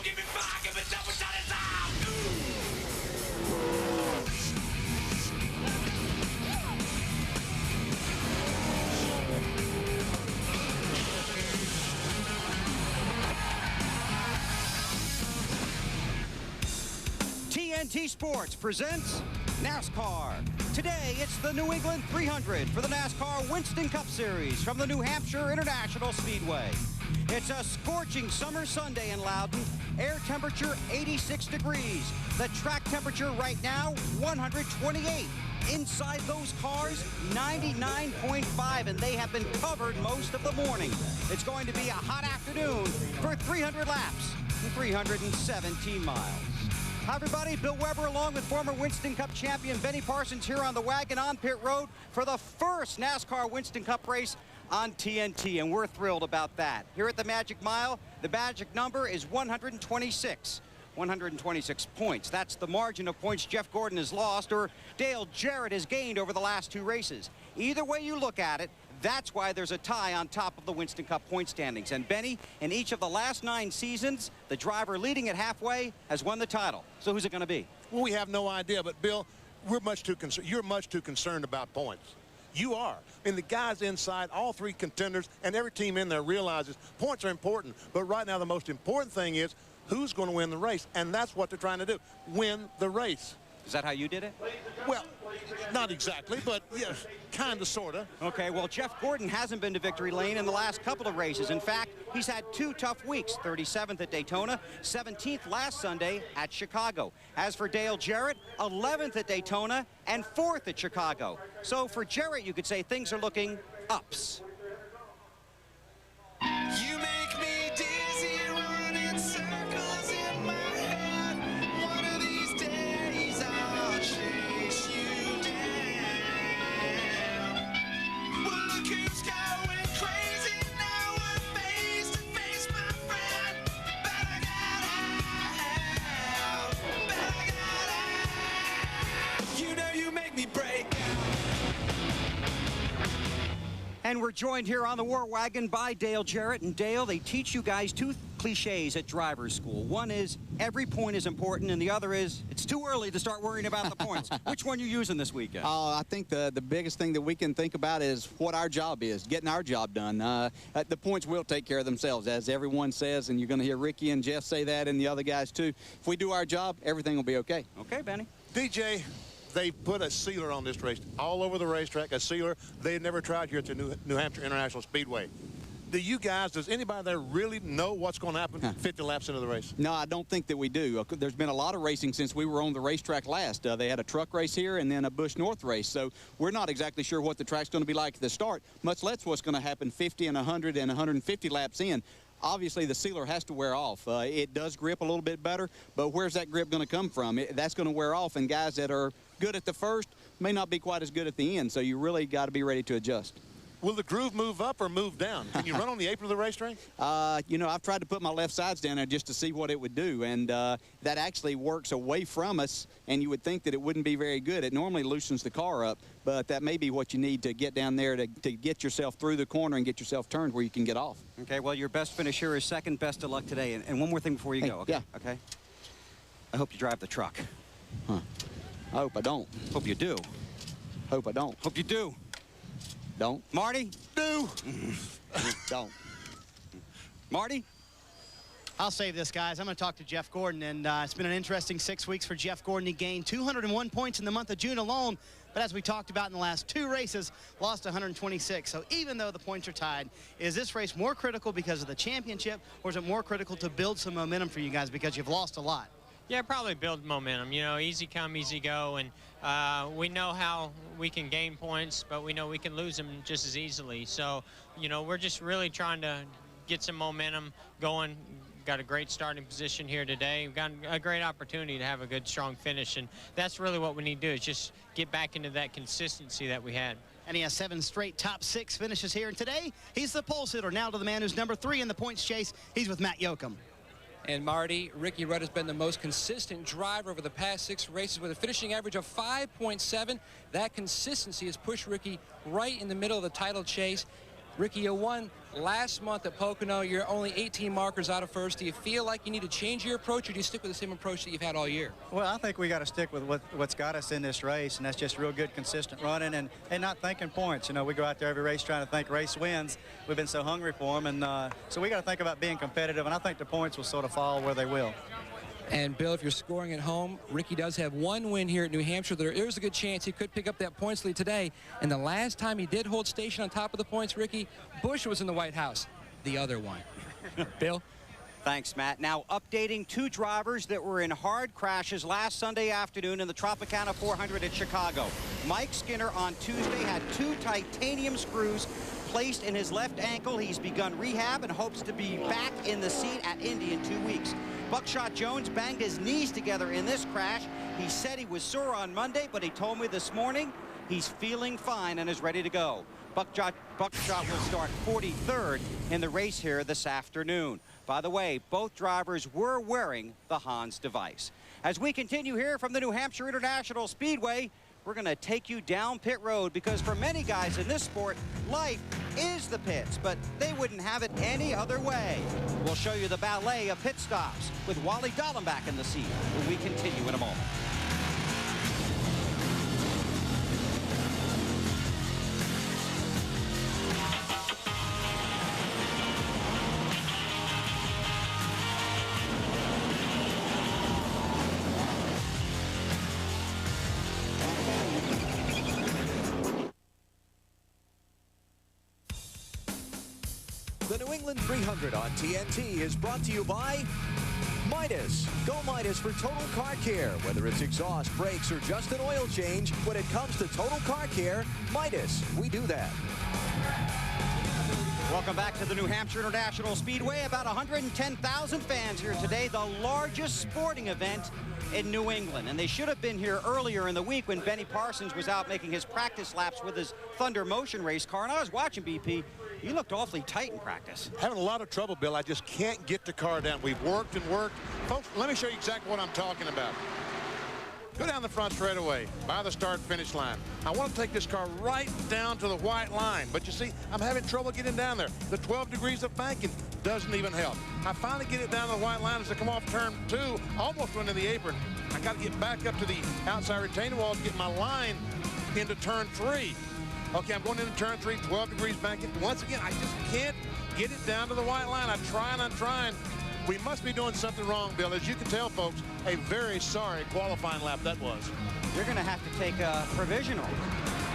give me five, give me double shot it down. TNT Sports presents NASCAR. Today, it's the New England 300 for the NASCAR Winston Cup Series from the New Hampshire International Speedway. It's a scorching summer Sunday in Loudon. Air temperature 86 degrees. The track temperature right now 128. Inside those cars 99.5, and they have been covered most of the morning. It's going to be a hot afternoon for 300 laps and 317 miles. Hi, everybody. Bill Weber along with former Winston Cup champion Benny Parsons here on the wagon on pit road for the first NASCAR Winston Cup race on TNT, and we're thrilled about that. Here at the Magic Mile, the magic number is 126. 126 points. That's the margin of points Jeff Gordon has lost or Dale Jarrett has gained over the last two races. Either way you look at it, that's why there's a tie on top of the Winston Cup point standings. And Benny, in each of the last 9 seasons, the driver leading at halfway has won the title. So who's it going to be? Well, we have no idea, but Bill, you're much too concerned about points. You are. I mean, the guys inside, all 3 contenders, and every team in there realizes points are important. But right now, the most important thing is who's going to win the race, and that's what they're trying to do, win the race. Is that how you did it? Well, not exactly, but yes, kind of, sort of. Okay, well, Jeff Gordon hasn't been to victory lane in the last couple of races. In fact, he's had 2 tough weeks, 37th at Daytona, 17th last Sunday at Chicago. As for Dale Jarrett, 11th at Daytona and 4th at Chicago. So for Jarrett, you could say things are looking ups. You make me dizzy, running circles in my head. One of these days I'll chase you down. Well, look who's going crazy now. We're face to face, my friend. Better get out. Better get out. You know you make me break out. And we're joined here on the War Wagon by Dale Jarrett. And Dale, they teach you guys 2 cliches at driver's school. One is every point is important, and the other is it's too early to start worrying about the points. Which one you using this weekend? I think the biggest thing that we can think about is what our job is, getting our job done. The points will take care of themselves, as everyone says, and you're going to hear Ricky and Jeff say that, and the other guys too. If we do our job, everything will be okay. Okay, Benny. DJ, they put a sealer on this race, all over the racetrack, a sealer they had never tried here at the New Hampshire International Speedway. Do you guys, does anybody there really know what's going to happen 50 laps into the race? No, I don't think that we do. There's been a lot of racing since we were on the racetrack last. They had a truck race here and then a Busch North race. So we're not exactly sure what the track's going to be like at the start, much less what's going to happen 50 and 100 and 150 laps in. Obviously, the sealer has to wear off. It does grip a little bit better, but where's that grip going to come from? That's going to wear off, and guys that are good at the first may not be quite as good at the end, so you really got to be ready to adjust. Will the groove move up or move down? Can you run on the apron of the racetrack? You know, I've tried to put my left sides down there just to see what it would do, and that actually works away from us, and you would think that it wouldn't be very good. It normally loosens the car up, but that may be what you need to get down there to get yourself through the corner and get yourself turned where you can get off. Okay, well, your best finish here is second. Best of luck today. And one more thing before you go, okay? Yeah. Okay? I hope you drive the truck. Huh. I hope I don't. Hope you do. Hope I don't. Hope you do. Don't. Marty? Do. Don't. Marty? I'll save this, guys. I'm going to talk to Jeff Gordon, and it's been an interesting 6 weeks for Jeff Gordon. He gained 201 points in the month of June alone, but as we talked about in the last 2 races, lost 126. So even though the points are tied, is this race more critical because of the championship, or is it more critical to build some momentum for you guys because you've lost a lot? Yeah, probably build momentum. You know, easy come, easy go, and we know how we can gain points, but we know we can lose them just as easily. So, you know, we're just really trying to get some momentum going. Got a great starting position here today. We've got a great opportunity to have a good, strong finish, and that's really what we need to do is just get back into that consistency that we had. And he has 7 straight top 6 finishes here, and today he's the pole sitter. Now to the man who's number 3 in the points chase. He's with Matt Yoakum. And Marty, Ricky Rudd has been the most consistent driver over the past 6 races with a finishing average of 5.7. That consistency has pushed Ricky right in the middle of the title chase. Ricky, you won Last month at Pocono, you're only 18 markers out of first. Do you feel like you need to change your approach, or do you stick with the same approach that you've had all year? Well, I think we got to stick with what's got us in this race, and that's just real good, consistent running and not thinking points. You know, we go out there every race trying to think race wins. We've been so hungry for them, and so we got to think about being competitive, and I think the points will sort of fall where they will. And, Bill, if you're scoring at home, Ricky does have one win here at New Hampshire. There is a good chance he could pick up that points lead today. And the last time he did hold station on top of the points, Ricky, Busch was in the White House. The other one. Bill? Thanks, Matt. Now, updating two drivers that were in hard crashes last Sunday afternoon in the Tropicana 400 at Chicago. Mike Skinner on Tuesday had 2 titanium screws placed in his left ankle. He's begun rehab and hopes to be back in the seat at Indy in 2 weeks. Buckshot Jones banged his knees together in this crash. He said he was sore on Monday, but he told me this morning he's feeling fine and is ready to go. Buckshot will start 43rd in the race here this afternoon. By the way, both drivers were wearing the Hans device. As we continue here from the New Hampshire International Speedway, we're going to take you down pit road, because for many guys in this sport, life is the pits, but they wouldn't have it any other way. We'll show you the ballet of pit stops with Wally Dallenbach in the seat when we continue in a moment. The New England 300 on TNT is brought to you by Midas. Go Midas for total car care. Whether it's exhaust, brakes, or just an oil change, when it comes to total car care, Midas, we do that. Welcome back to the New Hampshire International Speedway. About 110,000 fans here today, the largest sporting event in New England. And they should have been here earlier in the week when Benny Parsons was out making his practice laps with his Thunder Motion race car. And I was watching BP. He looked awfully tight in practice. Having a lot of trouble, Bill. I just can't get the car down. We've worked and worked. Folks, let me show you exactly what I'm talking about. Go down the front straightaway by the start-finish line. I want to take this car right down to the white line, but you see, I'm having trouble getting down there. The 12 degrees of banking doesn't even help. I finally get it down to the white line as I come off turn 2, almost went in the apron. I got to get back up to the outside retaining wall to get my line into turn 3. Okay, I'm going into turn 3, 12 degrees banking. Once again, I just can't get it down to the white line. I'm trying. We must be doing something wrong, Bill. As you can tell, folks, a very sorry qualifying lap that was. You're going to have to take a provisional.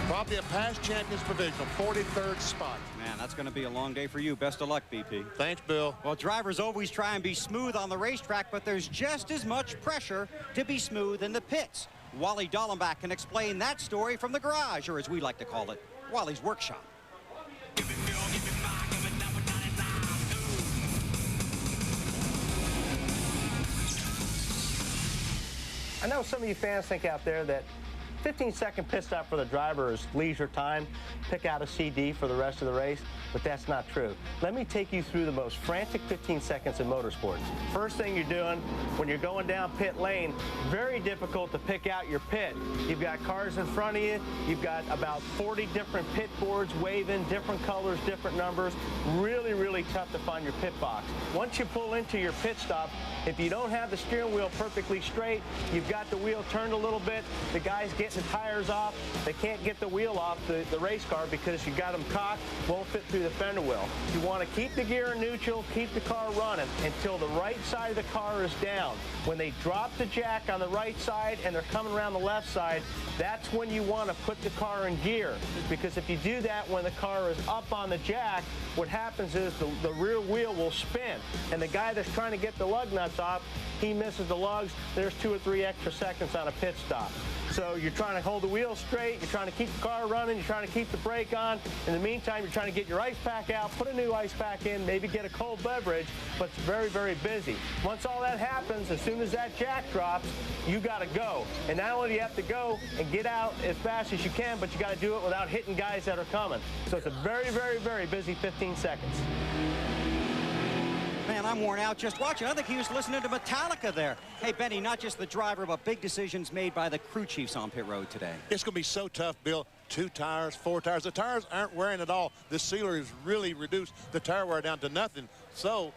Probably a past champions provisional, 43rd spot. Man, that's going to be a long day for you. Best of luck, BP. Thanks, Bill. Well, drivers always try and be smooth on the racetrack, but there's just as much pressure to be smooth in the pits. Wally Dallenbach can explain that story from the garage, or as we like to call it, Wally's workshop. I know some of you fans think out there that 15-second pit stop for the driver is leisure time, pick out a CD for the rest of the race, but that's not true. Let me take you through the most frantic 15 seconds in motorsports. First thing you're doing when you're going down pit lane, very difficult to pick out your pit. You've got cars in front of you, you've got about 40 different pit boards waving, different colors, different numbers. Really, really tough to find your pit box. Once you pull into your pit stop, if you don't have the steering wheel perfectly straight, you've got the wheel turned a little bit, the guys getting the tires off, they can't get the wheel off the race car because you got them cocked, won't fit through the fender well. You want to keep the gear in neutral, keep the car running until the right side of the car is down. When they drop the jack on the right side and they're coming around the left side, that's when you want to put the car in gear. Because if you do that when the car is up on the jack, what happens is the rear wheel will spin. And the guy that's trying to get the lug nuts off, he misses the lugs. There's 2 or 3 extra seconds on a pit stop. So you're trying to hold the wheel straight, you're trying to keep the car running, you're trying to keep the brake on. In the meantime, you're trying to get your ice pack out, put a new ice pack in, maybe get a cold beverage, but it's very, very busy. Once all that happens, as soon as that jack drops, you got to go. And not only do you have to go and get out as fast as you can, but you got to do it without hitting guys that are coming. So it's a very, very, very busy 15 seconds. Man, I'm worn out just watching. I think he was listening to Metallica there. Hey, Benny, not just the driver, but big decisions made by the crew chiefs on pit road today. It's going to be so tough, Bill. 2 tires, 4 tires. The tires aren't wearing at all. This sealer has really reduced the tire wear down to nothing. So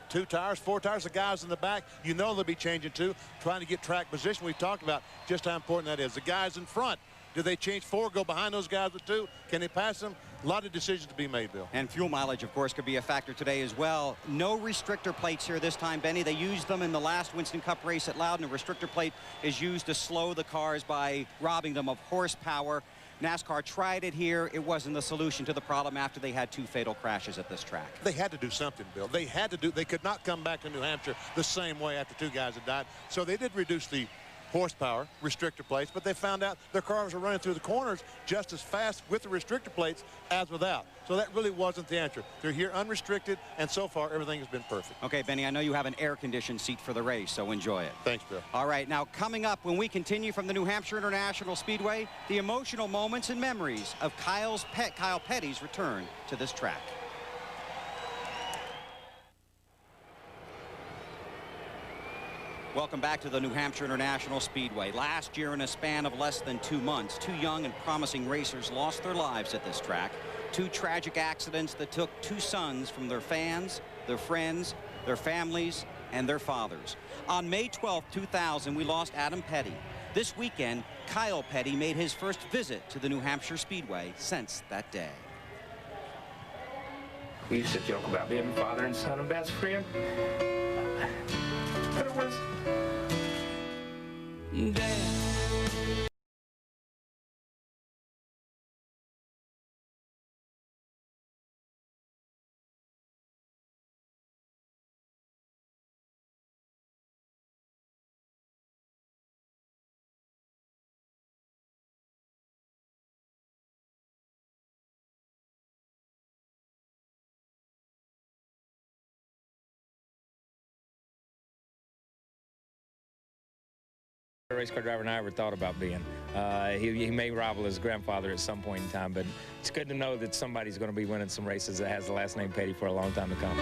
2 tires, 4 tires, the guys in the back, you know they'll be changing too, trying to get track position. We've talked about just how important that is. The guys in front, do they change 4, go behind those guys with 2? Can they pass them? A lot of decisions to be made, Bill. And fuel mileage, of course, could be a factor today as well. No restrictor plates here this time, Benny. They used them in the last Winston Cup race at Loudon. A restrictor plate is used to slow the cars by robbing them of horsepower. NASCAR tried it here. It wasn't the solution to the problem after they had 2 fatal crashes at this track. They had to do something, Bill. They had to do. They could not come back to New Hampshire the same way after 2 guys had died. So they did reduce the horsepower restrictor plates, but they found out their cars were running through the corners just as fast with the restrictor plates as without. So that really wasn't the answer. They're here unrestricted, and so far everything has been perfect. Okay, Benny, I know you have an air-conditioned seat for the race, so enjoy it. Thanks, Bill. All right, now coming up when we continue from the New Hampshire International Speedway, the emotional moments and memories of Kyle Petty's return to this track. Welcome back to the New Hampshire International Speedway. Last year, in a span of less than 2 months, 2 young and promising racers lost their lives at this track. 2 tragic accidents that took 2 sons from their fans, their friends, their families, and their fathers. On May 12, 2000, we lost Adam Petty. This weekend, Kyle Petty made his first visit to the New Hampshire Speedway since that day. We used to joke about being father and son and best friend. But it was... Dad. Race car driver I ever thought about being. He may rival his grandfather at some point in time, but it's good to know that somebody's going to be winning some races that has the last name Petty for a long time to come.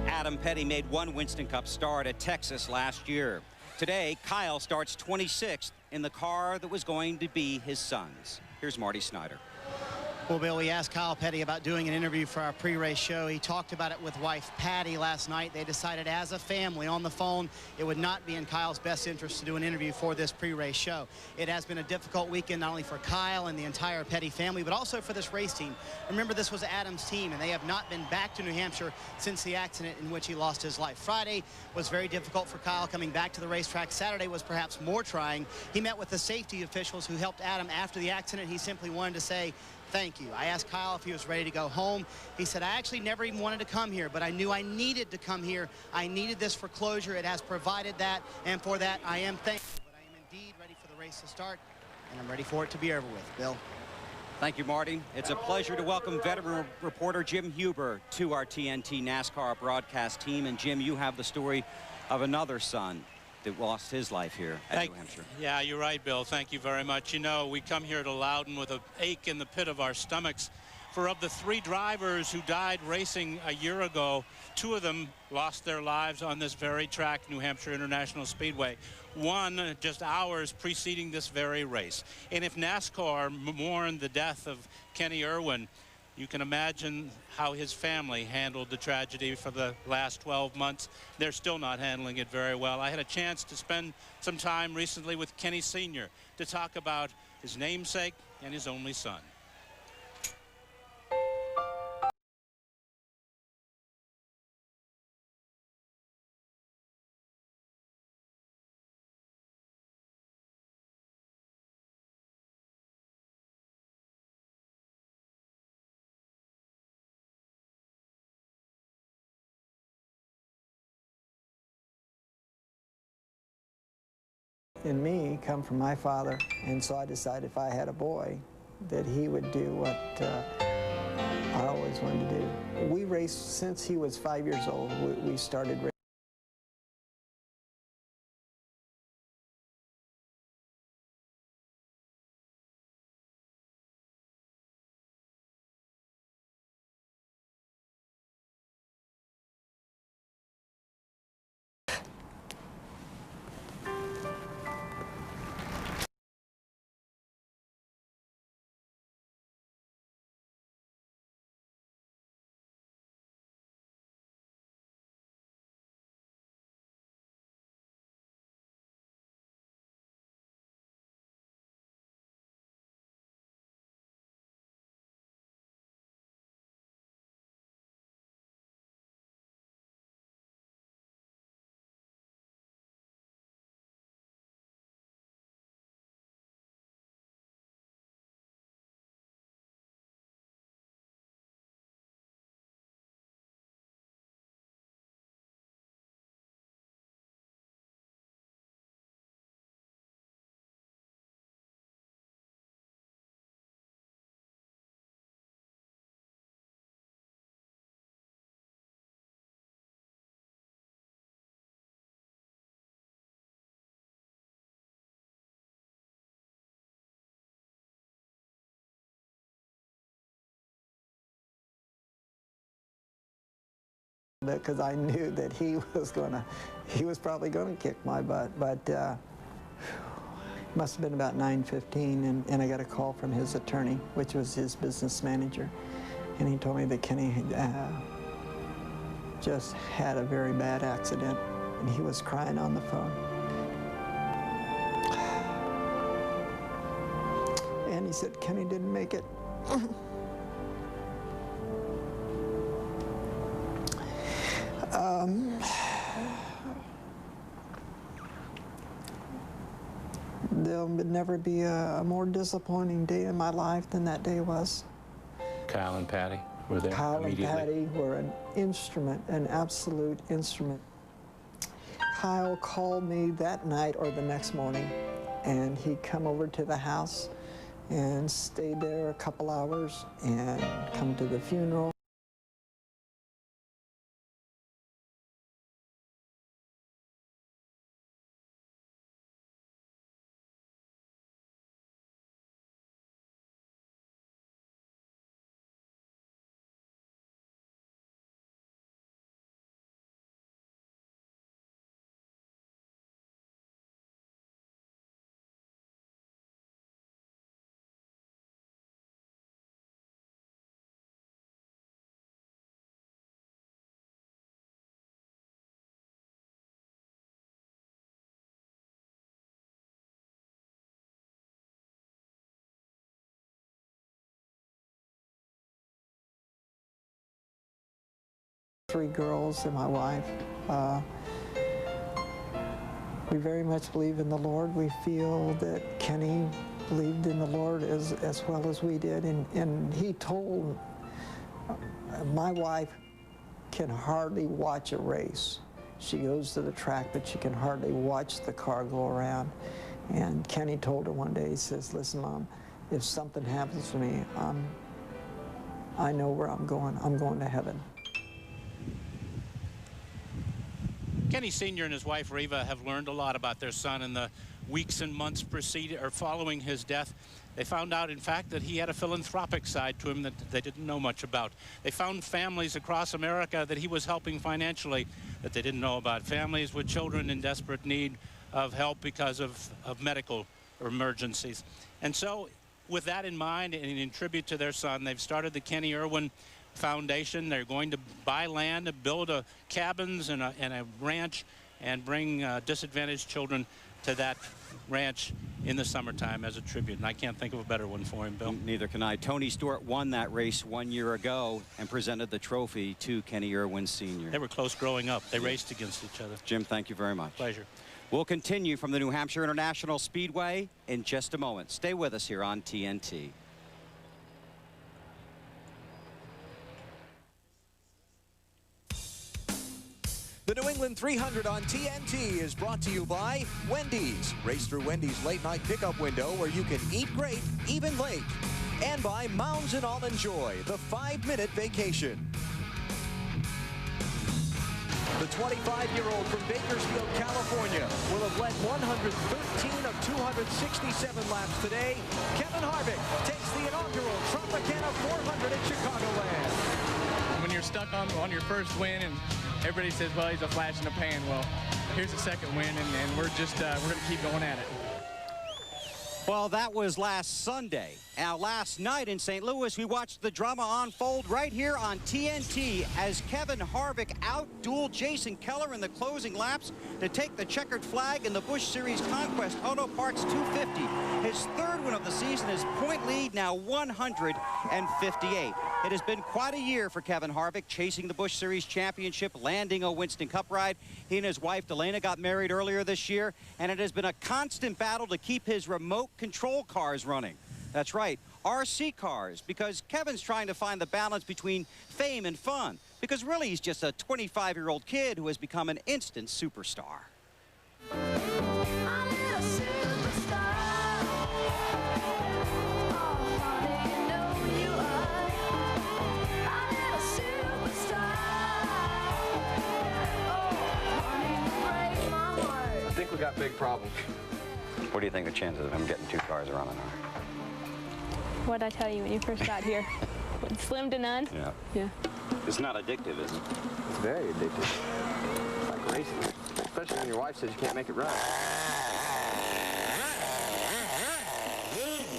Adam Petty made 1 Winston Cup start at Texas last year. Today, Kyle starts 26th in the car that was going to be his son's. Here's Marty Snyder. Well, Bill, we asked Kyle Petty about doing an interview for our pre-race show. He talked about it with wife Patty last night. They decided as a family on the phone it would not be in Kyle's best interest to do an interview for this pre-race show. It has been a difficult weekend not only for Kyle and the entire Petty family, but also for this race team. Remember, this was Adam's team, and they have not been back to New Hampshire since the accident in which he lost his life. Friday was very difficult for Kyle coming back to the racetrack. Saturday was perhaps more trying. He met with the safety officials who helped Adam after the accident. He simply wanted to say, thank you. I asked Kyle if he was ready to go home. He said, I actually never even wanted to come here, but I knew I needed to come here. I needed this for closure. It has provided that, and for that, I am thankful. But I am indeed ready for the race to start, and I'm ready for it to be over with. Bill. Thank you, Marty. It's a pleasure to welcome veteran reporter Jim Huber to our TNT NASCAR broadcast team. And, Jim, you have the story of another son that lost his life here at New Hampshire. Yeah, you're right, Bill. Thank you very much. You know, we come here to Loudon with an ache in the pit of our stomachs. For of the 3 drivers who died racing a year ago, 2 of them lost their lives on this very track, New Hampshire International Speedway. 1 just hours preceding this very race. And if NASCAR mourned the death of Kenny Irwin, you can imagine how his family handled the tragedy for the last 12 months. They're still not handling it very well. I had a chance to spend some time recently with Kenny Sr. to talk about his namesake and his only son. In me come from my father, and so I decided if I had a boy that he would do what I always wanted to do. We raced since he was 5 years old. We started racing. bit because I knew that he was probably gonna kick my butt. But must have been about 9:15, and I got a call from his attorney, which was his business manager, and he told me that Kenny just had a very bad accident, and he was crying on the phone. And he said Kenny didn't make it. There'll never be a more disappointing day in my life than that day was. Kyle and Patty were there Kyle and immediately. Patty were an instrument, an absolute instrument. Kyle called me that night or the next morning, and he come over to the house and stayed there a couple hours and come to the funeral. Three girls and my wife. We very much believe in the Lord. We feel that Kenny believed in the Lord as well as we did. And he told, my wife can hardly watch a race. She goes to the track, but she can hardly watch the car go around. And Kenny told her one day, he says, listen, Mom, if something happens to me, I know where I'm going. I'm going to heaven. Kenny Sr. and his wife Reva have learned a lot about their son in the weeks and months following his death. They found out, in fact, that he had a philanthropic side to him that they didn't know much about. They found families across America that he was helping financially that they didn't know about. Families with children in desperate need of help because of medical emergencies. And so, with that in mind, and in tribute to their son, they've started the Kenny Irwin Foundation. They're going to buy land, build cabins and a ranch, and bring disadvantaged children to that ranch in the summertime as a tribute. And I can't think of a better one for him, Bill. Neither can I. Tony Stewart won that race 1 year ago and presented the trophy to Kenny Irwin Sr. They were close growing up. They raced against each other. Jim, thank you very much. Pleasure. We'll continue from the New Hampshire International Speedway in just a moment. Stay with us here on TNT. The New England 300 on TNT is brought to you by Wendy's. Race through Wendy's late night pickup window where you can eat great, even late. And by Mounds and Almond Joy, the 5-minute vacation. The 25-year-old from Bakersfield, California, will have led 113 of 267 laps today. Kevin Harvick takes the inaugural Tropicana 400 at Chicagoland. When you're stuck on your first win and everybody says, well, he's a flash in the pan. Well, here's the second win, and we're just we're going to keep going at it. Well, that was last Sunday. Now, last night in St. Louis, we watched the drama unfold right here on TNT as Kevin Harvick outdueled Jason Keller in the closing laps to take the checkered flag in the Busch Series Conquest Auto Parts 250. His third win of the season, his point lead now 158. It has been quite a year for Kevin Harvick, chasing the Busch Series Championship, landing a Winston Cup ride. He and his wife, Delana, got married earlier this year, and it has been a constant battle to keep his remote control cars running. That's right, RC cars, because Kevin's trying to find the balance between fame and fun, because really he's just a 25-year-old kid who has become an instant superstar. I think we got big problems. What do you think the chances of him getting two cars running are? What did I tell you when you first got here? Slim to none? Yeah. Yeah. It's not addictive, is it? It's very addictive. It's like racing. Especially when your wife says you can't make it run.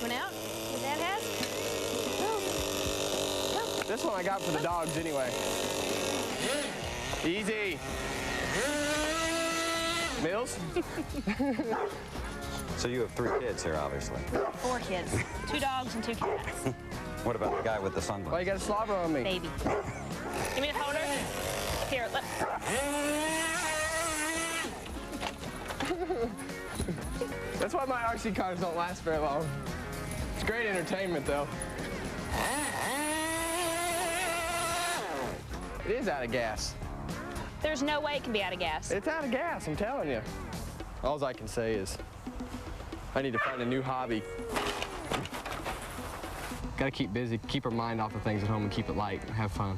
Went out? Your dad has? No. This one I got for the dogs anyway. Easy. Mills? So you have 3 kids here, obviously. 4 kids. 2 dogs and 2 cats. What about the guy with the sunglasses? Why you got a slobber on me? Baby. Give me the folder. Here, let. That's why my RC cars don't last very long. It's great entertainment, though. It is out of gas. There's no way it can be out of gas. It's out of gas, I'm telling you. All I can say is I need to find a new hobby. Got to keep busy, keep our mind off of things at home and keep it light, have fun.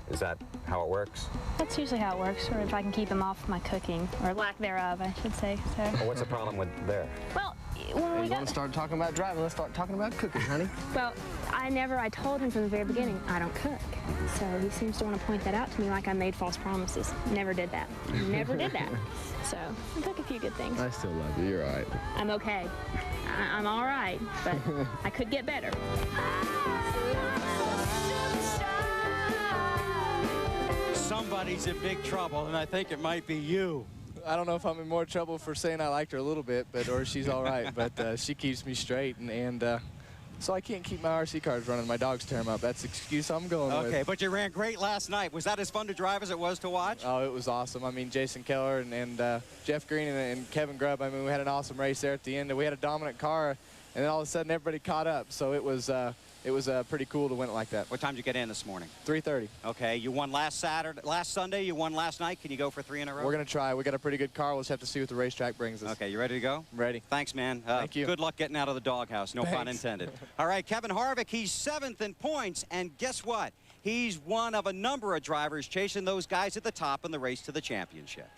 Is that how it works? That's usually how it works, or if I can keep him off my cooking, or lack thereof, I should say. So. Well, what's the problem with there? Well, when we You want to start talking about driving, let's start talking about cooking, honey. Well, I told him from the very beginning, I don't cook. So he seems to want to point that out to me like I made false promises. Never did that. Never did that. So I took a few good things. I still love you, you're all right. I'm okay. I'm all right, but I could get better. Somebody's in big trouble, and I think it might be you. I don't know if I'm in more trouble for saying I liked her a little bit, or she's all right, but she keeps me straight, and so I can't keep my RC cars running. My dogs tear them up. That's the excuse I'm going with. Okay, but you ran great last night. Was that as fun to drive as it was to watch? Oh, it was awesome. I mean, Jason Keller and Jeff Green and Kevin Grubb, I mean, we had an awesome race there at the end. We had a dominant car, and then all of a sudden everybody caught up, so it was pretty cool to win it like that. What time did you get in this morning? 3:30. Okay, you won last Sunday, you won last night. Can you go for 3 in a row? We're going to try. We got a pretty good car. We'll just have to see what the racetrack brings us. Okay, you ready to go? I'm ready. Thanks, man. Thank you. Good luck getting out of the doghouse. No pun intended. All right, Kevin Harvick, he's 7th in points, and guess what? He's one of a number of drivers chasing those guys at the top in the race to the championship.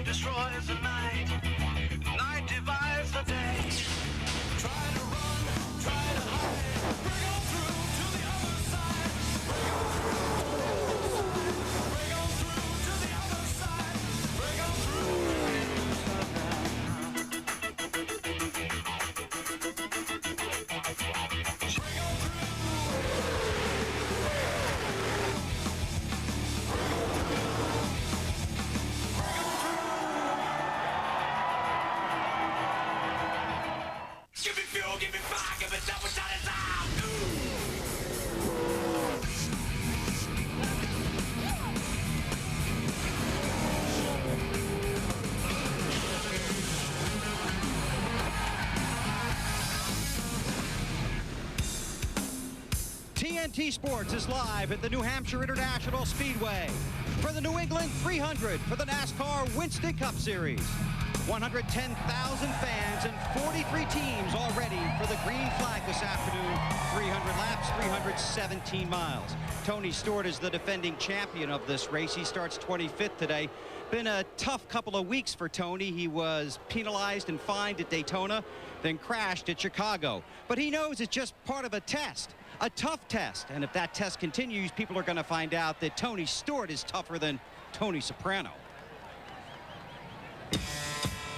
Destroys the night, night divides the day. Try to run, try to hide, bring on through to the other side. Bring on through to the other side. Bring on Give me fuel, give me fire, give me double shot it down. TNT Sports is live at the New Hampshire International Speedway for the New England 300 for the NASCAR Winston Cup Series. 110,000 fans and 43 teams all ready for the green flag this afternoon. 300 laps, 317 miles. Tony Stewart is the defending champion of this race. He starts 25th today. Been a tough couple of weeks for Tony. He was penalized and fined at Daytona, then crashed at Chicago. But he knows it's just part of a test, a tough test. And if that test continues, people are going to find out that Tony Stewart is tougher than Tony Soprano.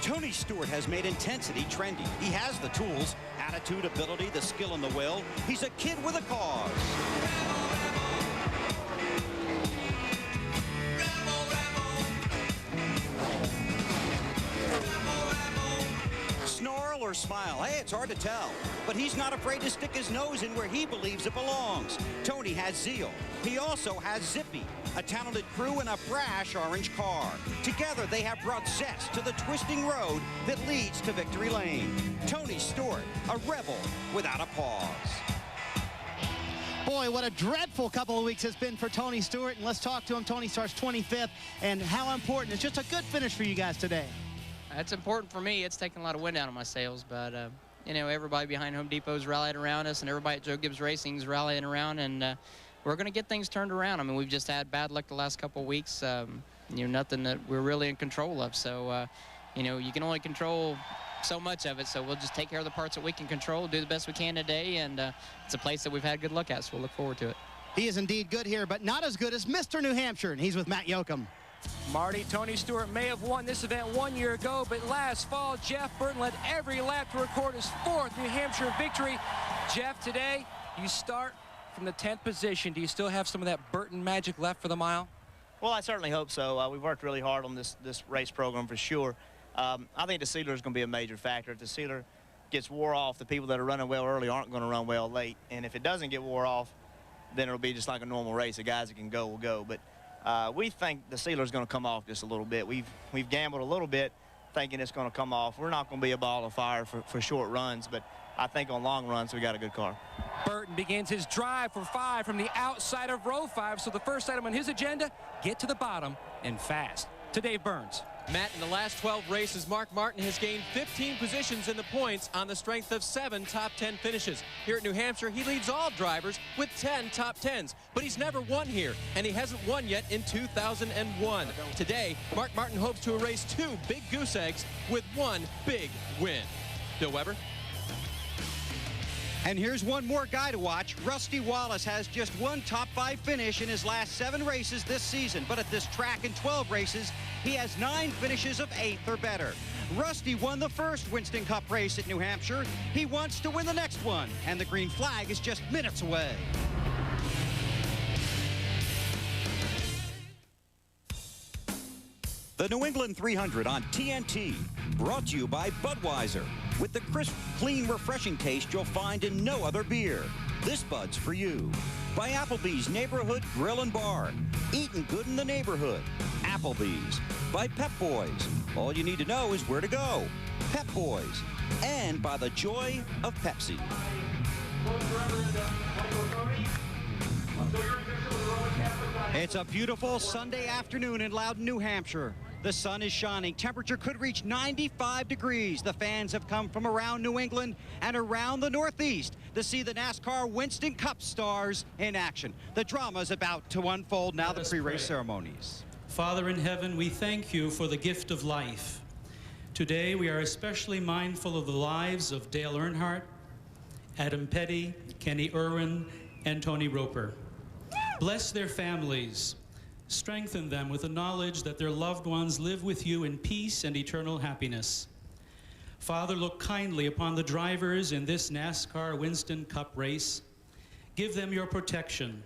Tony Stewart has made intensity trendy. He has the tools, attitude, ability, the skill, and the will. He's a kid with a cause. smile? Hey, it's hard to tell. But he's not afraid to stick his nose in where he believes it belongs. Tony has zeal. He also has Zippy, a talented crew in a brash orange car. Together, they have brought zest to the twisting road that leads to victory lane. Tony Stewart, a rebel without a pause. Boy, what a dreadful couple of weeks it's been for Tony Stewart. And let's talk to him. Tony starts 25th. And how important. It's just a good finish for you guys today. It's important for me. It's taking a lot of wind out of my sails. But, you know, everybody behind Home Depot's rallied around us. And everybody at Joe Gibbs Racing's rallying around. And we're going to get things turned around. I mean, we've just had bad luck the last couple of weeks. You know, nothing that we're really in control of. So, you know, you can only control so much of it, so we'll just take care of the parts that we can control, do the best we can today, and it's a place that we've had good luck at, so we'll look forward to it. He is indeed good here, but not as good as Mr. New Hampshire, and he's with Matt Yoakum. Marty, Tony Stewart may have won this event 1 year ago, but last fall, Jeff Burton led every lap to record his 4th New Hampshire victory. Jeff, today, you start from the 10th position. Do you still have some of that Burton magic left for the mile? Well, I certainly hope so. We've worked really hard on this race program for sure. I think the sealer is going to be a major factor. If the sealer gets wore off, the people that are running well early aren't going to run well late. And if it doesn't get wore off, then it'll be just like a normal race. The guys that can go will go. But we think the sealer is going to come off just a little bit. We've gambled a little bit thinking it's going to come off. We're not going to be a ball of fire for short runs, but I think on long runs we got a good car. Burton begins his drive for 5 from the outside of row 5. So the first item on his agenda, get to the bottom and fast. To Dave Burns. Matt, in the last 12 races, Mark Martin has gained 15 positions in the points on the strength of 7 top 10 finishes. Here at New Hampshire, he leads all drivers with 10 top 10s, but he's never won here, and he hasn't won yet in 2001. Today, Mark Martin hopes to erase 2 big goose eggs with 1 big win. Bill Weber. And here's one more guy to watch. Rusty Wallace has just 1 top 5 finish in his last 7 races this season. But at this track in 12 races, he has 9 finishes of 8th or better. Rusty won the first Winston Cup race at New Hampshire. He wants to win the next one. And the green flag is just minutes away. The New England 300 on TNT, brought to you by Budweiser. With the crisp, clean, refreshing taste you'll find in no other beer. This Bud's for you. By Applebee's Neighborhood Grill and Bar. Eating good in the neighborhood. Applebee's. By Pep Boys. All you need to know is where to go. Pep Boys. And by the joy of Pepsi. It's a beautiful Sunday afternoon in Loudon, New Hampshire. The sun is shining. Temperature could reach 95 degrees. The fans have come from around New England and around the Northeast to see the NASCAR Winston Cup stars in action. The drama is about to unfold now. The pre-race ceremonies. Father in heaven, we thank you for the gift of life. Today we are especially mindful of the lives of Dale Earnhardt, Adam Petty, Kenny Irwin, and Tony Roper. Bless their families. Strengthen them with the knowledge that their loved ones live with you in peace and eternal happiness. Father, look kindly upon the drivers in this NASCAR Winston Cup race. Give them your protection.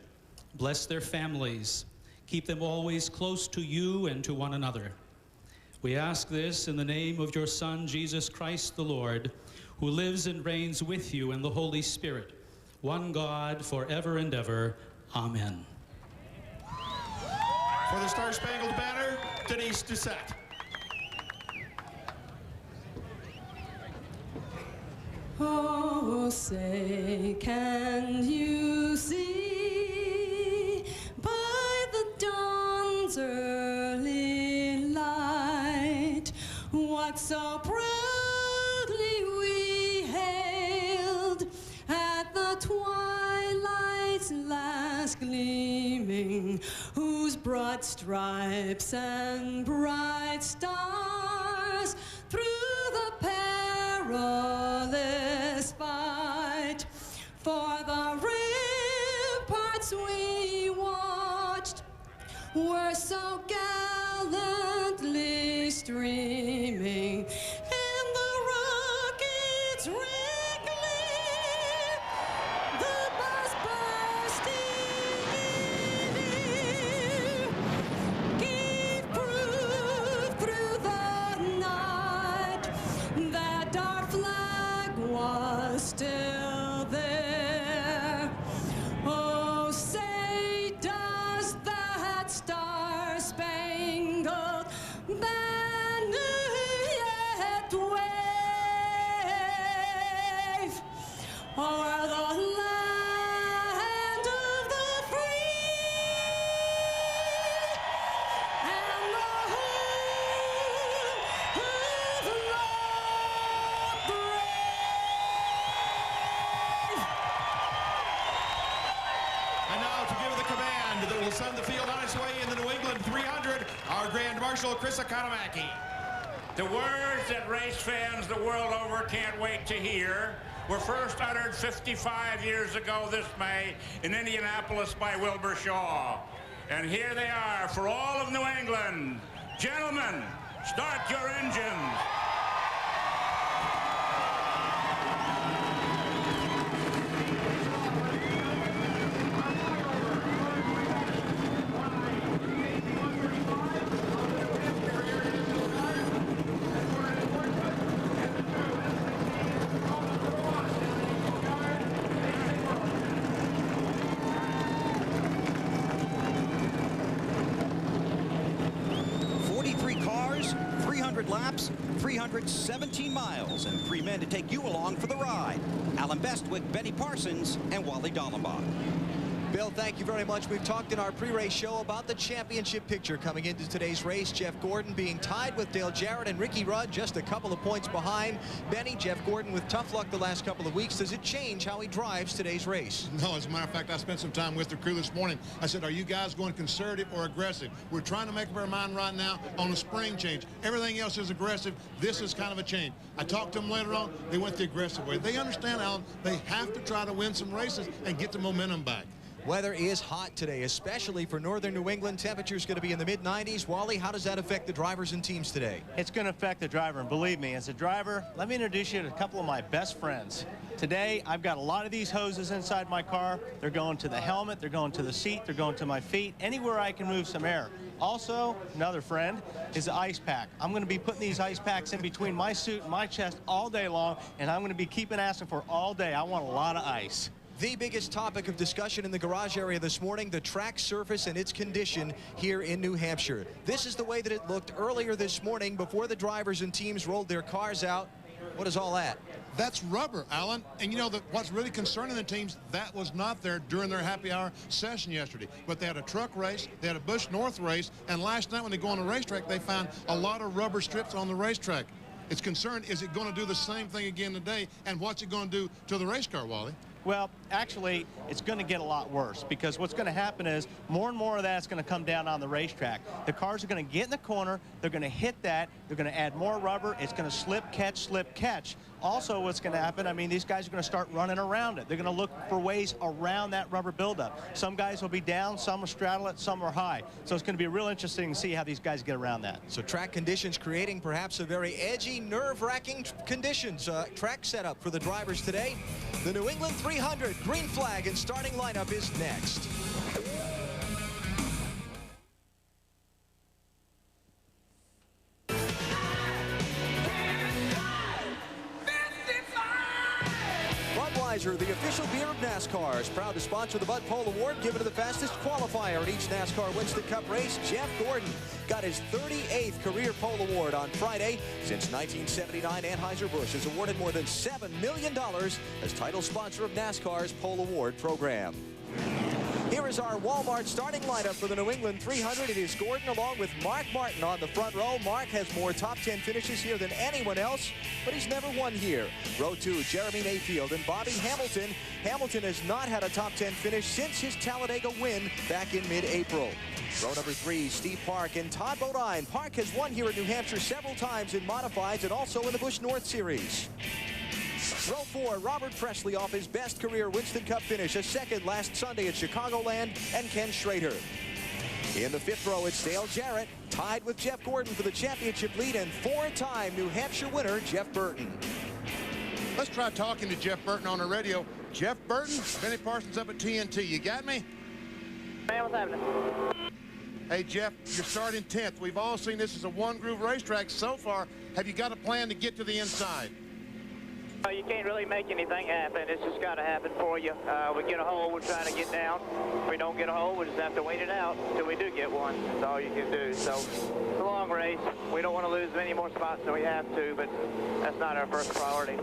Bless their families. Keep them always close to you and to one another. We ask this in the name of your Son, Jesus Christ the Lord, who lives and reigns with you in the Holy Spirit, one God, forever and ever. Amen. For the Star-Spangled Banner, Denise Doucette. Oh, say, can you see by the dawn's early light what so proudly we hailed at the twilight's last gleaming, whose broad stripes and bright stars through the perilous fight for the ramparts we watched were so gallantly streaming, and the rockets wriggling, the bus bursting in, gave proof through the night that our flag Marshal Chris Economaki. The words that race fans the world over can't wait to hear were first uttered 55 years ago this May in Indianapolis by Wilbur Shaw. And here they are for all of New England. Gentlemen, start your engines. Laps, 317 miles, and 3 men to take you along for the ride. Alan Bestwick, Benny Parsons, and Wally Dallenbach. Bill, thank you very much. We've talked in our pre-race show about the championship picture coming into today's race. Jeff Gordon being tied with Dale Jarrett and Ricky Rudd just a couple of points behind. Benny, Jeff Gordon with tough luck the last couple of weeks. Does it change how he drives today's race? No, as a matter of fact, I spent some time with the crew this morning. I said, are you guys going conservative or aggressive? We're trying to make up our mind right now on a spring change. Everything else is aggressive. This is kind of a change. I talked to them later on. They went the aggressive way. They understand, Alan, they have to try to win some races and get the momentum back. Weather is hot today, especially for northern New England. Temperature's going to be in the mid-90s. Wally, how does that affect the drivers and teams today? It's going to affect the driver, and believe me, as a driver, let me introduce you to a couple of my best friends. Today, I've got a lot of these hoses inside my car. They're going to the helmet, they're going to the seat, they're going to my feet, anywhere I can move some air. Also, another friend is the ice pack. I'm going to be putting these ice packs in between my suit and my chest all day long, and I'm going to be keeping asking for all day. I want a lot of ice. The biggest topic of discussion in the garage area this morning, the track surface and its condition here in New Hampshire. This is the way that it looked earlier this morning before the drivers and teams rolled their cars out. What is all that? That's rubber, Alan. And you know, what's really concerning the teams, that was not there during their happy hour session yesterday. But they had a truck race, they had a Busch North race, and last night when they go on the racetrack, they found a lot of rubber strips on the racetrack. It's concerned, is it going to do the same thing again today? And what's it going to do to the race car, Wally? Well, actually, it's going to get a lot worse, because what's going to happen is more and more of that's going to come down on the racetrack. The cars are going to get in the corner, they're going to hit that, they're going to add more rubber, it's going to slip, catch. Also, what's going to happen, I mean, these guys are going to start running around it. They're going to look for ways around that rubber buildup. Some guys will be down, some will straddle it, some are high. So it's going to be real interesting to see how these guys get around that. So track conditions creating perhaps a very edgy, nerve-wracking conditions. Track setup for the drivers today. The New England 300 green flag and starting lineup is next. Budweiser, the official beer of NASCAR, is proud to sponsor the Bud Pole Award given to the fastest qualifier at each NASCAR Winston Cup race. Jeff Gordon got his 38th career pole award on Friday. Since 1979, Anheuser-Busch has awarded more than $7 million as title sponsor of NASCAR's Pole Award program. Here is our Walmart starting lineup for the New England 300. It is Gordon along with Mark Martin on the front row. Mark has more top 10 finishes here than anyone else, but he's never won here. Row 2, Jeremy Mayfield and Bobby Hamilton. Hamilton has not had a top 10 finish since his Talladega win back in mid-April. Row number 3, Steve Park and Todd Bodine. Park has won here in New Hampshire several times in modifieds and also in the Busch North Series. Row 4, Robert Presley off his best career Winston Cup finish, a second last Sunday at Chicagoland, and Ken Schrader. In the 5th row, it's Dale Jarrett, tied with Jeff Gordon for the championship lead, and 4-time New Hampshire winner, Jeff Burton. Let's try talking to Jeff Burton on the radio. Jeff Burton, Benny Parsons up at TNT. You got me? Man, what's happening? Hey, Jeff, you're starting 10th. We've all seen this as a one-groove racetrack so far. Have you got a plan to get to the inside? You can't really make anything happen. It's just got to happen for you. We get a hole, we're trying to get down. If we don't get a hole, we just have to wait it out until we do get one. That's all you can do. So it's a long race. We don't want to lose many more spots than we have to, but that's not our first priority.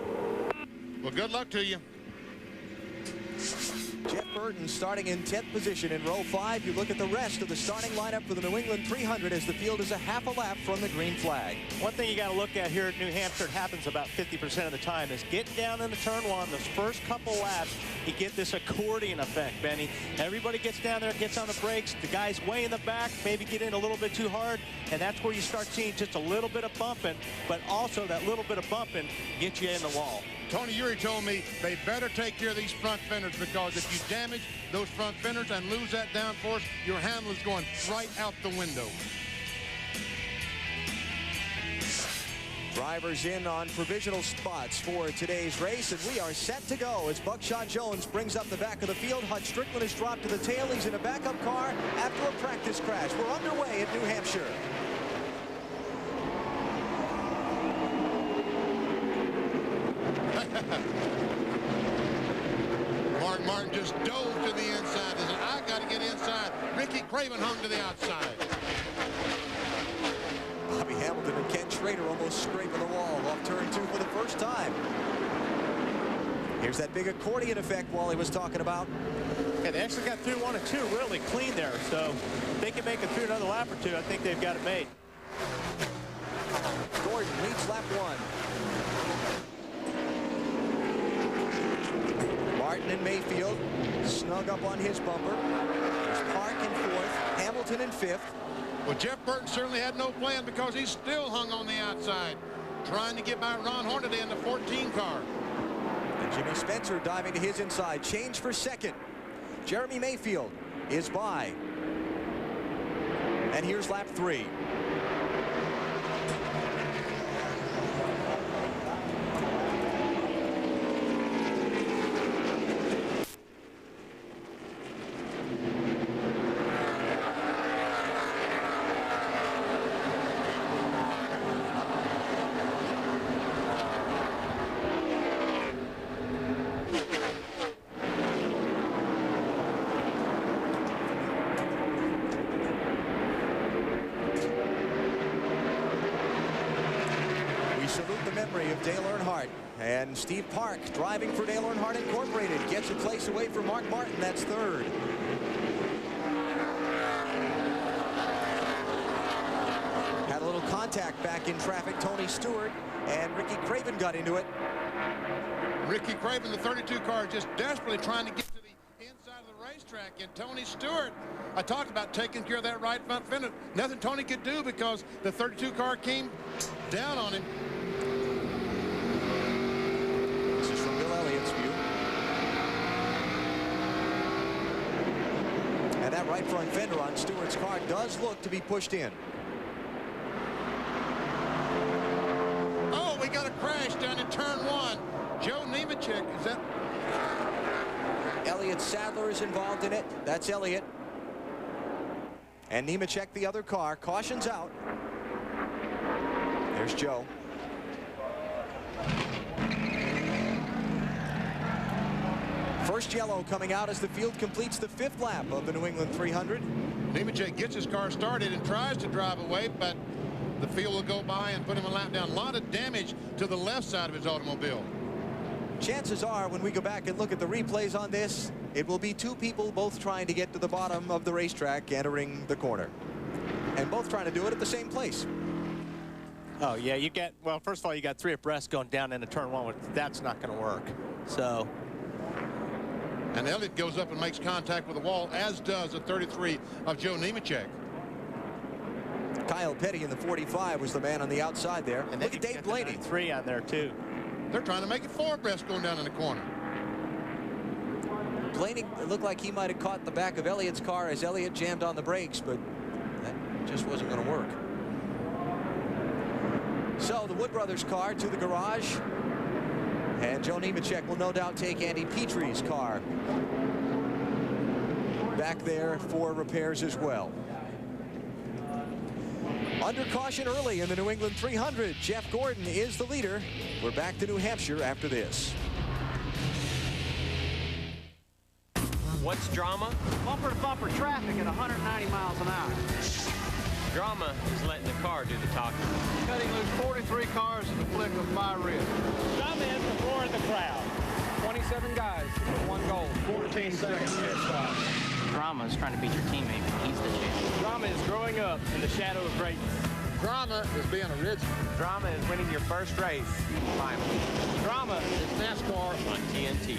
Well, good luck to you. Jeff Burton starting in 10th position in row 5. You look at the rest of the starting lineup for the New England 300 as the field is a half a lap from the green flag. One thing you got to look at here at New Hampshire, it happens about 50% of the time, is getting down into turn 1, those first couple laps, you get this accordion effect, Benny. Everybody gets down there, gets on the brakes, the guys way in the back, maybe get in a little bit too hard, and that's where you start seeing just a little bit of bumping, but also that little bit of bumping gets you in the wall. Tony Eury told me they better take care of these front fenders, because if you damage those front fenders and lose that downforce, your handle is going right out the window. Drivers in on provisional spots for today's race, and we are set to go as Buckshot Jones brings up the back of the field. Hut Strickland is dropped to the tail. He's in a backup car after a practice crash. We're underway at New Hampshire. Mark Martin just dove to the inside. He said, I got to get inside. Ricky Craven hung to the outside. Bobby Hamilton and Ken Schrader almost scraping the wall off turn 2 for the first time. Here's that big accordion effect Wally was talking about. Yeah, they actually got through 1 and 2 really clean there, so if they can make it through another lap or 2, I think they've got it made. Gordon leads lap 1. Martin and Mayfield snug up on his bumper. There's Park in 4th, Hamilton in 5th. Well, Jeff Burton certainly had no plan, because he still hung on the outside, trying to get by Ron Hornaday in the 14 car. And Jimmy Spencer diving to his inside. Change for 2nd. Jeremy Mayfield is by. And here's lap 3. Dale Earnhardt, and Steve Park driving for Dale Earnhardt Incorporated gets a place away from Mark Martin. That's 3rd. Had a little contact back in traffic. Tony Stewart and Ricky Craven got into it. Ricky Craven, the 32 car, just desperately trying to get to the inside of the racetrack, and Tony Stewart, I talked about taking care of that right front fender. Nothing Tony could do, because the 32 car came down on him. This is from Bill Elliott's view. And that right front fender on Stewart's car does look to be pushed in. Oh, we got a crash down in turn 1. Joe Nemechek, is that? Elliott Sadler is involved in it. That's Elliott. And Nemechek, the other car. Caution's out. There's Joe. First yellow coming out as the field completes the 5th lap of the New England 300. Nemechek gets his car started and tries to drive away, but the field will go by and put him a lap down. A lot of damage to the left side of his automobile. Chances are, when we go back and look at the replays on this, it will be 2 people both trying to get to the bottom of the racetrack entering the corner. And both trying to do it at the same place. Oh, yeah, you get, well, first of all, you got 3 abreast going down into turn 1. That's not going to work. So. And Elliott goes up and makes contact with the wall, as does the 33 of Joe Nemechek. Kyle Petty in the 45 was the man on the outside there. And look at Dave Blaney. 3 on there, too. They're trying to make it 4 abreast going down in the corner. Blaney looked like he might have caught the back of Elliott's car as Elliott jammed on the brakes, but that just wasn't going to work. So the Wood Brothers car to the garage, and Joe Nemechek will no doubt take Andy Petrie's car back there for repairs as well. Under caution early in the New England 300. Jeff Gordon is the leader. We're back to New Hampshire after this. What's drama? Bumper-to-bumper traffic at 190 miles an hour. Drama is letting the car do the talking. Cutting loose 43 cars in the flick of 5 ribs. Some in before the crowd. 27 guys with 1 goal. 14 seconds pit stop. Drama is trying to beat your teammate, but he's the champ. Drama is growing up in the shadow of greatness. Drama is being original. Drama is winning your first race. Finally. Drama is NASCAR on TNT.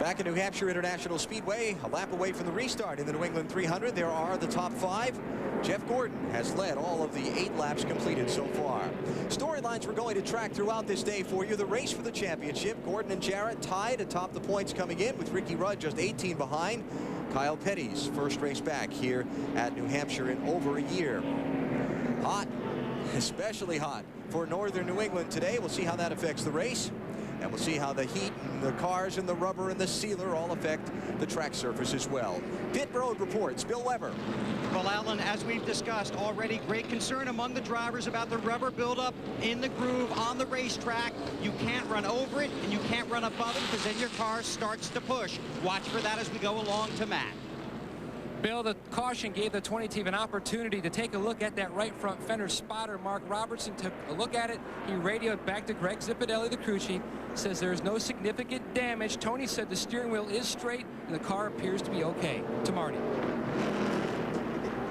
Back at New Hampshire International Speedway, a lap away from the restart in the New England 300. There are the top 5. Jeff Gordon has led all of the 8 laps completed so far. Storylines we're going to track throughout this day for you. The race for the championship. Gordon and Jarrett tied atop the points coming in, with Ricky Rudd just 18 behind. Kyle Petty's first race back here at New Hampshire in over a year. Hot, especially hot for northern New England today. We'll see how that affects the race. And we'll see how the heat and the cars and the rubber and the sealer all affect the track surface as well. Pit Road reports, Bill Weber. Well, Alan, as we've discussed already, great concern among the drivers about the rubber buildup in the groove on the racetrack. You can't run over it and you can't run above it, because then your car starts to push. Watch for that as we go along to Matt. Bill, the caution gave the 20 team an opportunity to take a look at that right front fender. Spotter Mark Robertson took a look at it. He radioed back to Greg Zipadelli, the crew chief, says there is no significant damage. Tony said the steering wheel is straight and the car appears to be okay. To Marty.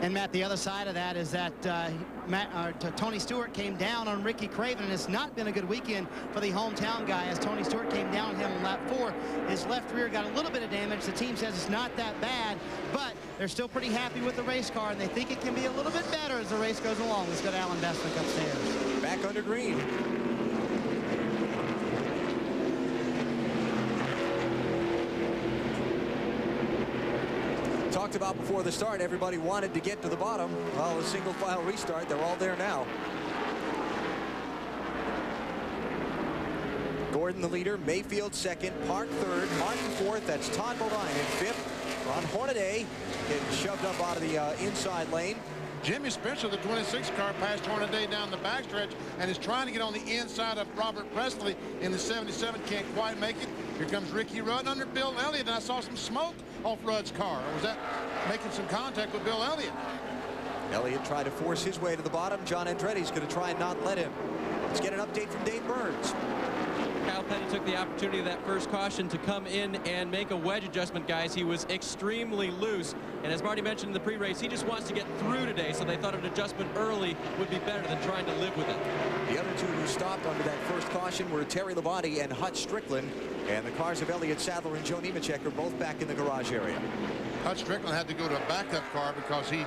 And Matt, the other side of that is that Tony Stewart came down on Ricky Craven, and it's not been a good weekend for the hometown guy, as Tony Stewart came down on him in lap 4. His left rear got a little bit of damage. The team says it's not that bad, but they're still pretty happy with the race car, and they think it can be a little bit better as the race goes along. Let's go to Alan Bestwick upstairs. Back under green. Talked about before the start, everybody wanted to get to the bottom. Well, a single file restart, they're all there now. Gordon the leader, Mayfield second, Park third, Martin fourth, that's Todd Bodine in fifth. Ron Hornaday getting shoved up out of the inside lane. Jimmy Spencer, the 26 car, passed Hornaday down the backstretch and is trying to get on the inside of Robert Presley in the 77. Can't quite make it. Here comes Ricky Rudd under Bill Elliott, and I saw some smoke off Rudd's car. Or was that making some contact with Bill Elliott? Elliott tried to force his way to the bottom. John Andretti's going to try and not let him. Let's get an update from Dave Burns. Kyle Petty took the opportunity of that first caution to come in and make a wedge adjustment, guys. He was extremely loose, and as Marty mentioned in the pre-race, he just wants to get through today, so they thought an adjustment early would be better than trying to live with it. The other two who stopped under that first caution were Terry Labonte and Hutch Strickland, and the cars of Elliott Sadler and Joe Nemechek are both back in the garage area. Hutch Strickland had to go to a backup car because he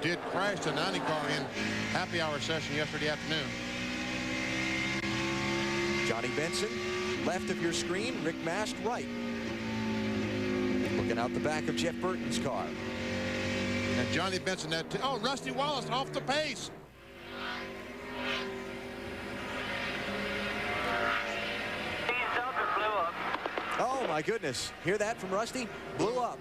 did crash the 90 car in happy hour session yesterday afternoon. Johnny Benson, left of your screen. Rick Mast, right. Looking out the back of Jeff Burton's car. And Johnny Benson, oh, Rusty Wallace off the pace. Oh, my goodness. Hear that from Rusty? Blew up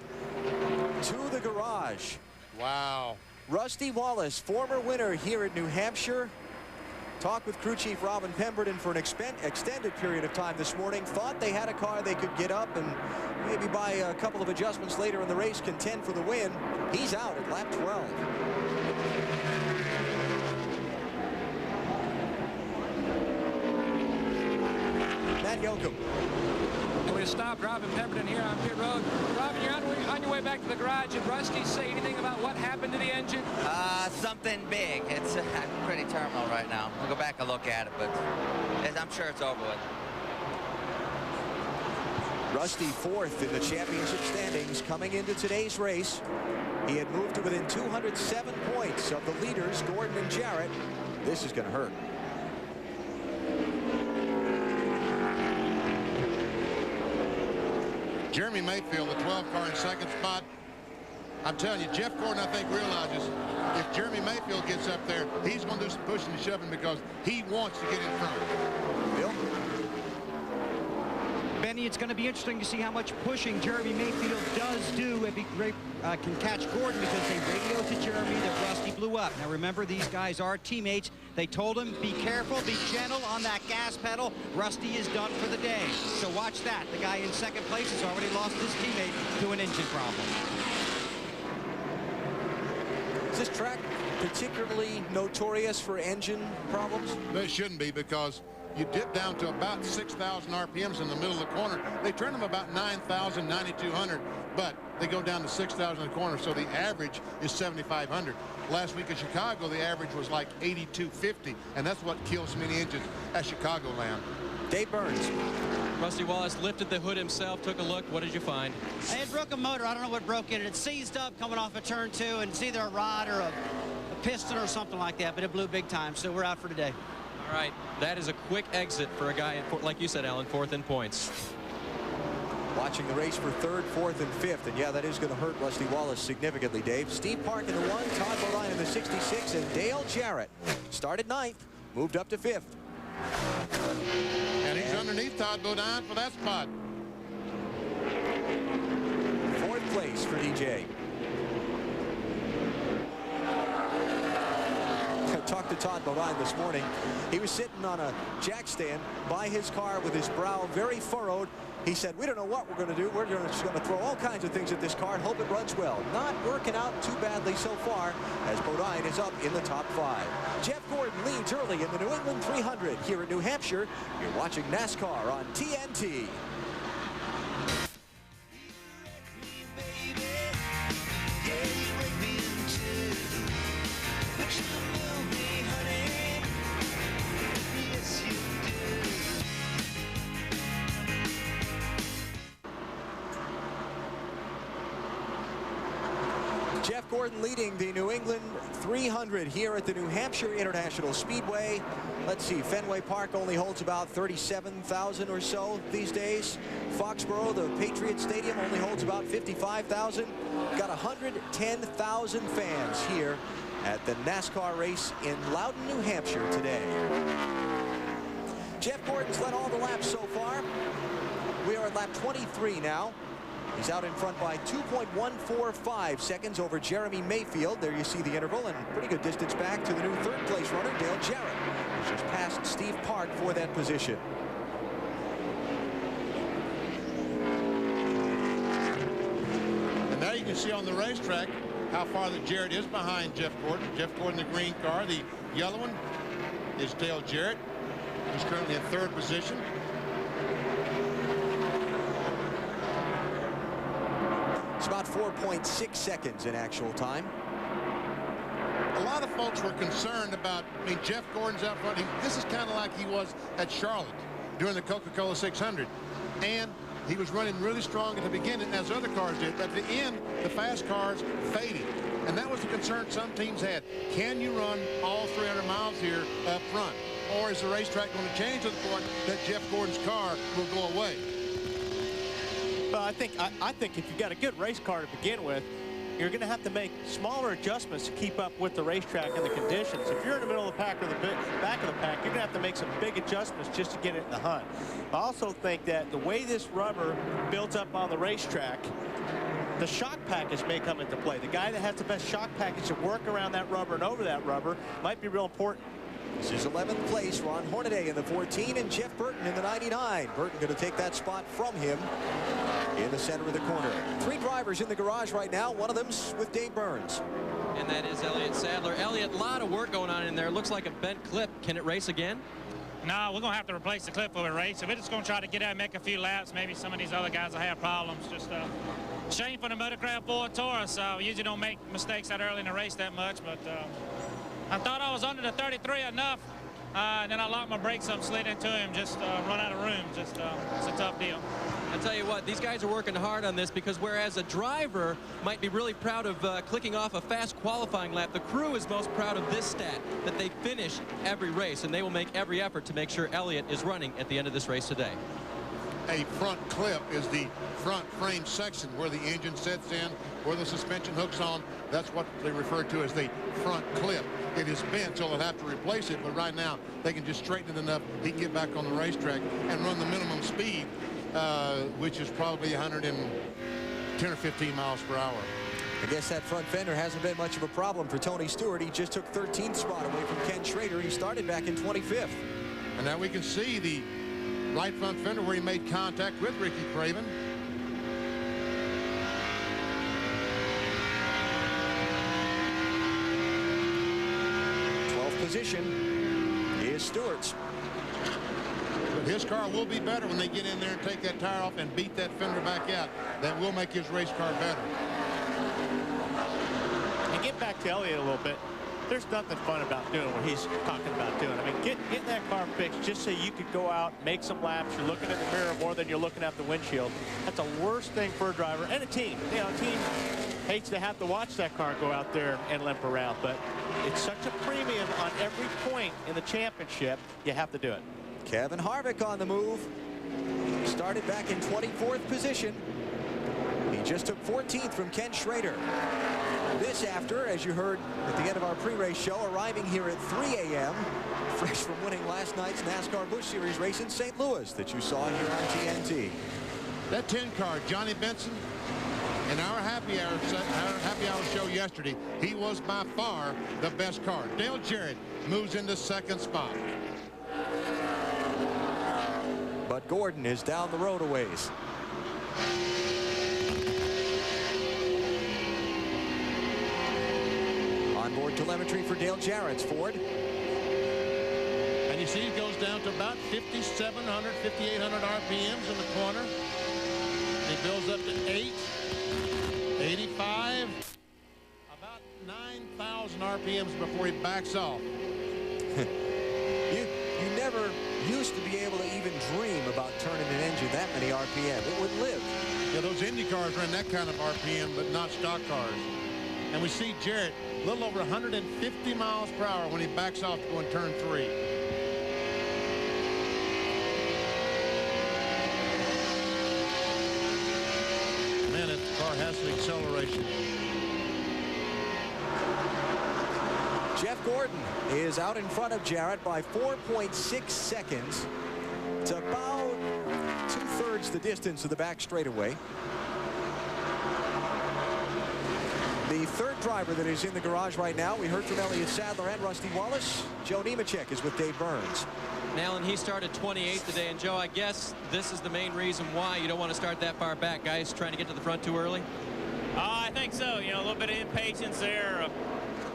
to the garage. Wow. Rusty Wallace, former winner here at New Hampshire. Talked with crew chief Robin Pemberton for an extended period of time this morning. Thought they had a car they could get up and maybe by a couple of adjustments later in the race contend for the win. He's out at lap 12. Matt Yoakum. And we stopped Robin Pemberton here on pit road. Robin, you're on your way back to the garage. Did Rusty say anything about what happened to the engine? Something big. It's pretty terminal right now. We'll go back and look at it, but I'm sure it's over with. Rusty fourth in the championship standings coming into today's race. He had moved to within 207 points of the leaders, Gordon and Jarrett. This is going to hurt. Jeremy Mayfield, the 12 car in second spot. I'm telling you, Jeff Gordon, I think, realizes if Jeremy Mayfield gets up there, he's going to do some pushing and shoving because he wants to get in front. Bill? Benny, it's going to be interesting to see how much pushing Jeremy Mayfield does do if he can catch Gordon, because they radioed to Jeremy that Rusty blew up. Now remember, these guys are teammates. They told him, be careful, be gentle on that gas pedal. Rusty is done for the day. So watch that. The guy in second place has already lost his teammate to an engine problem. Is this track particularly notorious for engine problems? They shouldn't be, because you dip down to about 6,000 RPMs in the middle of the corner. They turn them about 9,000, 9,200, but they go down to 6,000 in the corner, so the average is 7,500. Last week in Chicago, the average was like 8,250, and that's what kills many engines at Chicagoland. Dave Burns. Rusty Wallace lifted the hood himself, took a look. What did you find? It broke a motor. I don't know what broke in it. It seized up coming off of turn 2, and it's either a rod or a piston or something like that, but it blew big time, so we're out for today. All right, that is a quick exit for a guy, like you said, Alan, 4th in points. Watching the race for 3rd, 4th, and 5th, and yeah, that is going to hurt Rusty Wallace significantly, Dave. Steve Park in the 1, Todd Bodine in the 66, and Dale Jarrett started 9th, moved up to 5th. And he's underneath Todd Bodine for that spot. 4th place for DJ. Talked to Todd Bodine this morning. He was sitting on a jack stand by his car with his brow very furrowed. He said, we don't know what we're going to do. We're just going to throw all kinds of things at this car and hope it runs well. Not working out too badly so far, as Bodine is up in the top 5. Jeff Gordon leads early in the New England 300 here in New Hampshire. You're watching NASCAR on TNT. Jeff Gordon leading the New England 300 here at the New Hampshire International Speedway. Let's see, Fenway Park only holds about 37,000 or so these days. Foxborough, the Patriot Stadium, only holds about 55,000. Got 110,000 fans here at the NASCAR race in Loudon, New Hampshire today. Jeff Gordon's led all the laps so far. We are at lap 23 now. He's out in front by 2.145 seconds over Jeremy Mayfield. There you see the interval, and pretty good distance back to the new 3rd place runner, Dale Jarrett, who's just passed Steve Park for that position. And now you can see on the racetrack how far that Jarrett is behind Jeff Gordon. Jeff Gordon, the green car. The yellow one is Dale Jarrett. He's currently in 3rd position. It's about 4.6 seconds in actual time. A lot of folks were concerned about, I mean, Jeff Gordon's out front. This is kind of like he was at Charlotte during the Coca-Cola 600. And he was running really strong at the beginning, as other cars did. But at the end, the fast cars faded. And that was the concern some teams had. Can you run all 300 miles here up front? Or is the racetrack going to change to the point that Jeff Gordon's car will go away? Well, I think if you've got a good race car to begin with, you're going to have to make smaller adjustments to keep up with the racetrack and the conditions. If you're in the middle of the pack or the back of the pack, you're going to have to make some big adjustments just to get it in the hunt. I also think that the way this rubber built up on the racetrack, the shock package may come into play. The guy that has the best shock package to work around that rubber and over that rubber might be real important. This is 11th place. Ron Hornaday in the 14 and Jeff Burton in the 99. Burton going to take that spot from him in the center of the corner. 3 drivers in the garage right now. One of them's with Dave Burns. And that is Elliott Sadler. Elliott, a lot of work going on in there. Looks like a bent clip. Can it race again? No, we're going to have to replace the clip for a race. So we're just going to try to get out and make a few laps. Maybe some of these other guys will have problems. Just shame for the Motorcraft Ford Taurus. We usually don't make mistakes that early in the race that much, but I thought I was under the 33 enough, and then I locked my brakes up, slid into him, just run out of room. Just it's a tough deal. I'll tell you what, these guys are working hard on this, because whereas a driver might be really proud of clicking off a fast qualifying lap, the crew is most proud of this stat, that they finish every race, and they will make every effort to make sure Elliott is running at the end of this race today. A front clip is the front frame section where the engine sets in, where the suspension hooks on. That's what they refer to as the front clip. It is bent, so they'll have to replace it, but right now they can just straighten it enough he can get back on the racetrack and run the minimum speed, which is probably 110 or 15 miles per hour. I guess that front fender hasn't been much of a problem for Tony Stewart. He just took 13th spot away from Ken Schrader. He started back in 25th. And now we can see the right front fender where he made contact with Ricky Craven. position is Stewart's. But his car will be better when they get in there and take that tire off and beat that fender back out. That will make his race car better. And get back to Elliott a little bit. There's nothing fun about doing what he's talking about doing. I mean, getting that car fixed just so you could go out, make some laps. You're looking in the mirror more than you're looking at the windshield. That's the worst thing for a driver and a team. You know, a team hates to have to watch that car go out there and limp around, but it's such a premium on every point in the championship, you have to do it. Kevin Harvick on the move. Started back in 24th position. He just took 14th from Ken Schrader. This after, as you heard at the end of our pre-race show, arriving here at 3 a.m. fresh from winning last night's NASCAR Busch Series race in St. Louis that you saw here on TNT. That 10 car, Johnny Benson, in our happy hour show yesterday, he was by far the best car. Dale Jarrett moves into second spot. But Gordon is down the road a ways. Onboard telemetry for Dale Jarrett's Ford. And you see he goes down to about 5,700, 5,800 RPMs in the corner. And he builds up to 8, 85, about 9,000 RPMs before he backs off. You never used to be able to even dream about turning an engine that many RPM. It would live. Yeah, those Indy cars ran that kind of RPM, but not stock cars. And we see Jarrett a little over 150 miles per hour when he backs off to go in turn 3. Man, that car has some acceleration. Jeff Gordon is out in front of Jarrett by 4.6 seconds. It's about 2/3 the distance of the back straightaway. The third driver that is in the garage right now, we heard from Elliott Sadler and Rusty Wallace. Joe Nemechek is with Dave Burns. Now, and he started 28th today, and Joe, I guess this is the main reason why you don't want to start that far back, guys, trying to get to the front too early. I think so. You know, a little bit of impatience there.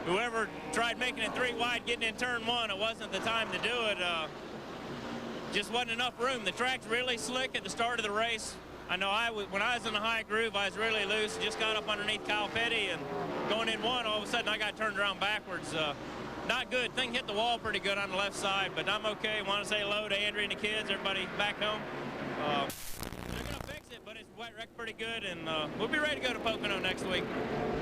Whoever tried making it 3 wide, getting in turn 1, it wasn't the time to do it. Just wasn't enough room. The track's really slick at the start of the race. I know when I was in the high groove, I was really loose. Just got up underneath Kyle Petty, and going in 1, all of a sudden I got turned around backwards. Not good. Thing hit the wall pretty good on the left side, but I'm okay. Want to say hello to Andrew and the kids, everybody back home. They're going to fix it, but it's wrecked pretty good, and we'll be ready to go to Pocono next week.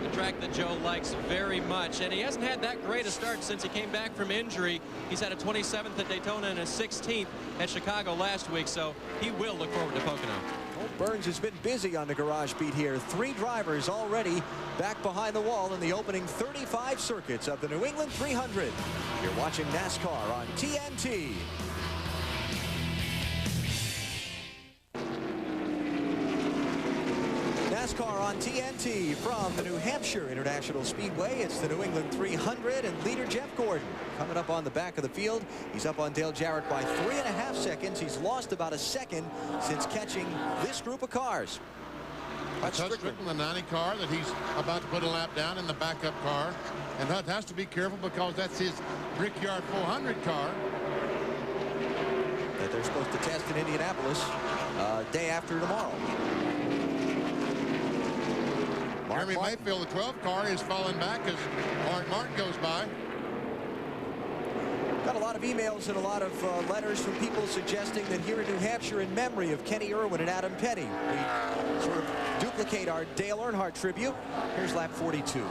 The track that Joe likes very much, and he hasn't had that great a start since he came back from injury. He's had a 27th at Daytona and a 16th at Chicago last week, so he will look forward to Pocono. Well, Burns has been busy on the garage beat here. 3 drivers already back behind the wall in the opening 35 circuits of the New England 300. You're watching NASCAR on TNT. NASCAR on TNT from the New Hampshire International Speedway. It's the New England 300 and leader Jeff Gordon coming up on the back of the field. He's up on Dale Jarrett by 3.5 seconds. He's lost about a second since catching this group of cars. That's Strickland, the 90 car that he's about to put a lap down in the backup car. And Hutt has to be careful because that's his Brickyard 400 car that they're supposed to test in Indianapolis day after tomorrow. Jeremy Mayfield, the 12 car, is falling back as Mark Martin goes by. Got a lot of emails and a lot of letters from people suggesting that here in New Hampshire, in memory of Kenny Irwin and Adam Petty, we sort of duplicate our Dale Earnhardt tribute. Here's lap 42.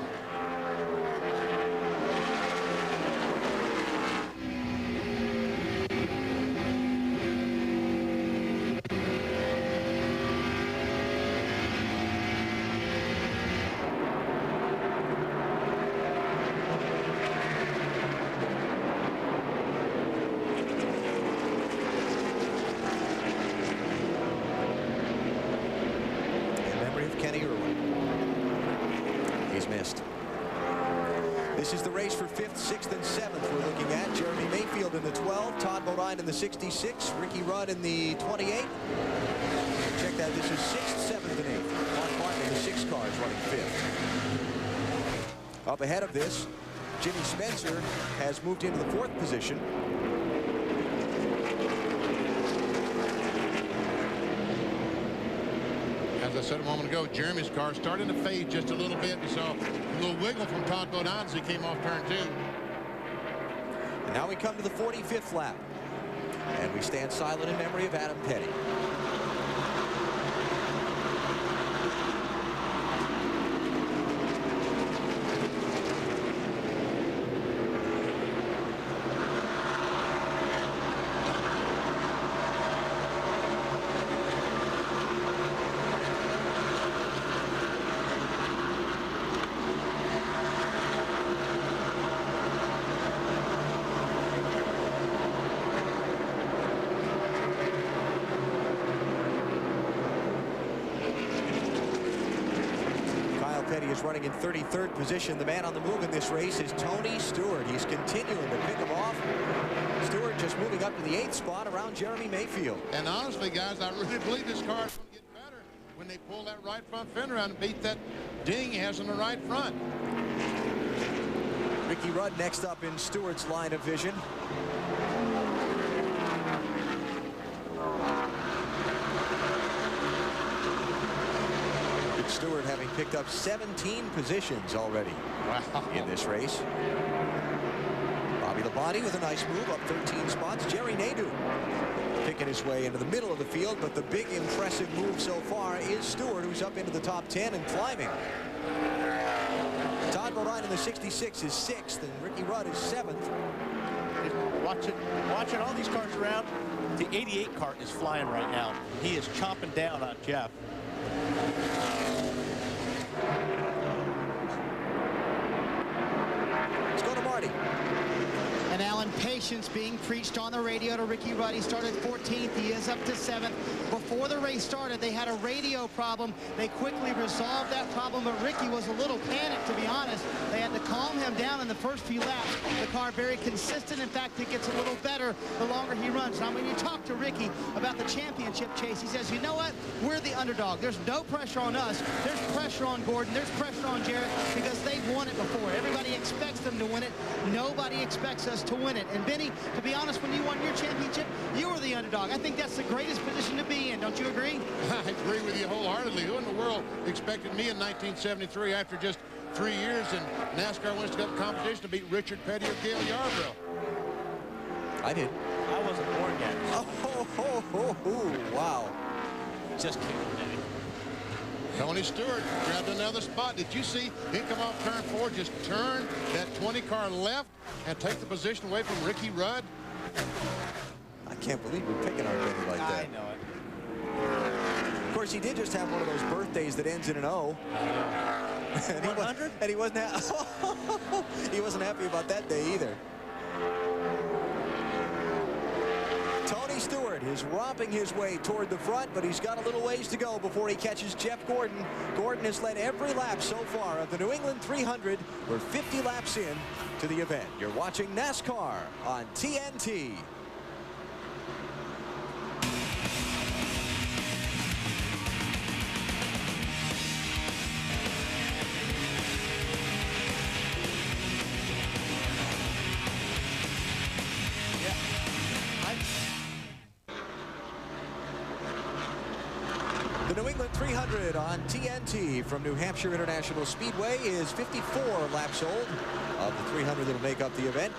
This is the race for 5th, 6th, and 7th we're looking at. Jeremy Mayfield in the 12, Todd Bodine in the 66, Ricky Rudd in the 28. Check that, this is 6th, 7th, and 8th. Mark Martin in the 6 car is running 5th. Up ahead of this, Jimmy Spencer has moved into the 4th position. As I said a moment ago, Jeremy's car starting to fade just a little bit. We saw a little wiggle from Todd Bodine as he came off turn 2. And now we come to the 45th lap. And we stand silent in memory of Adam Petty. Is running in 33rd position. The man on the move in this race is Tony Stewart. He's continuing to pick him off. Stewart just moving up to the 8th spot around Jeremy Mayfield. And honestly, guys, I really believe this car is going to get better when they pull that right front fender out and beat that ding he has on the right front. Ricky Rudd next up in Stewart's line of vision. Stewart having picked up 17 positions already in this race. Bobby Labonte with a nice move up 13 spots. Jerry Nadeau picking his way into the middle of the field, but the big impressive move so far is Stewart, who's up into the top 10 and climbing. Todd Bodine in the 66 is 6th, and Ricky Rudd is 7th. Watching all these cars around, the 88 car is flying right now. He is chomping down on Jeff. Let's go to Marty. And Alan, patience being preached on the radio to Ricky Rudd. He started 14th. He is up to 7th. Before the race started, they had a radio problem. They quickly resolved that problem, but Ricky was a little panicked, to be honest. They had to calm him down in the first few laps. The car very consistent. In fact, it gets a little better the longer he runs. Now, when you talk to Ricky about the championship chase, he says, you know what? We're the underdog. There's no pressure on us. There's pressure on Gordon. There's pressure on Jarrett because they've won it before. Everybody expects them to win it. Nobody expects us to win it. And Benny, to be honest, when you won your championship, you were the underdog. I think that's the greatest position to be in. Don't you agree? I agree with you wholeheartedly. Who in the world expected me in 1973 after just 3 years in NASCAR Winston Cup competition to beat Richard Petty or Gale Yarborough? I did. I wasn't born yet. Oh, wow. Just kidding, Benny. Tony Stewart grabbed another spot. Did you see him come off turn 4, just turn that 20 car left and take the position away from Ricky Rudd? I can't believe we're picking our Benny like that. I know it. Of course, he did just have one of those birthdays that ends in an O. And 100? And he wasn't he wasn't happy about that day either. Tony Stewart is romping his way toward the front, but he's got a little ways to go before he catches Jeff Gordon. Gordon has led every lap so far of the New England 300. We're 50 laps in to the event. You're watching NASCAR on TNT. The New England 300 on TNT from New Hampshire International Speedway is 54 laps old. Of the 300 that'll make up the event.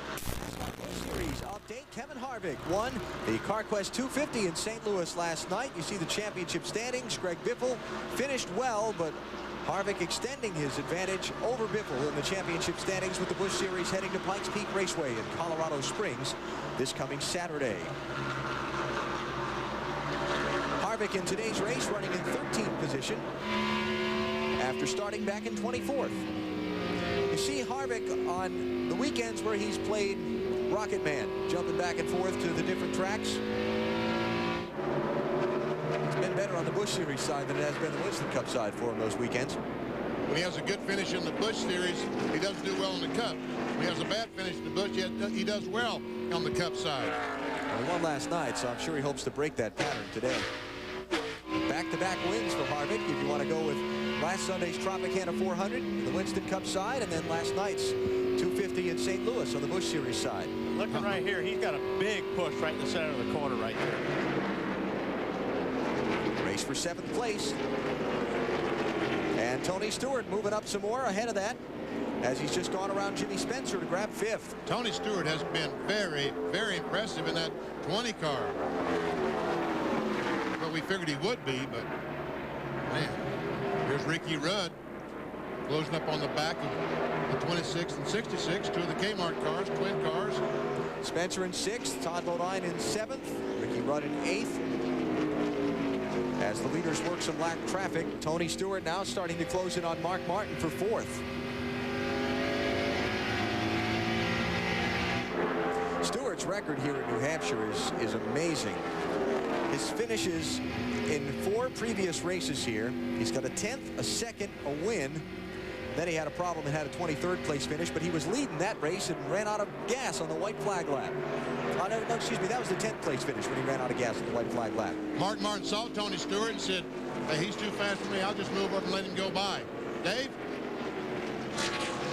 Series update. Kevin Harvick won the CarQuest 250 in St. Louis last night. You see the championship standings. Greg Biffle finished well, but Harvick extending his advantage over Biffle in the championship standings with the Busch Series heading to Pikes Peak Raceway in Colorado Springs this coming Saturday. Harvick in today's race running in 13th position after starting back in 24th. You see Harvick on the weekends where he's played Rocket Man, jumping back and forth to the different tracks. It's been better on the Busch Series side than it has been the Winston Cup side for him those weekends. When he has a good finish in the Busch Series, he doesn't do well in the Cup. When he has a bad finish in the Busch, he does well on the Cup side. Well, he won last night, so I'm sure he hopes to break that pattern today. Back-to-back wins for Harvick. If you want to go with last Sunday's Tropicana 400, the Winston Cup side, and then last night's 250 in St. Louis on the Busch Series side. Looking right here, he's got a big push right in the center of the corner right there. Race for 7th place. And Tony Stewart moving up some more ahead of that, as he's just gone around Jimmy Spencer to grab 5th. Tony Stewart has been very, very impressive in that 20 car. Well, we figured he would be, but man, here's Ricky Rudd closing up on the back of the 26 and 66, 2 of the Kmart cars, twin cars. Spencer in 6th, Todd Bodine in 7th, Ricky Rudd in 8th. As the leaders work some lap traffic, Tony Stewart now starting to close in on Mark Martin for 4th. Stewart's record here in New Hampshire is amazing. His finishes in 4 previous races here. He's got a 10th, a 2nd, a win. Then he had a problem and had a 23rd place finish, but he was leading that race and ran out of gas on the white flag lap. No, excuse me, that was the 10th place finish when he ran out of gas on the white flag lap. Mark Martin saw Tony Stewart and said, hey, he's too fast for me. I'll just move up and let him go by. Dave?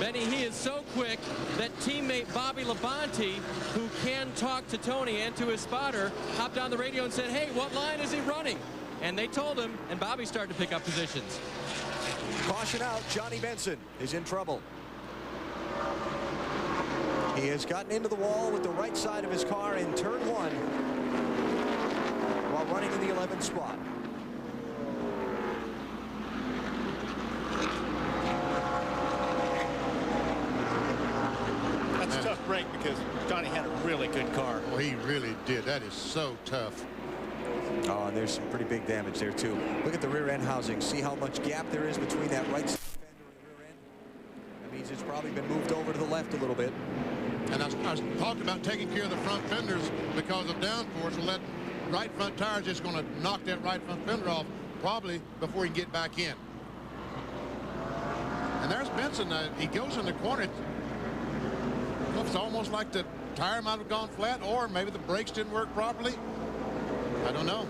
Benny, he is so quick that teammate Bobby Labonte, who can talk to Tony and to his spotter, hopped on the radio and said, hey, what line is he running? And they told him, and Bobby started to pick up positions. Caution out, Johnny Benson is in trouble. He has gotten into the wall with the right side of his car in turn 1 while running in the 11th spot. That's a tough break because Johnny had a really good car. Well, he really did. That is so tough. Oh, and there's some pretty big damage there, too. Look at the rear end housing. See how much gap there is between that right side fender and the rear end? That means it's probably been moved over to the left a little bit. And I was talking about taking care of the front fenders because of downforce, and that right front tire is just going to knock that right front fender off probably before he can get back in. And there's Benson. He goes in the corner. It's almost like the tire might have gone flat, or maybe the brakes didn't work properly. I don't know.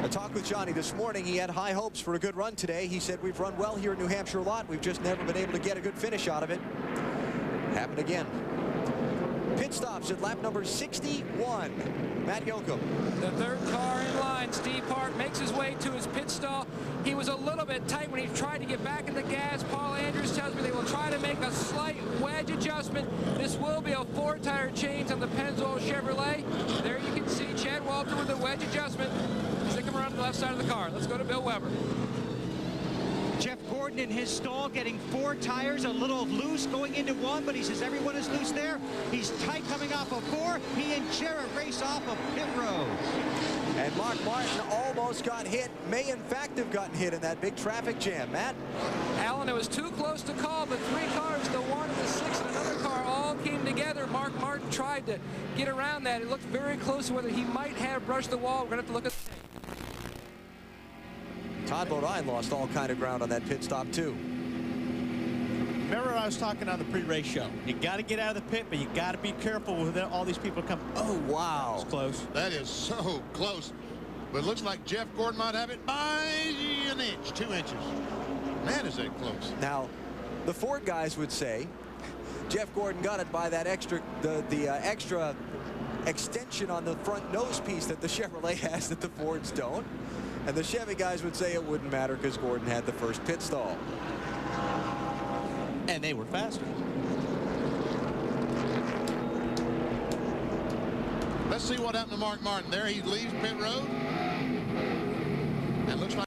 I talked with Johnny this morning. He had high hopes for a good run today. He said, we've run well here in New Hampshire a lot. We've just never been able to get a good finish out of it. Happened again. Pit stops at lap number 61. Matt Yoakum. The 3rd car in line. Steve Hart makes his way to his pit stall. He was a little bit tight when he tried to get back in the gas. Paul Andrews tells me they will try to make a slight wedge adjustment. This will be a 4-tire change on the Pennzoil Chevrolet. There you can see Chad Walter with the wedge adjustment. Stick him around to the left side of the car. Let's go to Bill Weber. Jeff Gordon in his stall getting 4 tires, a little loose going into 1, but he says everyone is loose there. He's tight coming off of 4. He and Jarrett race off of pit road. And Mark Martin almost got hit. May, in fact, have gotten hit in that big traffic jam. Matt? Alan, it was too close to call, but 3 cars, the 1 and the 6 and another car all came together. Mark Martin tried to get around that. It looked very close to whether he might have brushed the wall. We're going to have to look at Todd Bodine lost all kind of ground on that pit stop, too. Remember I was talking on the pre-race show. You got to get out of the pit, but you got to be careful with all these people coming. Oh, wow. It's close. That is so close. But it looks like Jeff Gordon might have it by an inch, 2 inches. Man, is that close. Now, the Ford guys would say Jeff Gordon got it by that extra, the extra extension on the front nose piece that the Chevrolet has that the Fords don't. And the Chevy guys would say it wouldn't matter because Gordon had the first pit stall. And they were faster. Let's see what happened to Mark Martin. There he leaves pit road. And looks like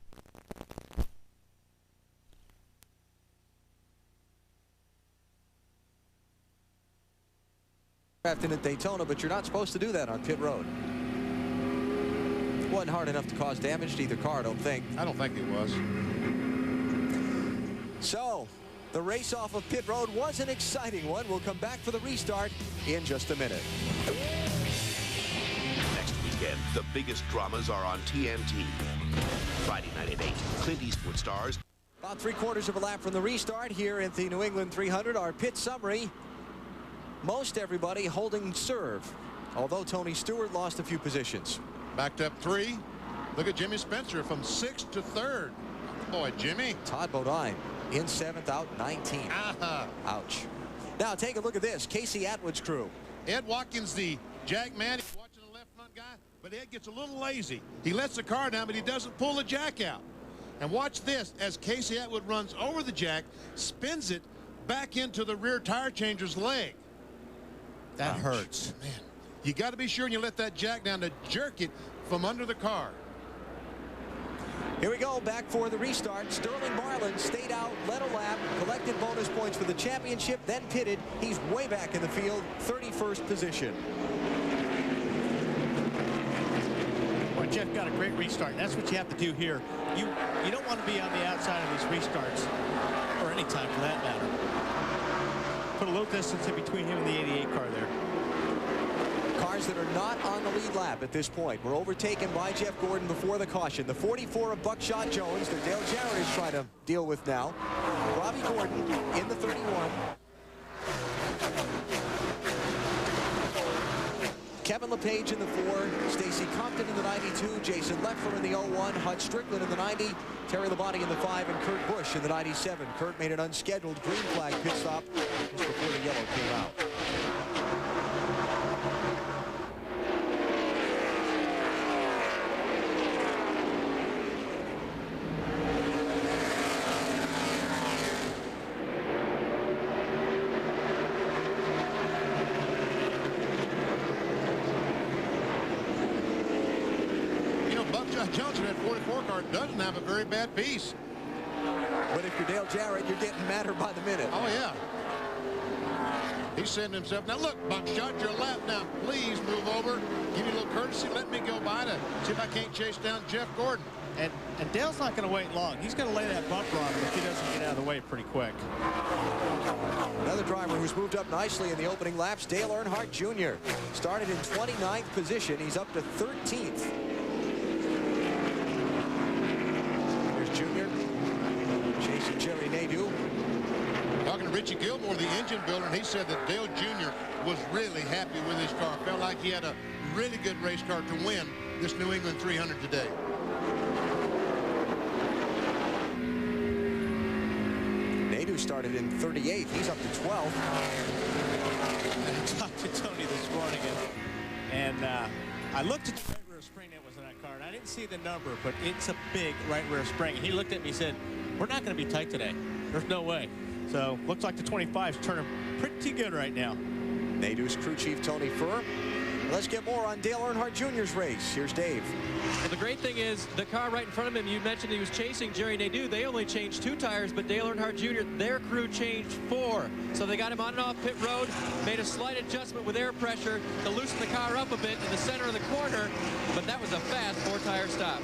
in at Daytona, but you're not supposed to do that on pit road. Wasn't hard enough to cause damage to either car, I don't think. I don't think it was. So, the race off of pit road was an exciting one. We'll come back for the restart in just a minute. Next weekend, the biggest dramas are on TNT. Friday night at 8, Clint Eastwood stars. About 3/4 of a lap from the restart here at the New England 300. Our pit summary. Most everybody holding serve, although Tony Stewart lost a few positions. Backed up 3. Look at Jimmy Spencer from 6th to 3rd. boy, Jimmy. Todd Bodine in 7th, out 19th. Ouch. Now take a look at this. Casey Atwood's crew. Ed Watkins, the jack man, he's watching the left front guy, but Ed gets a little lazy. He lets the car down, but he doesn't pull the jack out. And watch this as Casey Atwood runs over the jack, spins it back into the rear tire changer's leg. That hurts. Man, you got to be sure when you let that jack down to jerk it from under the car. Here we go, back for the restart. Sterling Marlin stayed out, led a lap, collected bonus points for the championship, then pitted. He's way back in the field, 31st position. Well, Jeff got a great restart, and that's what you have to do here. You don't want to be on the outside of these restarts, or any time for that matter. Put a little distance in between him and the 88 car there. Cars that are not on the lead lap at this point were overtaken by Jeff Gordon before the caution. The 44 of Buckshot Jones that Dale Jarrett is trying to deal with now. Robbie Gordon in the 31. Kevin LePage in the 4, Stacy Compton in the 92, Jason Leffler in the 01, Hud Strickland in the 90, Terry Labonte in the 5, and Kurt Busch in the 97. Kurt made an unscheduled green flag pit stop just before the yellow came out. Jones in that 44 car doesn't have a very bad piece. But if you're Dale Jarrett, you're getting madder by the minute. Oh, yeah. He's saying to himself, now look, Buckshot, you're a lap down. Please move over. Give me a little courtesy. Let me go by to see if I can't chase down Jeff Gordon. And Dale's not going to wait long. He's going to lay that bumper on him if he doesn't get out of the way pretty quick. Another driver who's moved up nicely in the opening laps, Dale Earnhardt Jr. Started in 29th position. He's up to 13th. Junior chasing Jerry Nadeau. Talking to Richie Gilmore, the engine builder, and he said that Dale Jr. was really happy with his car. Felt like he had a really good race car to win this New England 300 today. Nadeau started in 38th. He's up to 12th. I talked to Tony this morning, and I looked at the right rear spring that was in that car, and I didn't see the number, but it's a big right rear spring. He looked at me and said, we're not going to be tight today. There's no way. So looks like the 25's turning pretty good right now. Nadeau's crew chief Tony Furr. Let's get more on Dale Earnhardt Jr.'s race. Here's Dave. Well, the great thing is the car right in front of him, you mentioned he was chasing Jerry Nadeau. They only changed 2 tires, but Dale Earnhardt Jr., their crew changed 4. So they got him on and off pit road, made a slight adjustment with air pressure to loosen the car up a bit in the center of the corner, but that was a fast 4-tire stop.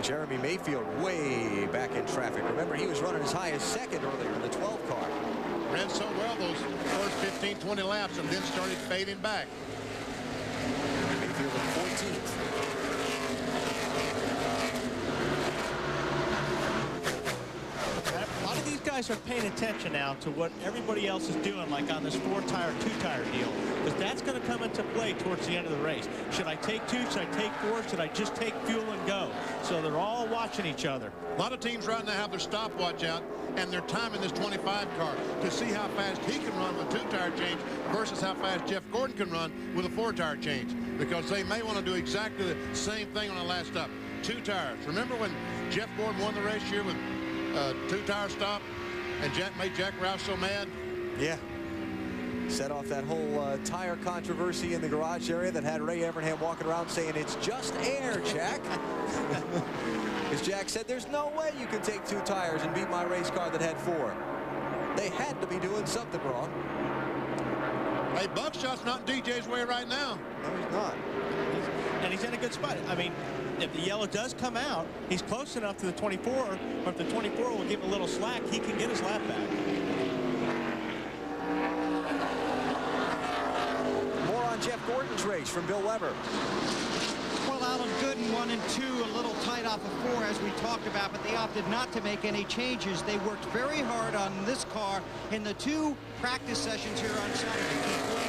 Jeremy Mayfield way back in traffic. Remember, he was running as high as 2nd earlier in the 12 car. Ran so well those first 15, 20 laps and then started fading back. Mayfield in 14th. A lot of these guys are paying attention now to what everybody else is doing, like on this 4-tire, 2-tire deal, because that's going to come into play towards the end of the race. Should I take 2? Should I take 4? Should I just take fuel and go? So they're all watching each other. A lot of teams right now have their stopwatch out, and they're timing this 25 car to see how fast he can run with 2-tire change versus how fast Jeff Gordon can run with a 4-tire change, because they may want to do exactly the same thing on the last stop. 2 tires. Remember when Jeff Gordon won the race here with a 2-tire stop and made Jack Roush so mad? Yeah. Set off that whole tire controversy in the garage area that had Ray Evernham walking around saying, it's just air, Jack. Because Jack said, there's no way you can take 2 tires and beat my race car that had 4. They had to be doing something wrong. Hey, Buckshot's not DJ's way right now. No, he's not. And he's in a good spot. I mean, if the yellow does come out, he's close enough to the 24, but if the 24 will give him a little slack, he can get his lap back. More on Jeff Gordon's race from Bill Weber. Well, Alan Gooden 1 and 2, a little tight off of 4 as we talked about, but they opted not to make any changes. They worked very hard on this car in the 2 practice sessions here on Saturday,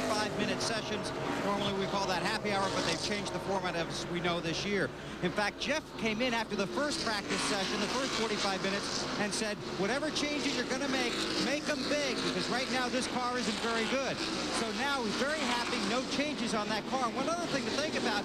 45-minute sessions. Normally we call that happy hour, but they've changed the format as we know this year. In fact, Jeff came in after the first practice session, the first 45 minutes, and said, whatever changes you're going to make them big, because right now this car isn't very good. So now he's very happy, no changes on that car. One other thing to think about,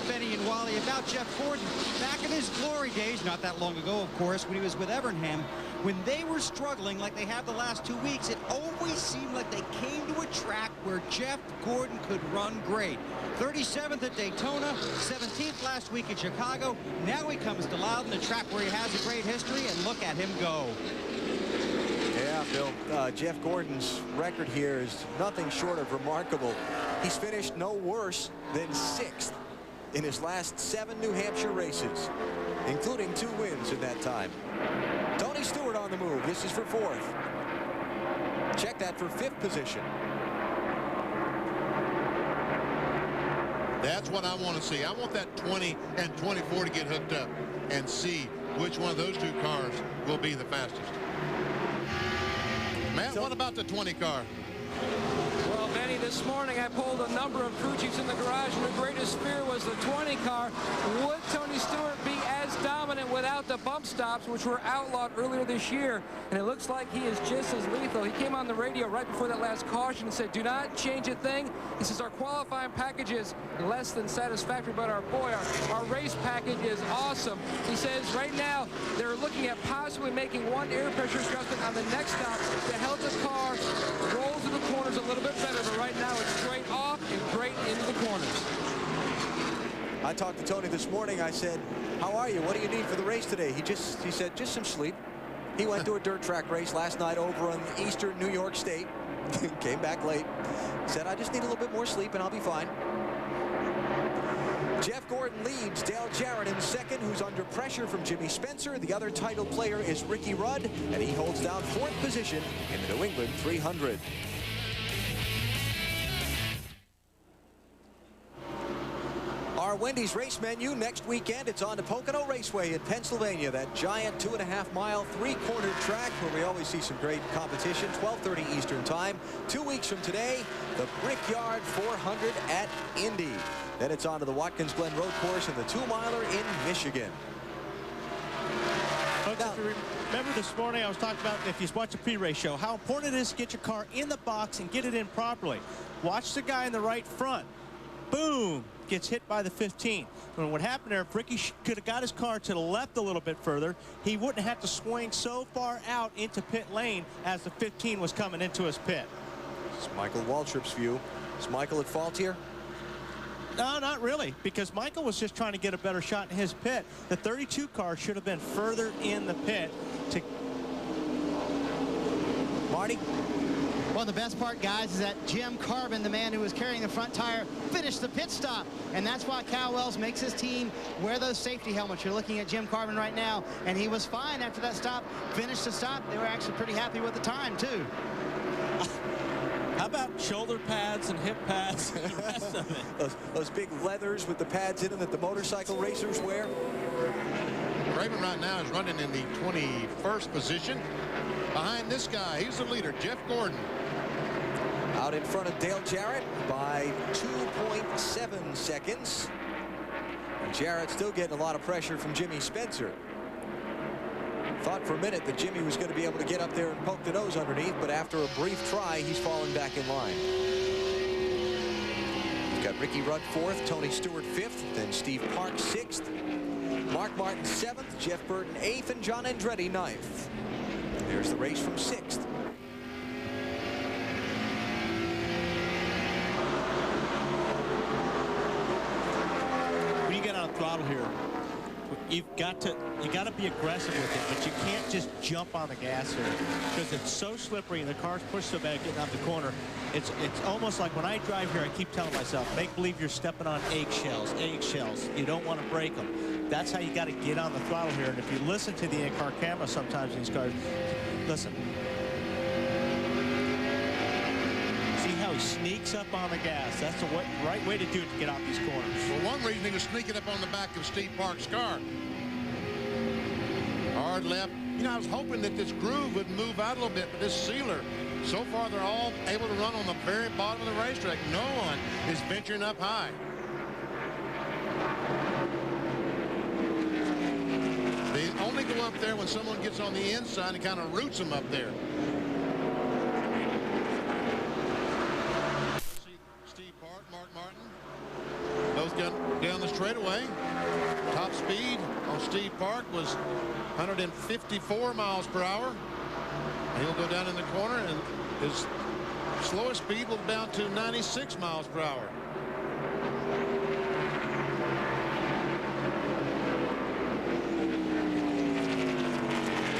Benny and Wally, about Jeff Gordon, back in his glory days, not that long ago, of course, when he was with Evernham, when they were struggling like they have the last 2 weeks, it always seemed like they came to a track where Jeff Gordon could run great. 37th at Daytona, 17th last week in Chicago. Now he comes to Loudon, a track where he has a great history, and look at him go. Yeah, Bill, Jeff Gordon's record here is nothing short of remarkable. He's finished no worse than 6th in his last 7 New Hampshire races, including 2 wins in that time. Tony Stewart on the move. This is for 4th. Check that for 5th position. That's what I want to see. I want that 20 and 24 to get hooked up and see which one of those 2 cars will be the fastest. Matt, what about the 20 car? Well, Benny, this morning I pulled a number of crew chiefs in the garage, and the greatest fear was the 20 car. Would Tony Stewart be as dominant without the bump stops, which were outlawed earlier this year? And it looks like he is just as lethal. He came on the radio right before that last caution and said, do not change a thing. He says, our qualifying package is less than satisfactory, but our race package is awesome. He says right now they're looking at possibly making 1 air pressure adjustment on the next stop to help the car roll to the corners a little bit better, but right now it's straight off and straight into the corners. I talked to Tony this morning. I said, how are you? What do you need for the race today? He said, just some sleep. He went to a dirt track race last night over in eastern New York State. Came back late. Said, I just need a little bit more sleep and I'll be fine. Jeff Gordon leads. Dale Jarrett in 2nd, who's under pressure from Jimmy Spencer. The other title player is Ricky Rudd, and he holds down 4th position in the New England 300. Our Wendy's race menu next weekend. It's on to Pocono Raceway in Pennsylvania, that giant 2.5-mile, 3-cornered track where we always see some great competition. 12:30 Eastern Time. 2 weeks from today, the Brickyard 400 at Indy. Then it's on to the Watkins Glen Road Course and the 2-miler in Michigan. Folks, if you remember this morning, I was talking about, if you watch the pre-race show, how important it is to get your car in the box and get it in properly. Watch the guy in the right front. Boom! Gets hit by the 15. And what happened there, if Ricky could have got his car to the left a little bit further, he wouldn't have to swing so far out into pit lane as the 15 was coming into his pit. It's Michael Waltrip's view. Is Michael at fault here? No, not really, because Michael was just trying to get a better shot in his pit. The 32 car should have been further in the pit to... Marty? Well, the best part, guys, is that Jim Carbon, the man who was carrying the front tire, finished the pit stop. And that's why Cal Wells makes his team wear those safety helmets. You're looking at Jim Carbon right now, and he was fine after that stop. Finished the stop. They were actually pretty happy with the time, too. How about shoulder pads and hip pads and the rest of it? Those big leathers with the pads in them that the motorcycle racers wear. Craven right now is running in the 21st position. Behind this guy, he's the leader, Jeff Gordon. Out in front of Dale Jarrett by 2.7 seconds. And Jarrett still getting a lot of pressure from Jimmy Spencer. Thought for a minute that Jimmy was going to be able to get up there and poke the nose underneath, but after a brief try, he's fallen back in line. We've got Ricky Rudd 4th, Tony Stewart 5th, then Steve Park 6th, Mark Martin 7th, Jeff Burton 8th, and John Andretti 9th. There's the race from 6th. When you get on a throttle here, you got to be aggressive with it, but you can't just jump on the gas here because it's so slippery and the car's pushed so bad getting out the corner. It's almost like when I drive here, I keep telling myself, make believe you're stepping on eggshells. You don't want to break them. That's how you got to get on the throttle here. And if you listen to the in-car camera sometimes in these cars, listen. See how he sneaks up on the gas. That's the right way to do it to get out these corners. Well, one reason he was sneaking up on the back of Steve Park's car. Hard left. You know, I was hoping that this groove would move out a little bit, but this sealer, so far they're all able to run on the very bottom of the racetrack. No one is venturing up high. They only go up there when someone gets on the inside and kind of roots them up there. Steve Park, Mark Martin, both down the straightaway. Top speed on Steve Park was 154 miles per hour. He'll go down in the corner, and his slowest speed will down to 96 miles per hour.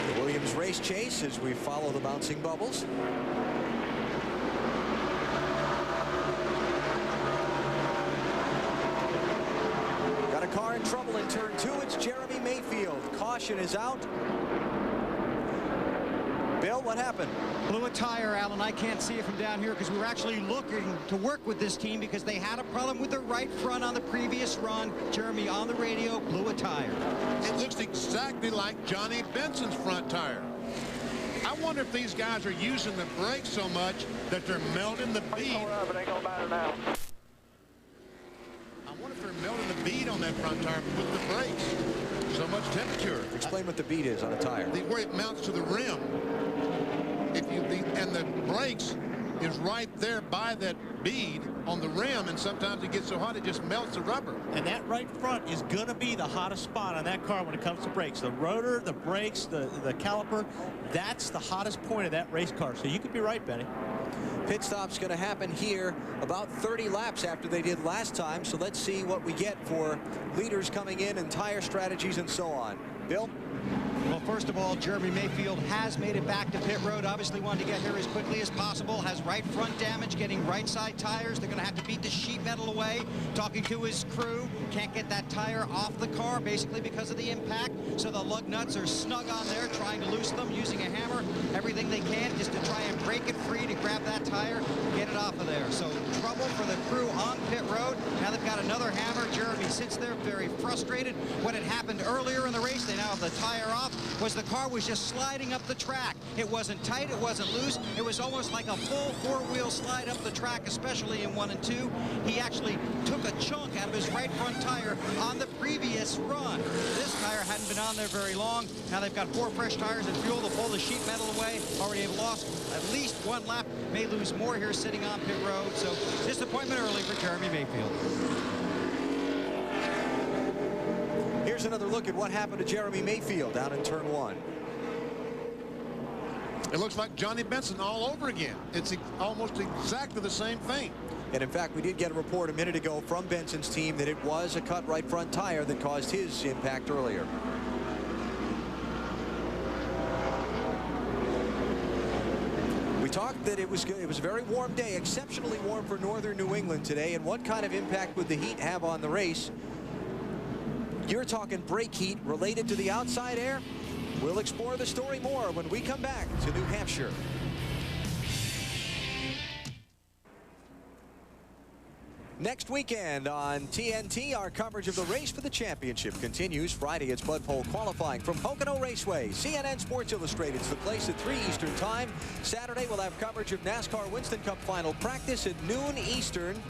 The Williams race chase as we follow the bouncing bubbles. Got a car in trouble in turn 2. It's Jeremy Mayfield. Caution is out. Bill, what happened? Blew a tire, Alan. I can't see it from down here because we were actually looking to work with this team because they had a problem with their right front on the previous run. Jeremy on the radio blew a tire. It looks exactly like Johnny Benson's front tire. I wonder if these guys are using the brakes so much that they're melting the bead. It ain't gonna matter now. I wonder if they're melting the bead on that front tire with the brakes. So much temperature. Explain what the bead is on a tire. Where it mounts to the rim. And the brakes is right there by that bead on the rim, and sometimes it gets so hot it just melts the rubber. And that right front is going to be the hottest spot on that car when it comes to brakes. The rotor, the brakes, the caliper, that's the hottest point of that race car. So you could be right, Benny. Pit stop's going to happen here about 30 laps after they did last time. So let's see what we get for leaders coming in and tire strategies and so on. Bill? Well, first of all, Jeremy Mayfield has made it back to pit road. Obviously wanted to get here as quickly as possible. Has right front damage, getting right side tires. They're going to have to beat the sheet metal away. Talking to his crew, can't get that tire off the car basically because of the impact. So the lug nuts are snug on there, trying to loosen them, using a hammer, everything they can just to try and break it free to grab that tire, get it off of there. So trouble for the crew on pit road. Now they've got another hammer. Jeremy sits there very frustrated. What had happened earlier in the race, they now have the tire off, was the car was just sliding up the track. It wasn't tight, it wasn't loose. It was almost like a full four-wheel slide up the track, especially in 1 and 2. He actually took a chunk out of his right front tire on the previous run. This tire hadn't been on there very long. Now they've got 4 fresh tires and fuel to pull the sheet metal away. Already have lost at least 1 lap. May lose more here sitting on pit road. So disappointment early for Jeremy Mayfield. Here's another look at what happened to Jeremy Mayfield down in turn 1. It looks like Johnny Benson all over again. It's almost exactly the same thing. And in fact, we did get a report a minute ago from Benson's team that it was a cut right front tire that caused his impact earlier. We talked that it was a very warm day, exceptionally warm for northern New England today, and what kind of impact would the heat have on the race? You're talking brake heat related to the outside air? We'll explore the story more when we come back to New Hampshire. Next weekend on TNT, our coverage of the race for the championship continues. Friday, it's Bud Pole qualifying from Pocono Raceway. CNN Sports Illustrated's the place at 3 Eastern time. Saturday, we'll have coverage of NASCAR Winston Cup final practice at noon Eastern.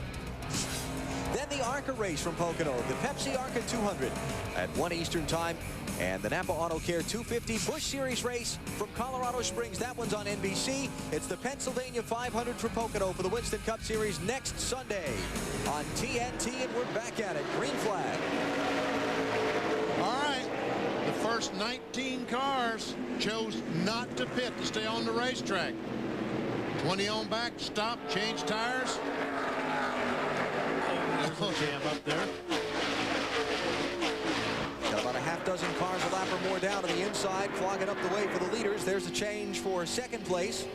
Then the ARCA race from Pocono, the Pepsi ARCA 200 at 1 Eastern time. And the Napa Auto Care 250 Busch Series race from Colorado Springs. That one's on NBC. It's the Pennsylvania 500 from Pocono for the Winston Cup Series next Sunday on TNT. And we're back at it. Green flag. All right. The first 19 cars chose not to pit to stay on the racetrack. 20 on back, stop, change tires. There's a jam up there. Got about a half dozen cars, a lap or more down to the inside, clogging up the way for the leaders. There's a change for second place.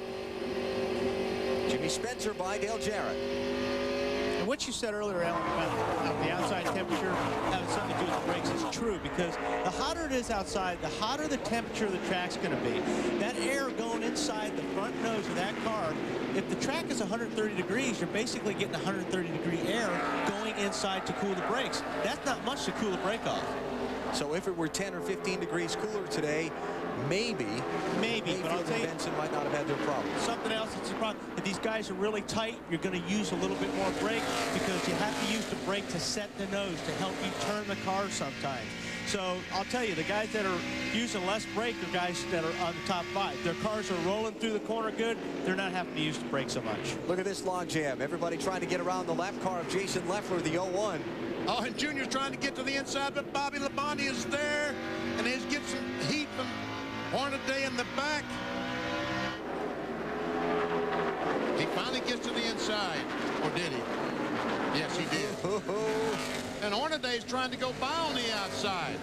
Jimmy Spencer by Dale Jarrett. And what you said earlier, Alan, about the outside temperature having something to do with the brakes is true, because the hotter it is outside, the hotter the temperature of the track's going to be. That air going inside the front nose of that car if the track is 130 degrees, you're basically getting 130-degree air going inside to cool the brakes. That's not much to cool the brake off. So if it were 10 or 15 degrees cooler today, maybe, but I'll tell you, Benson might not have had their problem. Something else that's a problem. If these guys are really tight, you're going to use a little bit more brake because you have to use the brake to set the nose to help you turn the car sometimes. So I'll tell you, the guys that are using less brake are guys that are on the top 5. Their cars are rolling through the corner good. They're not having to use the brake so much. Look at this log jam. Everybody trying to get around the lap car of Jason Leffler, the 01. Oh, and Junior's trying to get to the inside, but Bobby Labonte is there, and he's getting some heat from Hornaday in the back. He finally gets to the inside, or did he? Yes, he did. And Hornaday's trying to go by on the outside.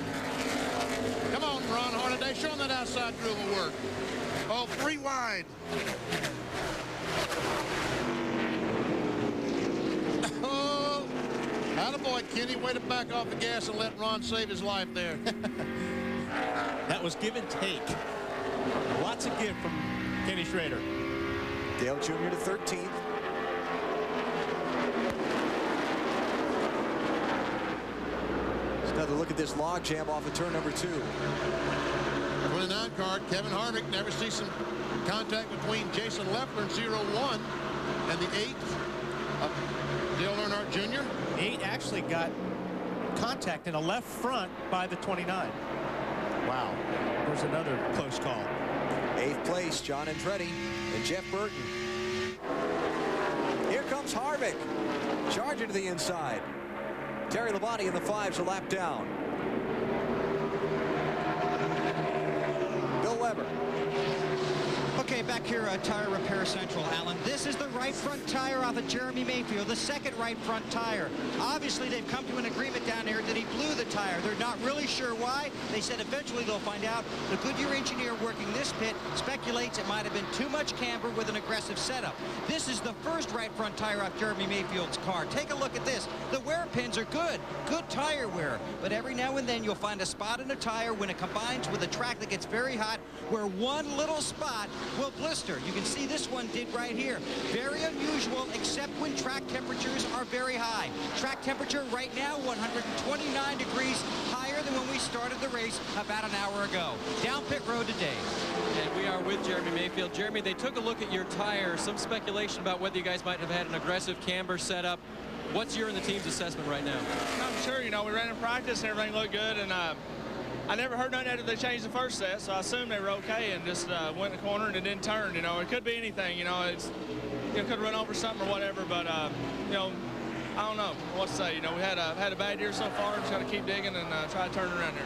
Come on, Ron Hornaday, show him that outside groove will work. Oh, 3 wide. Oh, attaboy, Kenny. Way to back off the gas and let Ron save his life there. That was give and take. Lots of give from Kenny Schrader. Dale Jr. to 13th. Another look at this log jam off of turn number 2. 29 card, Kevin Harvick. Never see some contact between Jason Leffler and 01 and the 8 of Dale Earnhardt Jr. 8 actually got contact in a left front by the 29. Wow, there's another close call. 8th place, John Andretti and Jeff Burton. Here comes Harvick, charging to the inside. Terry Labonte in the 5's a lap down. Bill Weber. Okay, back here at Tire Repair Central, Alan. This is the right front tire off of Jeremy Mayfield, the second right front tire. Obviously, they've come to an agreement down here that he blew the tire. They're not really sure why. They said eventually they'll find out. The Goodyear engineer working this pit speculates it might have been too much camber with an aggressive setup. This is the first right front tire off Jeremy Mayfield's car. Take a look at this. The wear pins are good tire wear. But every now and then you'll find a spot in a tire when it combines with a track that gets very hot where one little spot will blister. You can see this one did right here. Very unusual, except when track temperatures are very high. Track temperature right now, 129 degrees higher than when we started the race about an hour ago. Down pit road today. And we are with Jeremy Mayfield. Jeremy, they took a look at your tire. Some speculation about whether you guys might have had an aggressive camber setup. What's your and the team's assessment right now? I'm sure, you know, we ran in practice and everything looked good, and I never heard nothing after they changed the first set, so I assumed they were okay and just went in the corner and it didn't turn. You know, it could be anything. You know, it's could have run over something or whatever, but you know, I don't know what to say. You know, we had a bad year so far. Just got to keep digging and try to turn it around here.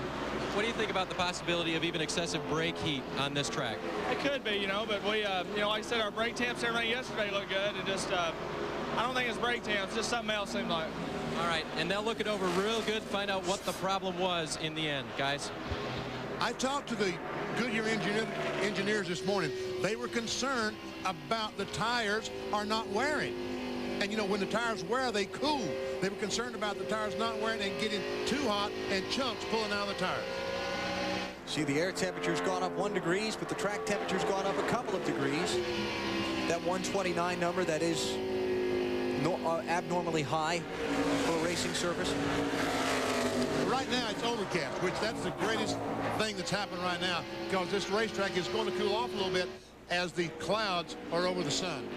What do you think about the possibility of even excessive brake heat on this track? It could be, you know, but we, you know, like I said, our brake temps, everything yesterday looked good, and just I don't think it's brake temps, just something else seemed like. All right, and they'll look it over real good, find out what the problem was in the end, guys. I talked to the Goodyear engineers this morning. They were concerned about the tires are not wearing. And, you know, when the tires wear, they cool. They were concerned about the tires not wearing and getting too hot and chunks pulling out of the tires. See, the air temperature's gone up 1 degree, but the track temperature's gone up a couple of degrees. That 129 number, that is abnormally high for a racing surface. Right now, it's overcast, which that's the greatest thing that's happened right now, because this racetrack is going to cool off a little bit as the clouds are over the sun.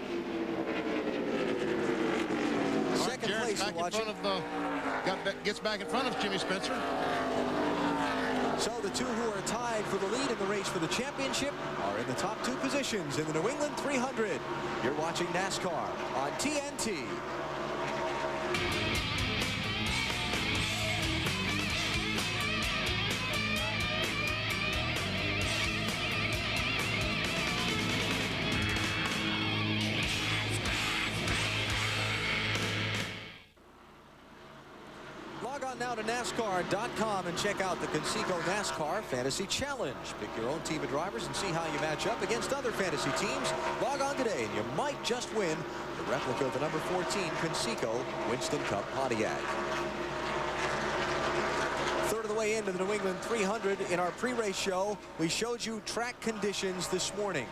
Second place back in front of gets back in front of Jimmy Spencer. So the two who are tied for the lead in the race for the championship are in the top 2 positions in the New England 300. You're watching NASCAR on TNT. Log on now to NASCAR.com and check out the Conseco NASCAR Fantasy Challenge. Pick your own team of drivers and see how you match up against other fantasy teams. Log on today and you might just win the replica of the number 14 Conseco Winston Cup Pontiac. Third of the way into the New England 300. In our pre-race show, we showed you track conditions this morning.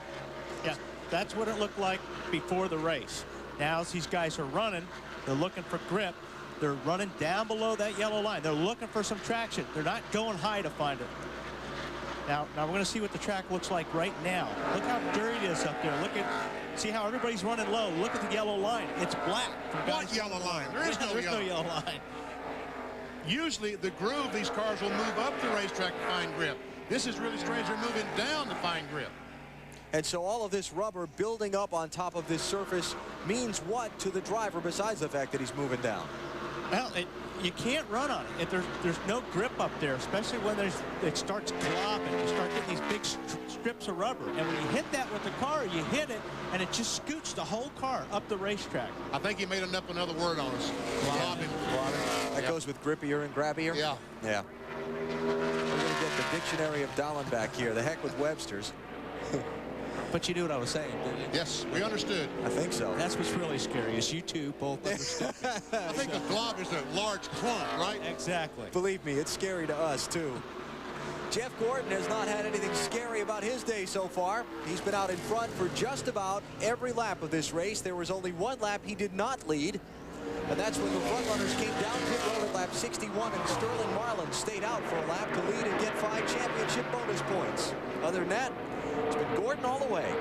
Yeah. that's what it looked like before the race. Now as these guys are running, they're looking for grip. They're running down below that yellow line. They're looking for some traction. They're not going high to find it. Now we're going to see what the track looks like right now. Look how dirty it is up there. See how everybody's running low. Look at the yellow line. It's black. What yellow line? There is no yellow line. Usually the groove, these cars will move up the racetrack to find grip. This is really strange. They're moving down to find grip. And so all of this rubber building up on top of this surface means what to the driver besides the fact that he's moving down? Well, you can't run on it. There's no grip up there, especially when it starts glopping. You start getting these big strips of rubber. And when you hit that with the car, you hit it, and it just scoots the whole car up the racetrack. I think he made up another word on us. Globbing. That goes with grippier and grabbier? Yeah. Yeah. We're going to get the dictionary of Dallin back here. The heck with Webster's. But you knew what I was saying, didn't you? Yes, we understood. I think so. That's what's really scary is you two both understood. I think the glob is a large clump, right? Exactly. Believe me, it's scary to us, too. Jeff Gordon has not had anything scary about his day so far. He's been out in front for just about every lap of this race. There was only one lap he did not lead, and that's when the front runners came down pit road at lap 61, and Sterling Marlin stayed out for a lap to lead and get 5 championship bonus points. Other than that, it's been Gordon all the way.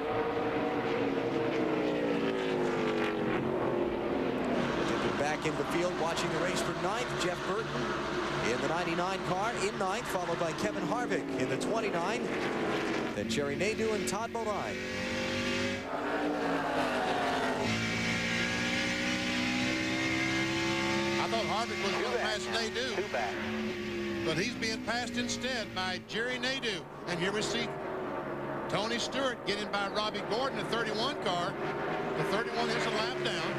Dipping back in the field, watching the race for 9th, Jeff Burton in the 99 car in 9th, followed by Kevin Harvick in the 29. Then Jerry Nadeau and Todd Bodine. I thought Harvick was going to pass Nadeau. But he's being passed instead by Jerry Nadeau. And here we see Tony Stewart getting by Robbie Gordon, the 31 car. The 31 is a lap down.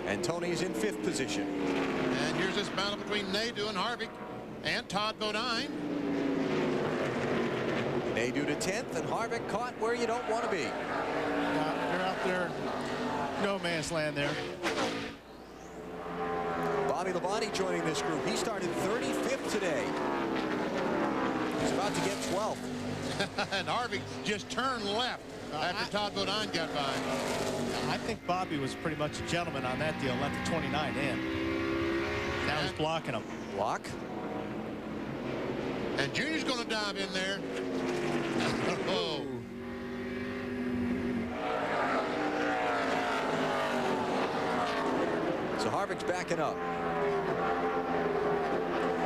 And Tony's in 5th position. And here's this battle between Nadeau and Harvick and Todd Bodine. Nadeau to 10th, and Harvick caught where you don't want to be. They're out there, no man's land there. Bobby Labonte joining this group. He started 35th today. He's about to get 12th. And Harvick just turned left after Todd Bodine got by. I think Bobby was pretty much a gentleman on that deal. Left the 29 in. Now he's blocking him. Block. And Junior's going to dive in there. Oh. So Harvick's backing up.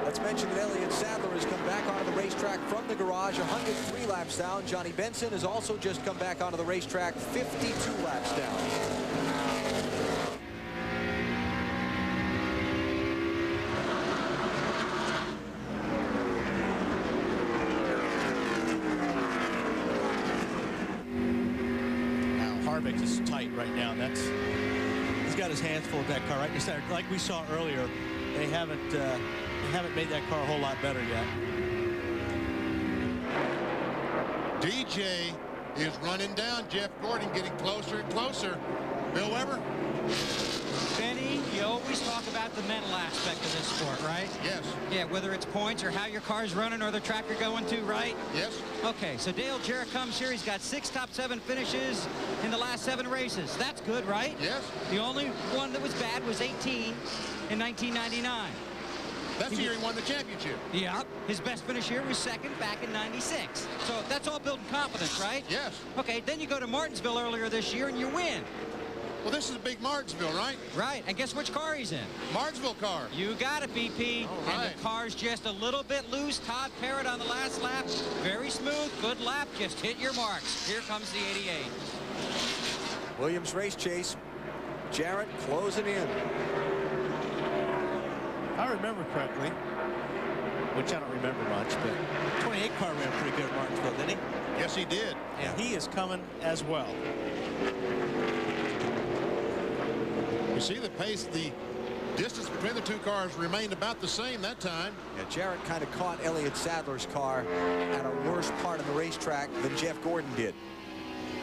Let's mention that Elliott Sadler has come back onto the racetrack from the garage 103 laps down. Johnny Benson has also just come back onto the racetrack 52 laps down. Now Harvick is tight right now. He's got his hands full of that car right in the center. Like we saw earlier, they haven't made that car a whole lot better yet. DJ is running down Jeff Gordon, getting closer and closer. Bill Weber? Benny, you always talk about the mental aspect of this sport, right? Yes. Yeah, whether it's points or how your car's running or the track you're going to, right? Yes. Okay, so Dale Jarrett comes here. He's got 6 top 7 finishes in the last 7 races. That's good, right? Yes. The only one that was bad was 18 in 1999. That's the year he won the championship. Yep. His best finish here was 2nd back in 96. So that's all building confidence, right? Yes. Okay, then you go to Martinsville earlier this year and you win. Well, this is a big Martinsville, right? Right, and guess which car he's in? Martinsville car. You got it, BP. All right. And the car's just a little bit loose. Todd Parrott on the last lap. Very smooth, good lap. Just hit your marks. Here comes the 88. Williams race chase. Jarrett closing in. If I remember correctly, which I don't remember much, but 28 car ran pretty good at Martinsville, didn't he? Yes, he did. And he is coming as well. You see the pace, the distance between the 2 cars remained about the same that time. Yeah, Jarrett kind of caught Elliott Sadler's car at a worse part of the racetrack than Jeff Gordon did.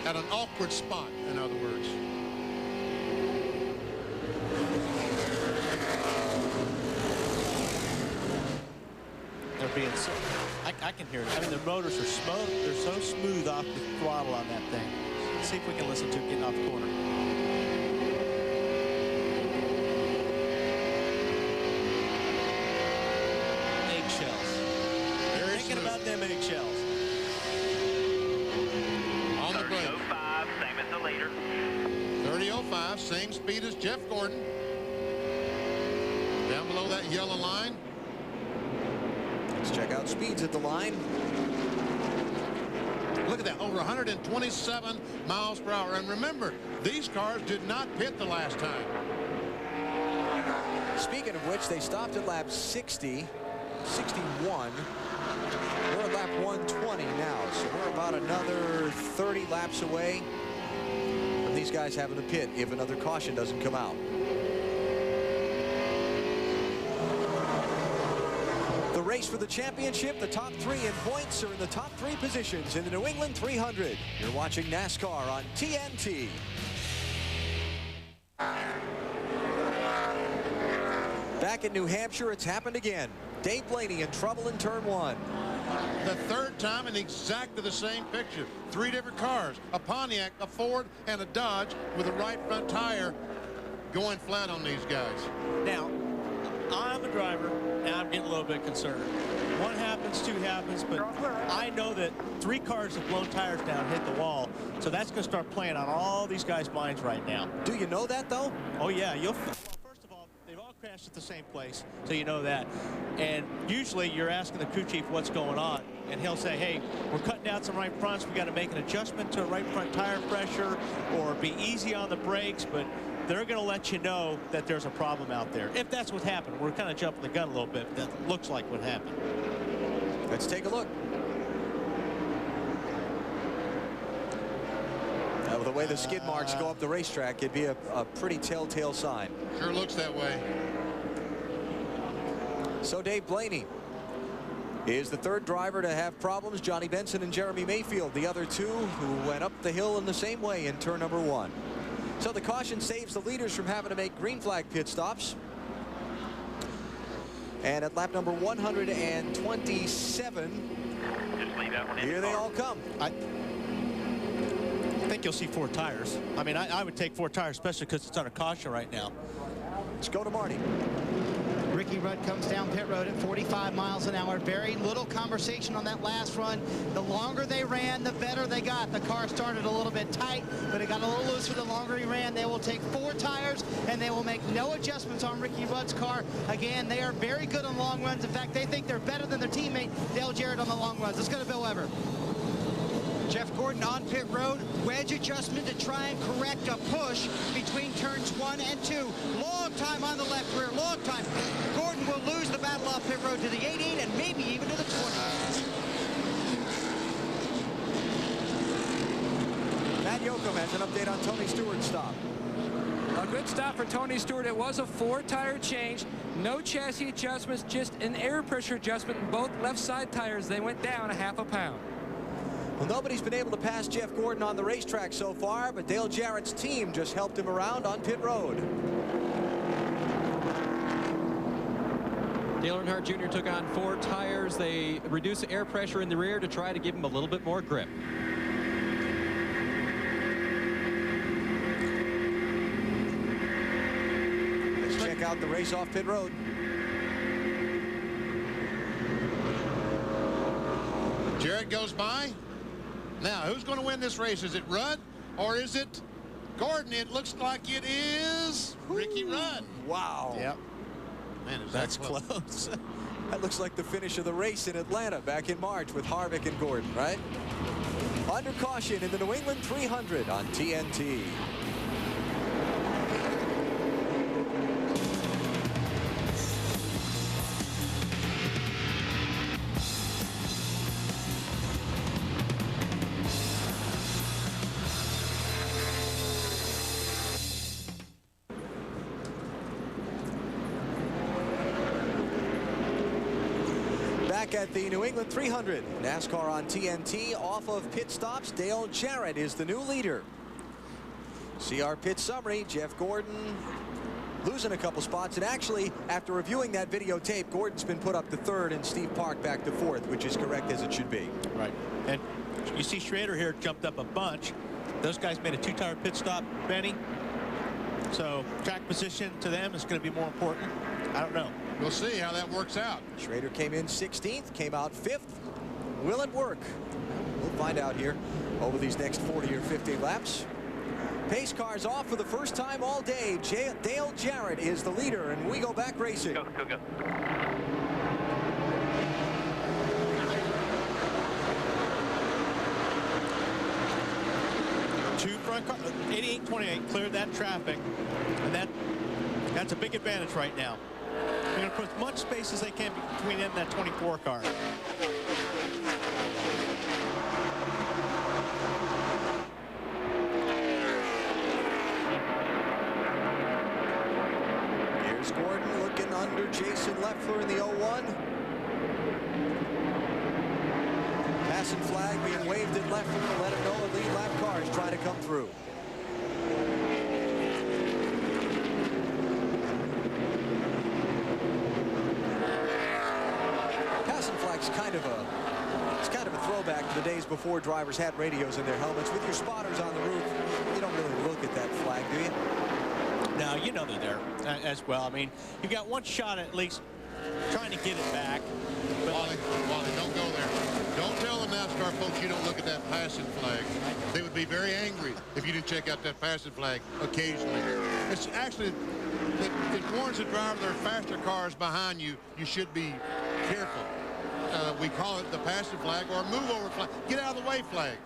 At an awkward spot, in other words. They're being so. I I can hear it. I mean, the motors are smooth. They're so smooth off the throttle on that thing. Let's see if we can listen to it getting off the corner. Eggshells. Very Thinking smooth. about them eggshells. On the brake. 30.05, same as the leader. 30.05, same speed as Jeff Gordon. Down below that yellow line. Let's check out speeds at the line. Look at that, over 127 miles per hour. And remember, these cars did not pit the last time. Speaking of which, they stopped at lap 60, 61. We're at lap 120 now, so we're about another 30 laps away from these guys having to pit if another caution doesn't come out. The race for the championship, the top three in points are in the top three positions in the New England 300. You're watching NASCAR on TNT. Back in New Hampshire, it's happened again. Dave Blaney in trouble in turn one. The third time in exactly the same picture. Three different cars, a Pontiac, a Ford, and a Dodge with a right front tire going flat on these guys. Now, I'm a driver, and I'm getting a little bit concerned. One happens, two happens, but I know that three cars have blown tires down, hit the wall, so that's going to start playing on all these guys' minds right now. Do you know that, though? Oh, yeah. Well, first of all, they've all crashed at the same place, so you know that. And usually you're asking the crew chief what's going on, and he'll say, hey, we're cutting down some right fronts. We got to make an adjustment to a right front tire pressure or be easy on the brakes, but they're going to let you know that there's a problem out there. If that's what happened, we're kind of jumping the gun a little bit. That looks like what happened. Let's take a look. Now, with the way the skid marks go up the racetrack, it'd be a pretty telltale sign. Sure looks that way. So Dave Blaney is the third driver to have problems. Johnny Benson and Jeremy Mayfield, the other two who went up the hill in the same way in turn number one. So the caution saves the leaders from having to make green flag pit stops. And at lap number 127, Just leave that one in here the they car. all come. I think you'll see four tires. I mean, I would take four tires, especially because it's under caution right now. Let's go to Marty. Ricky Rudd comes down pit road at 45 miles an hour. Very little conversation on that last run. The longer they ran, the better they got. The car started a little bit tight, but it got a little looser the longer he ran. They will take four tires, and they will make no adjustments on Ricky Rudd's car. Again, they are very good on long runs. In fact, they think they're better than their teammate, Dale Jarrett, on the long runs. Let's go to Bill Weber. Jeff Gordon on pit road, wedge adjustment to try and correct a push between turns 1 and 2. Long time on the left rear, long time. Gordon will lose the battle off pit road to the 18 and maybe even to the 20. Matt Yoakum has an update on Tony Stewart's stop. A good stop for Tony Stewart. It was a four-tire change. No chassis adjustments, just an air pressure adjustment in both left side tires. They went down a half a pound. Well, nobody's been able to pass Jeff Gordon on the racetrack so far, but Dale Jarrett's team just helped him around on pit road. Dale Earnhardt Jr. took on four tires. They reduced the air pressure in the rear to try to give him a little bit more grip. Let's check out the race off pit road. Jarrett goes by. Now, who's going to win this race? Is it Rudd or is it Gordon? It looks like it is Ricky Rudd. Wow. Yep. Man, is That's that close. close. That looks like the finish of the race in Atlanta back in March with Harvick and Gordon, right? Under caution in the New England 300 on TNT. Back at the New England 300, NASCAR on TNT, off of pit stops. Dale Jarrett is the new leader. See our pit summary. Jeff Gordon losing a couple spots. And actually, after reviewing that videotape, Gordon's been put up to 3rd and Steve Park back to 4th, which is correct as it should be. Right. And you see Schrader here jumped up a bunch. Those guys made a 2-tire pit stop, Benny. So track position to them is going to be more important. I don't know. We'll see how that works out. Schrader came in 16th, came out 5th. Will it work? We'll find out here over these next 40 or 50 laps. Pace cars off for the first time all day. Dale Jarrett is the leader, and we go back racing. Go. 2 front cars, 88-28 cleared that traffic, and that's a big advantage right now. They're going to put as much space as they can between them and that 24 car. Here's Gordon looking under Jason Leffler in the 01. Passing flag being waved at Leffler to let him know the lead lap cars try to come through. Passing flag's kind of a throwback to the days before drivers had radios in their helmets. With your spotters on the roof, you don't really look at that flag, do you? No, you know they're there as well. I mean, you've got one shot at least trying to get it back. But Wally, don't go there. Don't tell the NASCAR folks you don't look at that passing flag. They would be very angry if you didn't check out that passing flag occasionally. It's actually, it warns the driver there are faster cars behind you. You should be careful. We call it the passing flag or move over flag. Get out of the way flag.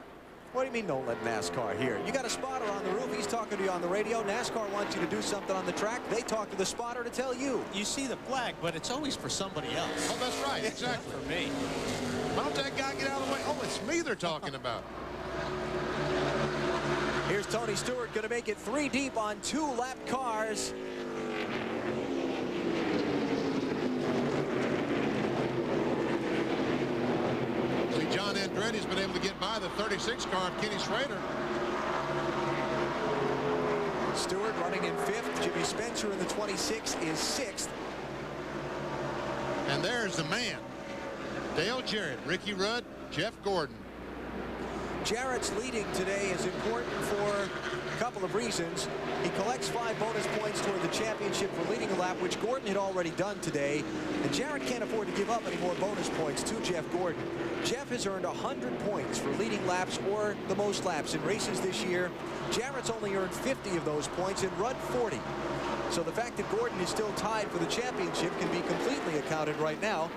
What do you mean don't let NASCAR hear? You got a spotter on the roof. He's talking to you on the radio. NASCAR wants you to do something on the track. They talk to the spotter to tell you. You see the flag, but it's always for somebody else. Oh, that's right. Exactly. For me. Why don't that guy get out of the way? Oh, it's me they're talking about. Here's Tony Stewart going to make it 3 deep on 2 lap cars. John Andretti's been able to get by the 36 car of Kenny Schrader. Stewart running in 5th. Jimmy Spencer in the 26 is 6th. And there's the man. Dale Jarrett, Ricky Rudd, Jeff Gordon. Jarrett's leading today is important for a couple of reasons. He collects 5 bonus points toward the championship for leading a lap, which Gordon had already done today. And Jarrett can't afford to give up any more bonus points to Jeff Gordon. Jeff has earned 100 points for leading laps or the most laps in races this year. Jarrett's only earned 50 of those points and Rudd 40. So the fact that Gordon is still tied for the championship can be completely accounted right now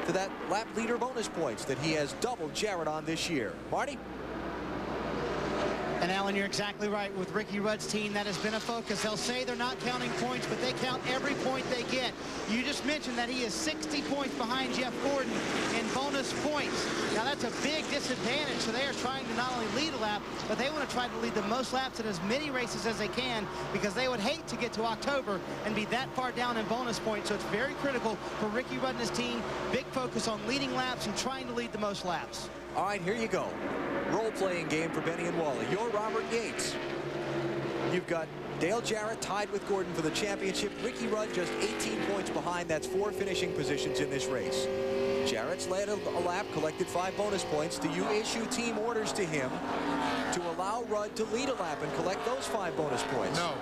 to that lap leader bonus points that he has doubled Jarrett on this year. Marty? And Alan, you're exactly right. With Ricky Rudd's team, that has been a focus. They'll say they're not counting points, but they count every point they get. You just mentioned that he is 60 points behind Jeff Gordon in bonus points. Now, that's a big disadvantage, so they are trying to not only lead a lap, but they want to try to lead the most laps in as many races as they can, because they would hate to get to October and be that far down in bonus points. So it's very critical for Ricky Rudd and his team. Big focus on leading laps and trying to lead the most laps. All right, here you go. Role-playing game for Benny and Wally. You're Robert Yates. You've got Dale Jarrett tied with Gordon for the championship. Ricky Rudd just 18 points behind. That's 4 finishing positions in this race. Jarrett's led a lap, collected 5 bonus points. Do you issue team orders to him to allow Rudd to lead a lap and collect those 5 bonus points? No.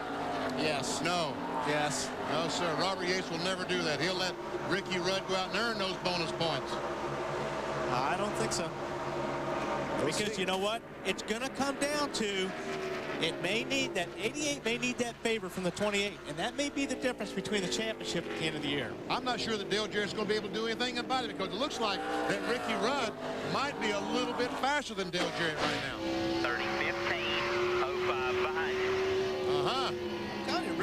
Yes. No. Yes. No, sir. Robert Yates will never do that. He'll let Ricky Rudd go out and earn those bonus points. I don't think so. Because you know what? It's going to come down to, it may need that 88 may need that favor from the 28, and that may be the difference between the championship at the end of the year. I'm not sure that Dale Jarrett's going to be able to do anything about it, because it looks like that Ricky Rudd might be a little bit faster than Dale Jarrett right now. 30-15, 05 behind you. Uh-huh. I'm telling you,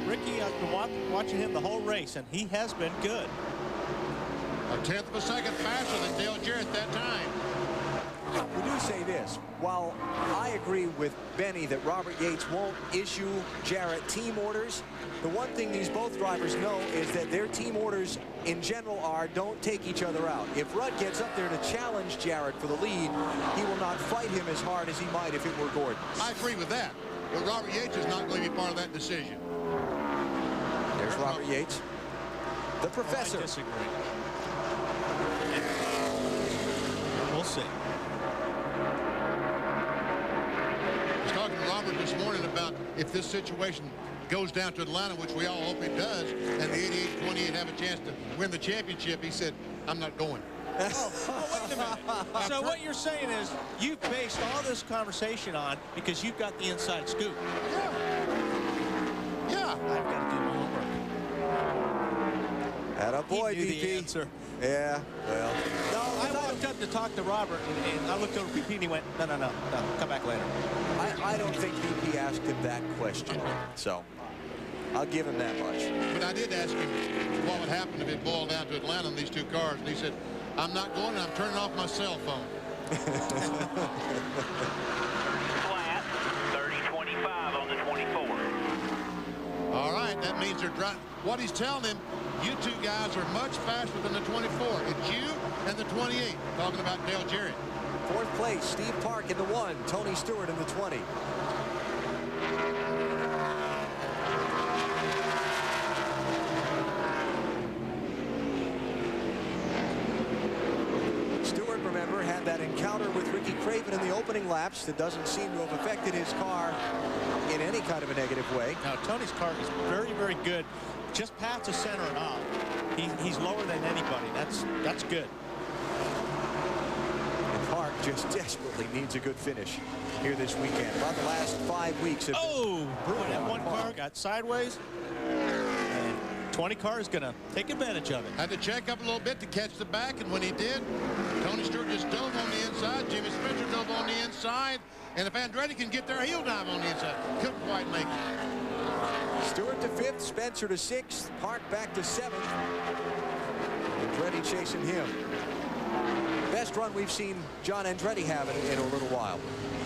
Ricky, I've been watching him the whole race, and he has been good. A 1/10 of a second faster than Dale Jarrett that time. We do say this. While I agree with Benny that Robert Yates won't issue Jarrett team orders, the one thing these both drivers know is that their team orders in general are don't take each other out. If Rudd gets up there to challenge Jarrett for the lead, he will not fight him as hard as he might if it were Gordon. I agree with that. But Robert Yates is not going to be part of that decision. There's Robert Yates. The professor. I disagree. We'll see. I was talking to Robert this morning about if this situation goes down to Atlanta, which we all hope it does, and the 88-28 have a chance to win the championship, he said, I'm not going. Wait a minute. So what you're saying is you've based all this conversation on because you've got the inside scoop. Yeah. I've got to do homework. Attaboy, He knew DP. the answer. Yeah, well. No, I walked up to talk to Robert, and I looked over at BP, and he went, no, come back later. I don't think BP asked him that question, so I'll give him that much. But I did ask him what would happen if it boiled down to Atlanta on these two cars, and he said, I'm not going, and I'm turning off my cell phone. Flat, 30-25 on the 24. All right, that means they're driving. What he's telling him, you two guys are much faster than the 24. It's you and the 28, talking about Dale Jarrett. Fourth place, Steve Park in the 1, Tony Stewart in the 20. Stewart, remember, had that encounter with Ricky Craven in the opening laps that doesn't seem to have affected his car in any kind of a negative way. Now, Tony's car is very, very good. Just past the center and off. He's lower than anybody. That's good. And Park just desperately needs a good finish here this weekend. About the last 5 weeks have brutal. That one Park. car got sideways. And 20 car is going to take advantage of it. Had to check up a little bit to catch the back, and when he did, Tony Stewart just dove on the inside. Jimmy Spencer dove on the inside. And if Andretti can get there, he'll dive on the inside. Couldn't quite make it. Stewart to 5th, Spencer to 6th, Park back to 7th. Andretti chasing him. Best run we've seen John Andretti have in a little while.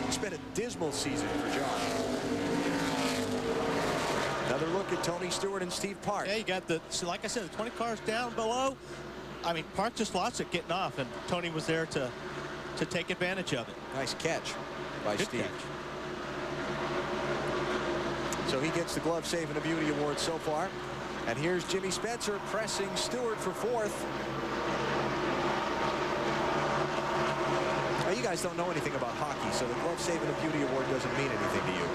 It's been a dismal season for John. Another look at Tony Stewart and Steve Park. Yeah, you got the, so like I said, the 20 cars down below. I mean, Park just lost it getting off, and Tony was there to take advantage of it. Nice catch by Good Steve. catch. So he gets the Glove Save and a Beauty Award so far. And here's Jimmy Spencer pressing Stewart for 4th. Now, you guys don't know anything about hockey, so the Glove Save and a Beauty Award doesn't mean anything to you.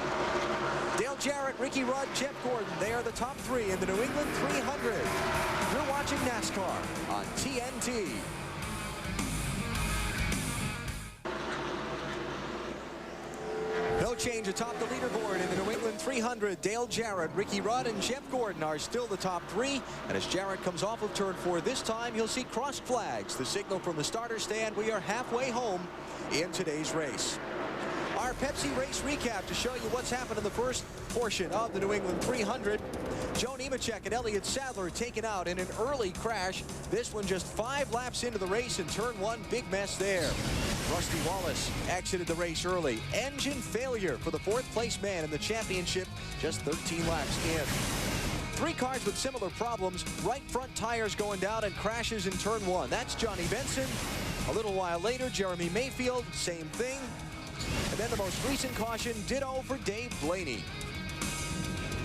Dale Jarrett, Ricky Rudd, Jeff Gordon, they are the top 3 in the New England 300. You're watching NASCAR on TNT. No change atop the leaderboard in the New England 300. Dale Jarrett, Ricky Rudd, and Jeff Gordon are still the top 3. And as Jarrett comes off of turn 4 this time, he'll see crossed flags. The signal from the starter stand. We are halfway home in today's race. Our Pepsi race recap to show you what's happened in the first portion of the New England 300. Joe Nemechek and Elliott Sadler taken out in an early crash. This one just 5 laps into the race in turn 1. Big mess there. Rusty Wallace exited the race early. Engine failure for the 4th place man in the championship, just 13 laps in. 3 cars with similar problems. Right front tires going down and crashes in turn 1. That's Johnny Benson. A little while later, Jeremy Mayfield, same thing. And then the most recent caution, ditto for Dave Blaney.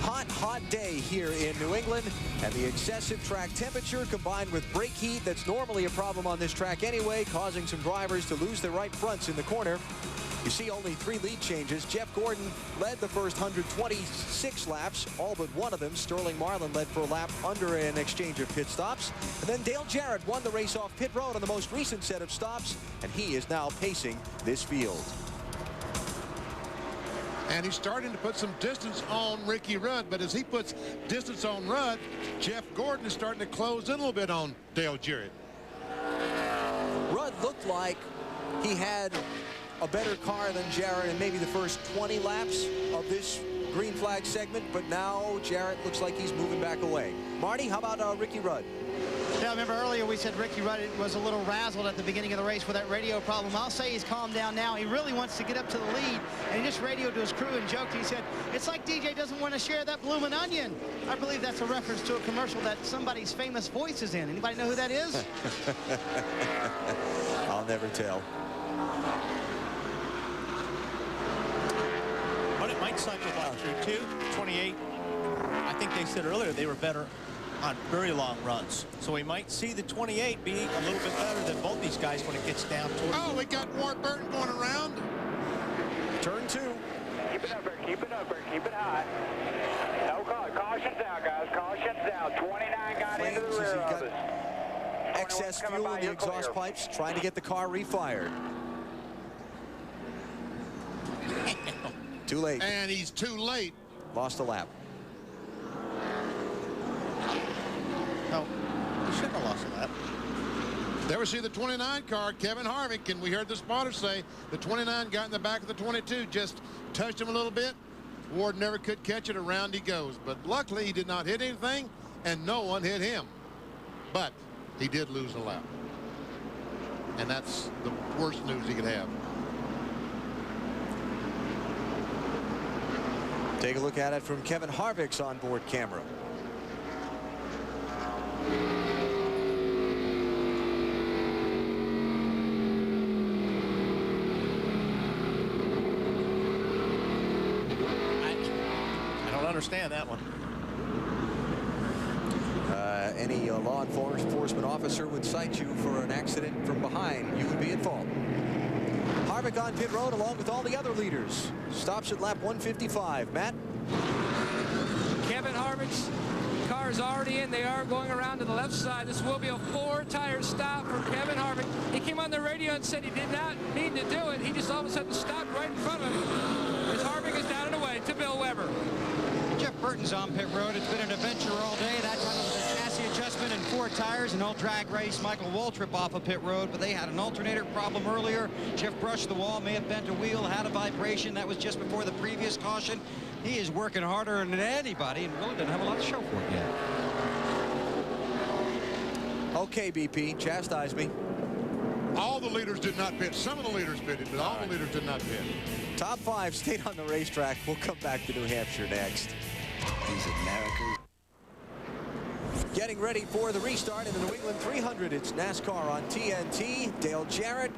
Hot day here in New England, and the excessive track temperature combined with brake heat that's normally a problem on this track anyway, causing some drivers to lose their right fronts in the corner. You see only 3 lead changes. Jeff Gordon led the first 126 laps, all but one of them. Sterling Marlin led for a lap under an exchange of pit stops. And then Dale Jarrett won the race off pit road on the most recent set of stops, and he is now pacing this field. And he's starting to put some distance on Ricky Rudd, but as he puts distance on Rudd, Jeff Gordon is starting to close in a little bit on Dale Jarrett. Rudd looked like he had a better car than Jarrett in maybe the first 20 laps of this green flag segment, but now Jarrett looks like he's moving back away. Marty, how about Ricky Rudd? Yeah, remember earlier we said Ricky Rudd was a little razzled at the beginning of the race with that radio problem. I'll say he's calmed down now. He really wants to get up to the lead, and he just radioed to his crew and joked. He said, it's like DJ doesn't want to share that bloomin' onion. I believe that's a reference to a commercial that somebody's famous voice is in. Anybody know who that is? I'll never tell. But it might cycle back through 2, 28. I think they said earlier they were better on very long runs. So we might see the 28 be a little bit better than both these guys when it gets down to it. Oh, we got Ward Burton going around. Turn 2. Keep it up there, keep it up there, keep it high. No call. Caution's out, guys. Caution's out. 29 got into the rear of us. Excess fuel in the exhaust pipes, trying to get the car refired. Too late. And he's too late. Lost a lap. No, he shouldn't have lost a lap. There we see the 29 car, Kevin Harvick, and we heard the spotter say the 29 got in the back of the 22, just touched him a little bit. Ward never could catch it. Around he goes. But luckily, he did not hit anything, and no one hit him. But he did lose a lap. And that's the worst news he could have. Take a look at it from Kevin Harvick's onboard camera. I don't understand that one. Any law enforcement officer would cite you for an accident from behind. You would be at fault. Harvick on pit road along with all the other leaders. Stops at lap 155. Matt? Kevin Harvick's car is already in. They are going around to the left side. This will be a 4-tire stop for Kevin Harvick. He came on the radio and said he did not mean to do it. He just all of a sudden stopped right in front of him. As Harvick is down and away to Bill Weber. Jeff Burton's on pit road. It's been an adventure all day. That time it was a chassis adjustment and 4 tires. An all drag race. Michael Waltrip off of pit road, but they had an alternator problem earlier. Jeff brushed the wall, may have bent a wheel, had a vibration. That was just before the previous caution. He is working harder than anybody and really doesn't have a lot to show for it yet. Okay, BP, chastise me. All the leaders did not pit. Some of the leaders pitted, but all the leaders did not pit. Top 5 stayed on the racetrack. We'll come back to New Hampshire next. These American. Getting ready for the restart in the New England 300. It's NASCAR on TNT. Dale Jarrett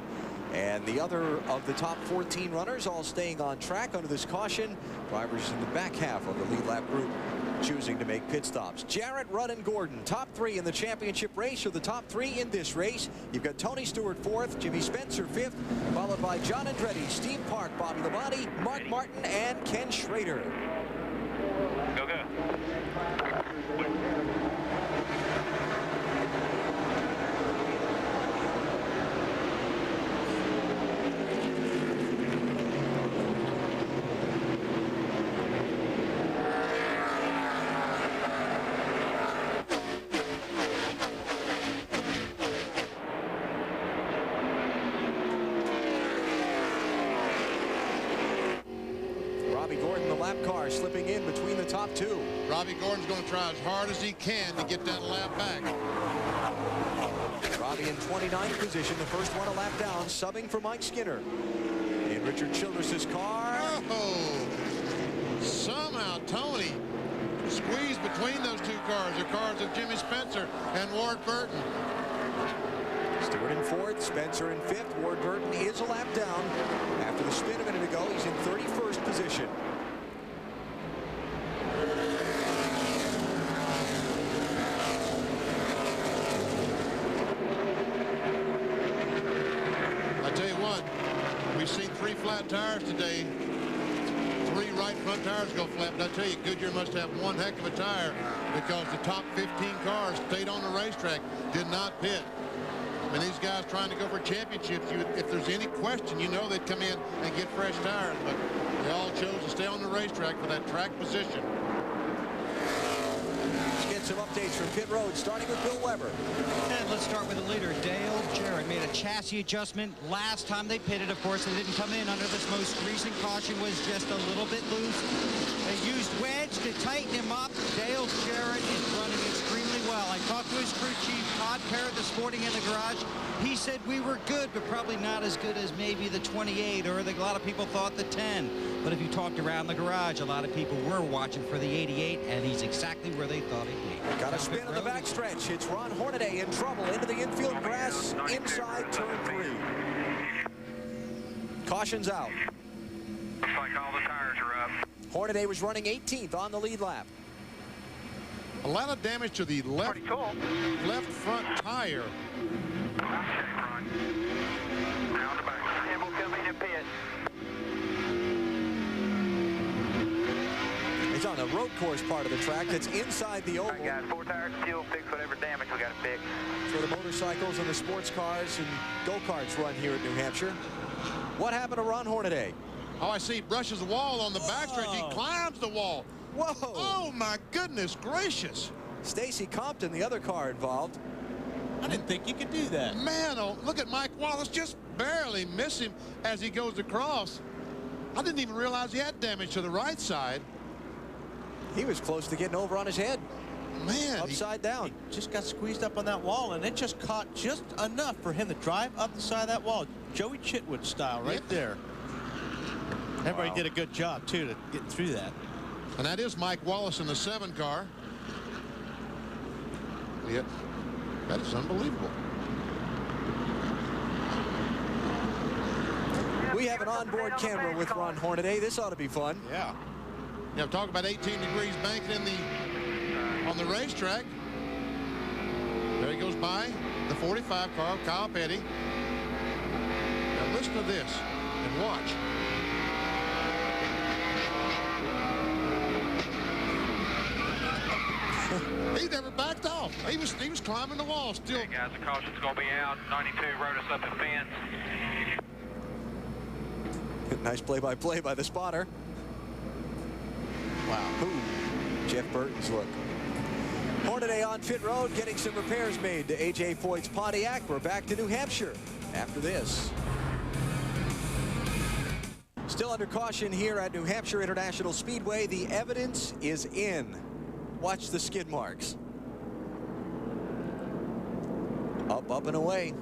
and the other of the top 14 runners all staying on track under this caution. Drivers in the back half of the lead lap group choosing to make pit stops. Jarrett, Rudd, and Gordon, top 3 in the championship race, or the top 3 in this race. You've got Tony Stewart 4th, Jimmy Spencer 5th, followed by John Andretti, Steve Park, Bobby Labonte, Mark Martin, and Ken Schrader. Go, go. Slipping in between the top 2. Robbie Gordon's going to try as hard as he can to get that lap back. Robbie in 29th position, the first one a lap down, subbing for Mike Skinner. In Richard Childress's car. Oh, somehow Tony squeezed between those 2 cars, the cars of Jimmy Spencer and Ward Burton. Stewart in 4th, Spencer in 5th. Ward Burton is a lap down. After the spin a minute ago, he's in 31st position. We've seen 3 flat tires today. 3 right front tires go flat. But I tell you, Goodyear must have one heck of a tire because the top 15 cars stayed on the racetrack, did not pit. I mean, these guys trying to go for championships, if there's any question, you know they'd come in and get fresh tires. But they all chose to stay on the racetrack for that track position. Let's get some updates from pit road, starting with Bill Weber. And let's start with the leader, Dale Jarrett. Made a chassis adjustment last time they pitted. Of course, they didn't come in under this most recent caution, was just a little bit loose. They used wedge to tighten him up. Dale Jarrett is running extremely well. I talked to his crew chief, Todd Parrott, this morning in the garage. He said we were good, but probably not as good as maybe the 28, or a lot of people thought the 10. But if you talked around the garage, a lot of people were watching for the 88, and he's exactly where they thought he'd be. Got a spin on the backstretch. It's Ron Hornaday in trouble into the infield grass inside turn 3. Caution's out. Looks like all the tires are up. Hornaday was running 18th on the lead lap. A lot of damage to the left front tire. He's on the road course part of the track that's inside the oval. I got 4 tires, fuel, fix whatever damage we got to fix. So the motorcycles and the sports cars and go-karts run here at New Hampshire. What happened to Ron Hornaday? Oh, I see. He brushes the wall on the backstretch. He climbs the wall. Whoa! Oh, my goodness gracious. Stacy Compton, the other car involved. I didn't think you could do that. Man, oh, look at Mike Wallace just barely miss him as he goes across. I didn't even realize he had damage to the right side. He was close to getting over on his head. Man, upside down. He just got squeezed up on that wall, and it just caught just enough for him to drive up the side of that wall. Joey Chitwood style right there. Everybody did a good job, too, to get through that. And that is Mike Wallace in the 7 car. Yeah, that is unbelievable. We have an onboard camera with Ron Hornaday. This ought to be fun. Yeah. Yeah, talk about 18 degrees banking on the racetrack. There he goes by the 45 car, Kyle Petty. Now listen to this and watch. He never backed off. He was climbing the wall still. Hey guys, the caution's gonna be out. 92 wrote us up at fence. Nice play-by-play by the spotter. Wow. Ooh, Jeff Burton's look. Hornaday on pit road getting some repairs made to A.J. Foyt's Pontiac. We're back to New Hampshire after this. Still under caution here at New Hampshire International Speedway. The evidence is in. Watch the skid marks. Up, up, and away.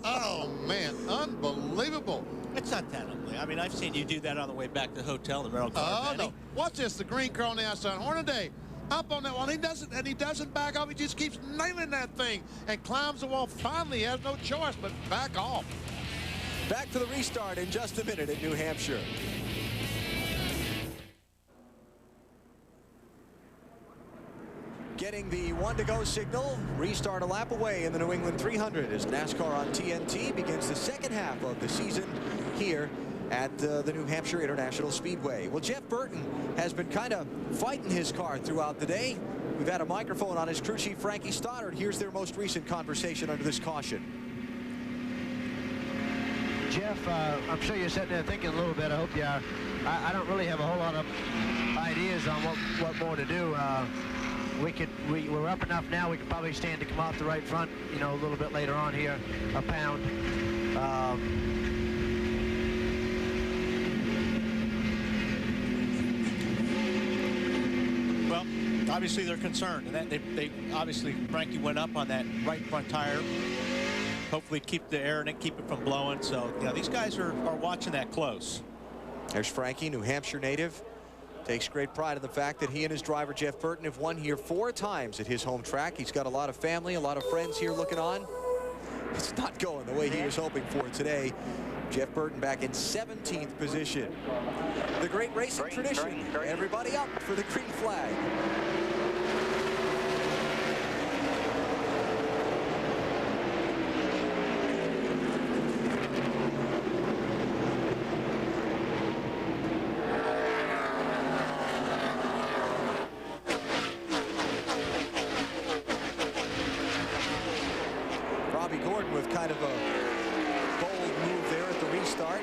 Oh, man, unbelievable. It's not that ugly. I mean, I've seen you do that on the way back to the hotel in the rental car. Oh, no. Watch this, the green car on the outside. Hornaday up on that wall. He doesn't back off. He just keeps nailing that thing and climbs the wall. Finally, he has no choice but back off. Back to the restart in just a minute in New Hampshire. Getting the 1 to go signal. Restart a lap away in the New England 300 as NASCAR on TNT begins the second half of the season here at the New Hampshire International Speedway. Well, Jeff Burton has been kind of fighting his car throughout the day. We've had a microphone on his crew chief, Frankie Stoddard. Here's their most recent conversation under this caution. Jeff, I'm sure you're sitting there thinking a little bit. I hope you are. I don't really have a whole lot of ideas on what more to do. We're up enough now. We could probably stand to come off the right front, you know, a little bit later on here, a pound. Well, obviously they're concerned, and that they obviously Frankie went up on that right front tire. Hopefully keep the air in it, keep it from blowing. So, you know, these guys are watching that close. There's Frankie, New Hampshire native. Takes great pride in the fact that he and his driver, Jeff Burton, have won here 4 times at his home track. He's got a lot of family, a lot of friends here looking on. It's not going the way he was hoping for today. Jeff Burton back in 17th position. The great racing tradition. Everybody up for the green flag. With kind of a bold move there at the restart.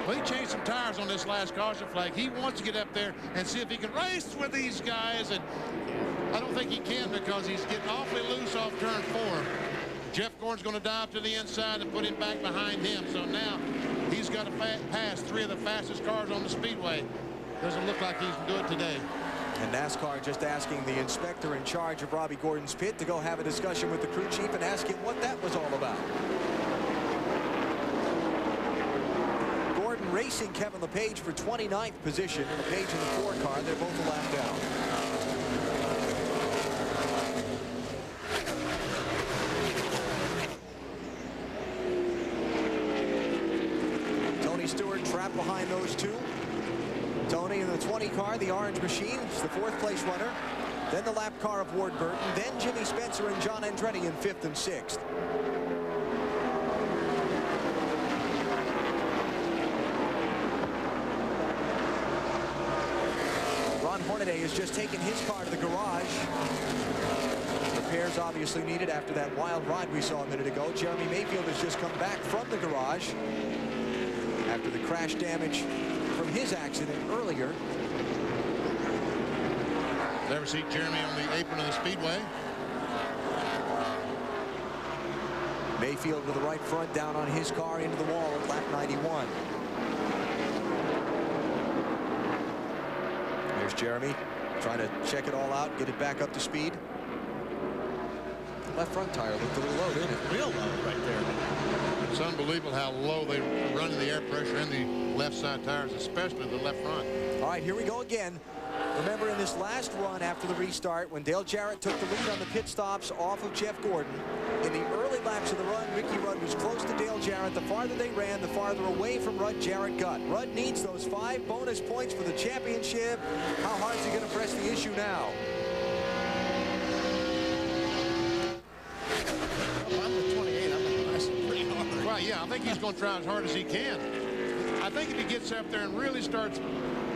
Well, he changed some tires on this last caution flag. He wants to get up there and see if he can race with these guys, and I don't think he can because he's getting awfully loose off turn 4. Jeff Gordon's going to dive to the inside and put him back behind him. So now he's got to pass 3 of the fastest cars on the speedway. Doesn't look like he can do it today. And NASCAR just asking the inspector in charge of Robbie Gordon's pit to go have a discussion with the crew chief and ask him what that was all about. Gordon racing Kevin LePage for 29th position. LePage in the 4 car. They're both a lap down. Tony Stewart trapped behind those 2. Tony in the 20 car, the orange machine, is the 4th place runner. Then the lap car of Ward Burton. Then Jimmy Spencer and John Andretti in 5th and 6th. Ron Hornaday has just taken his car to the garage. Repairs obviously needed after that wild ride we saw a minute ago. Jeremy Mayfield has just come back from the garage after the crash damage from his accident earlier. Never see Jeremy on the apron of the Speedway. Mayfield with the right front down on his car into the wall at lap 91. There's Jeremy trying to check it all out, get it back up to speed. Left front tire looked a little low, didn't it? Real low right there. It's unbelievable how low they run in the air pressure in the left side tires, especially the left front. All right, here we go again. Remember in this last run after the restart, when Dale Jarrett took the lead on the pit stops off of Jeff Gordon, in the early laps of the run, Ricky Rudd was close to Dale Jarrett. The farther they ran, the farther away from Rudd Jarrett got. Rudd needs those 5 bonus points for the championship. How hard is he going to press the issue now? I'm the 28. I'm going to press him pretty hard. Well, yeah, I think he's going to try as hard as he can. I think if he gets up there and really starts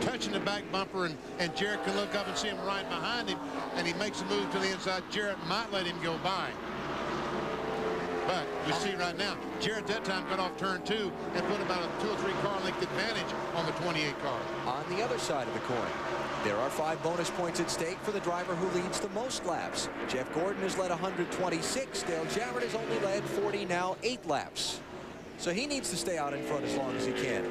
touching the back bumper and Jarrett can look up and see him right behind him and he makes a move to the inside, Jarrett might let him go by. But we see right now, Jarrett that time got off turn 2 and put about a 2 or 3 car length advantage on the 28 car. On the other side of the coin, there are 5 bonus points at stake for the driver who leads the most laps. Jeff Gordon has led 126. Dale Jarrett has only led 40, now 8 laps. So he needs to stay out in front as long as he can.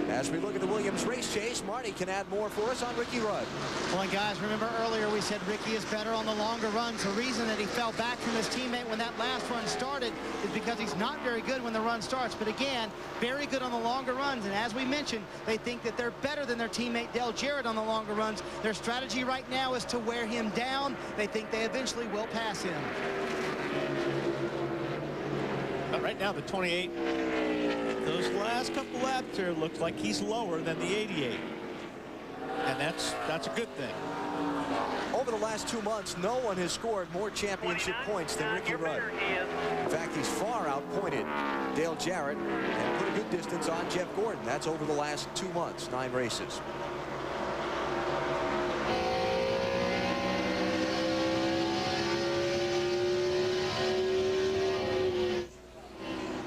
As we look at the Williams race chase, Marty can add more for us on Ricky Rudd. Well, and guys, remember earlier we said Ricky is better on the longer runs. The reason that he fell back from his teammate when that last run started is because he's not very good when the run starts. But again, very good on the longer runs. And as we mentioned, they think that they're better than their teammate Dale Jarrett on the longer runs. Their strategy right now is to wear him down. They think they eventually will pass him. But right now, the 28, those last couple laps there looks like he's lower than the 88. And that's a good thing. Over the last 2 months, no one has scored more championship points than Ricky Rudd. In fact, he's far outpointed Dale Jarrett and put a good distance on Jeff Gordon. That's over the last 2 months, 9 races.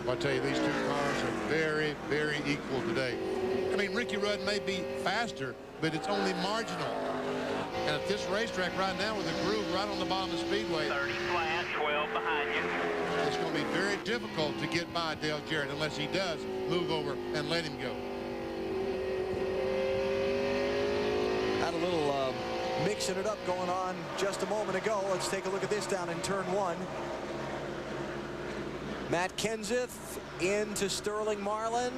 I tell you, these 2 cars are very, very equal today. I mean, Ricky Rudd may be faster, but it's only marginal. And at this racetrack right now with a groove right on the bottom of the Speedway, 30 flat, 12 behind you. It's going to be very difficult to get by Dale Jarrett unless he does move over and let him go. Had a little mixing it up going on just a moment ago. Let's take a look at this down in turn 1. Matt Kenseth into Sterling Marlin.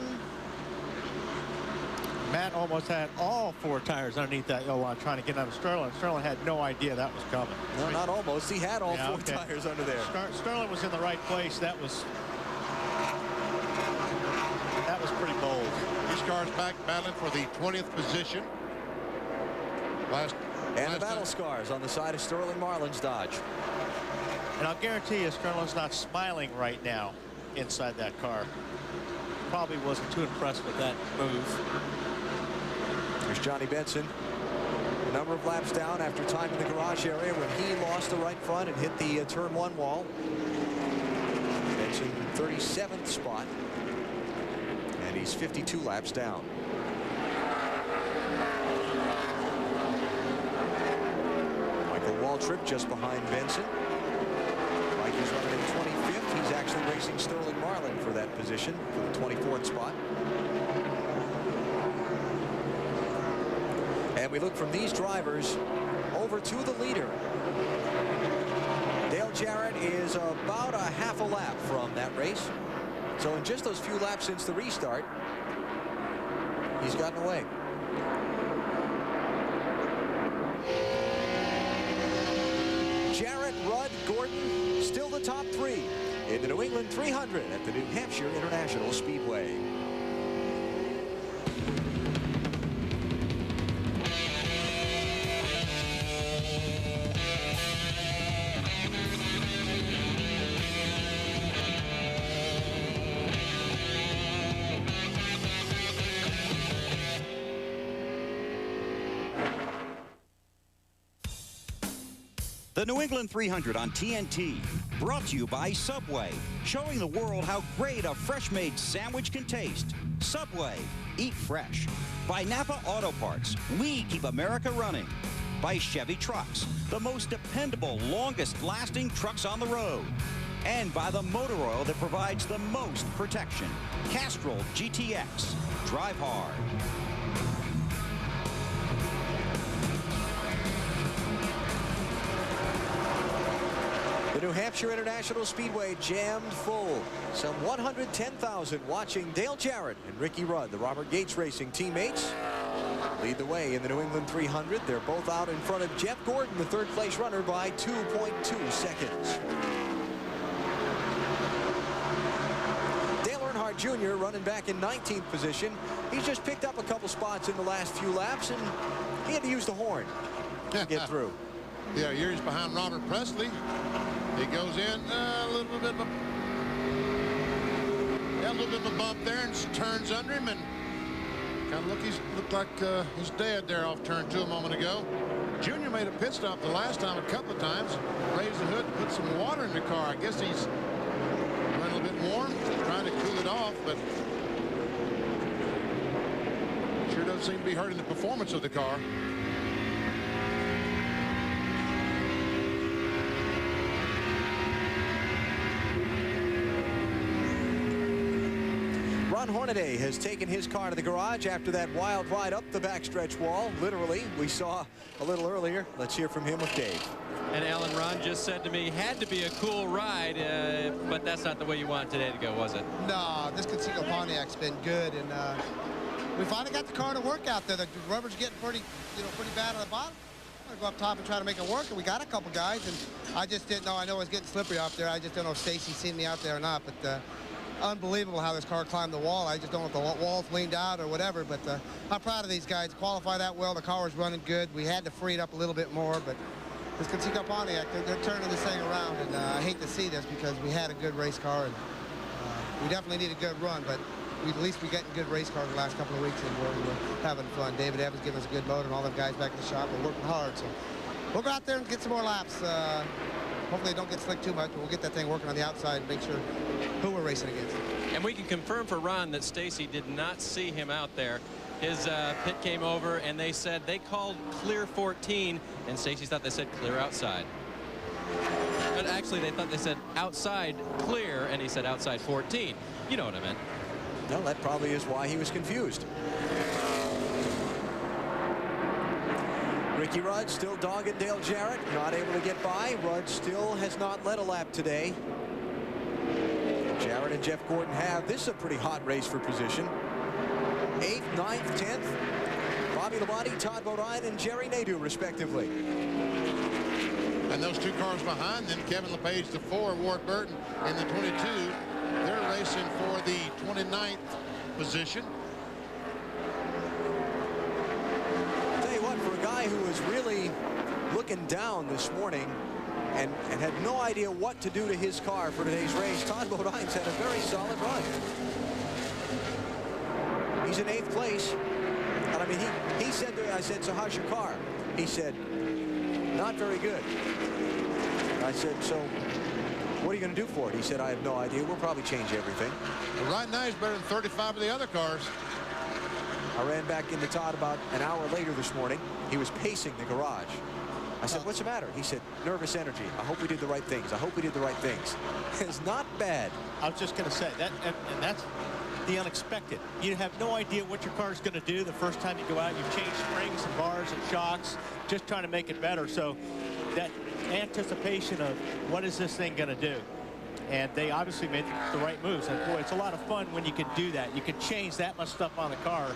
Matt almost had all 4 tires underneath that yellow line trying to get out of Sterling. Sterling had no idea that was coming. No, not almost. He had all 4 tires under there. Sterling was in the right place. That was pretty bold. These cars back battling for the 20th position. And the battle scars on the side of Sterling Marlin's Dodge. And I'll guarantee you Sterling's not smiling right now inside that car. Probably wasn't too impressed with that move. There's Johnny Benson. A number of laps down after time in the garage area when he lost the right front and hit the turn 1 wall. Benson 37th spot. And he's 52 laps down. Michael Waltrip just behind Benson. He's running in 25th. He's actually racing Sterling Marlin for that position for the 24th spot. And we look from these drivers over to the leader. Dale Jarrett is about a half a lap from that race. So in just those few laps since the restart, he's gotten away. Jarrett, Rudd, Gordon, still the top 3 in the New England 300 at the New Hampshire International Speedway. The New England 300 on TNT, brought to you by Subway, showing the world how great a fresh-made sandwich can taste. Subway, eat fresh. By Napa Auto Parts, we keep America running. By Chevy Trucks, the most dependable, longest-lasting trucks on the road. And by the motor oil that provides the most protection. Castrol GTX. Drive hard. The New Hampshire International Speedway jammed full. Some 110,000 watching Dale Jarrett and Ricky Rudd, the Robert Gates Racing teammates, lead the way in the New England 300. They're both out in front of Jeff Gordon, the third-place runner, by 2.2 seconds. Dale Earnhardt Jr. running back in 19th position. He's just picked up a couple spots in the last few laps, and he had to use the horn to get through. Yeah, years behind Robert Presley. He goes in a little bit of a bump there and turns under him, and kind of looked like he's dead there off turn 2 a moment ago. Junior made a pit stop the last time a couple of times, raised the hood, put some water in the car. I guess he's running a little bit warm, trying to cool it off, but sure doesn't seem to be hurting the performance of the car. Ron Hornaday has taken his car to the garage after that wild ride up the backstretch wall. Literally, we saw a little earlier. Let's hear from him with Dave. And Alan, Ron just said to me, had to be a cool ride, but that's not the way you want today to go, was it? No, this Conseco Pontiac's been good, and we finally got the car to work out there. The rubber's getting pretty bad on the bottom. I'm gonna go up top and try to make it work, and we got a couple guys, and I just didn't know. I know it was getting slippery out there. I just don't know if Stacy's seen me out there or not, but unbelievable how this car climbed the wall. I just don't know if the walls leaned out or whatever, but I'm proud of these guys. Qualify that well. The car was running good. We had to free it up a little bit more, but this Conseco Pontiac, they're turning this thing around, and I hate to see this because we had a good race car, and we definitely need a good run, but at least we're getting good race cars the last couple of weeks, and we're having fun. David Evans giving us a good motor, and all them guys back in the shop are working hard, so we'll go out there and get some more laps. Hopefully it don't get slick too much, but we'll get that thing working on the outside and make sure who we're racing against. And we can confirm for Ron that Stacy did not see him out there. His pit came over, and they said they called clear 14, and Stacy thought they said clear outside. But actually, they thought they said outside clear, and he said outside 14. You know what I meant. No, that probably is why he was confused. Ricky Rudd still dogging Dale Jarrett, not able to get by. Rudd still has not led a lap today. Jarrett and Jeff Gordon have. This is a pretty hot race for position. 8th, 9th, 10th. Bobby Labonte, Todd Bodine, and Jerry Nadeau, respectively. And those two cars behind them, Kevin LePage, the 4, Ward Burton in the 22. They're racing for the 29th position. For a guy who was really looking down this morning and had no idea what to do to his car for today's race, Todd Bodine's had a very solid run. He's in 8th place. And I mean, he said to me, I said, so how's your car? He said, not very good. And I said, so what are you going to do for it? He said, I have no idea. We'll probably change everything. Well, right now he's better than 35 of the other cars. I ran back into Todd about an hour later this morning. He was pacing the garage. I said, what's the matter? He said, nervous energy. I hope we did the right things. I hope we did the right things. It's not bad. I was just going to say that, and that's the unexpected. You have no idea what your car is going to do the first time you go out. You've changed springs and bars and shocks, just trying to make it better. So that anticipation of what is this thing going to do? And they obviously made the right moves. And boy, it's a lot of fun when you can do that. You can change that much stuff on the car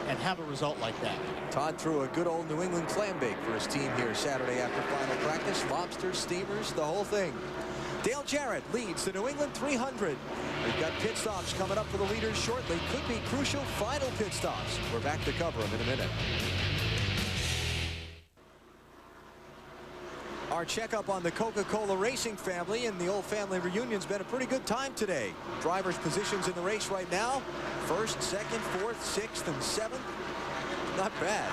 and have a result like that. Todd threw a good old New England clam bake for his team here Saturday after final practice. Lobsters, steamers, the whole thing. Dale Jarrett leads the New England 300. We've got pit stops coming up for the leaders shortly. Could be crucial final pit stops. We're back to cover them in a minute. Our checkup on the Coca-Cola Racing family and the old family reunion's been a pretty good time today. Drivers' positions in the race right now: 1st, 2nd, 4th, 6th, and 7th. Not bad.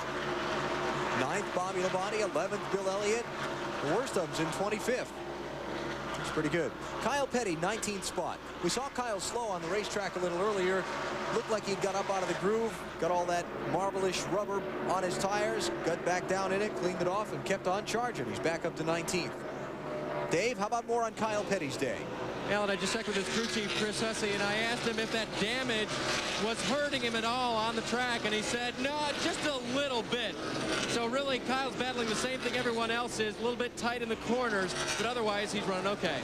9th, Bobby Labonte. 11th, Bill Elliott. The worst of them's in 25th. It's pretty good. Kyle Petty, 19th spot. We saw Kyle slow on the racetrack a little earlier. Looked like he'd got up out of the groove, got all that marble-ish rubber on his tires, got back down in it, cleaned it off, and kept on charging. He's back up to 19th. Dave, how about more on Kyle Petty's day? Alan, I just checked with his crew chief, Chris Hussey, and I asked him if that damage was hurting him at all on the track, and he said, no, just a little bit. So really, Kyle's battling the same thing everyone else is, a little bit tight in the corners, but otherwise, he's running okay.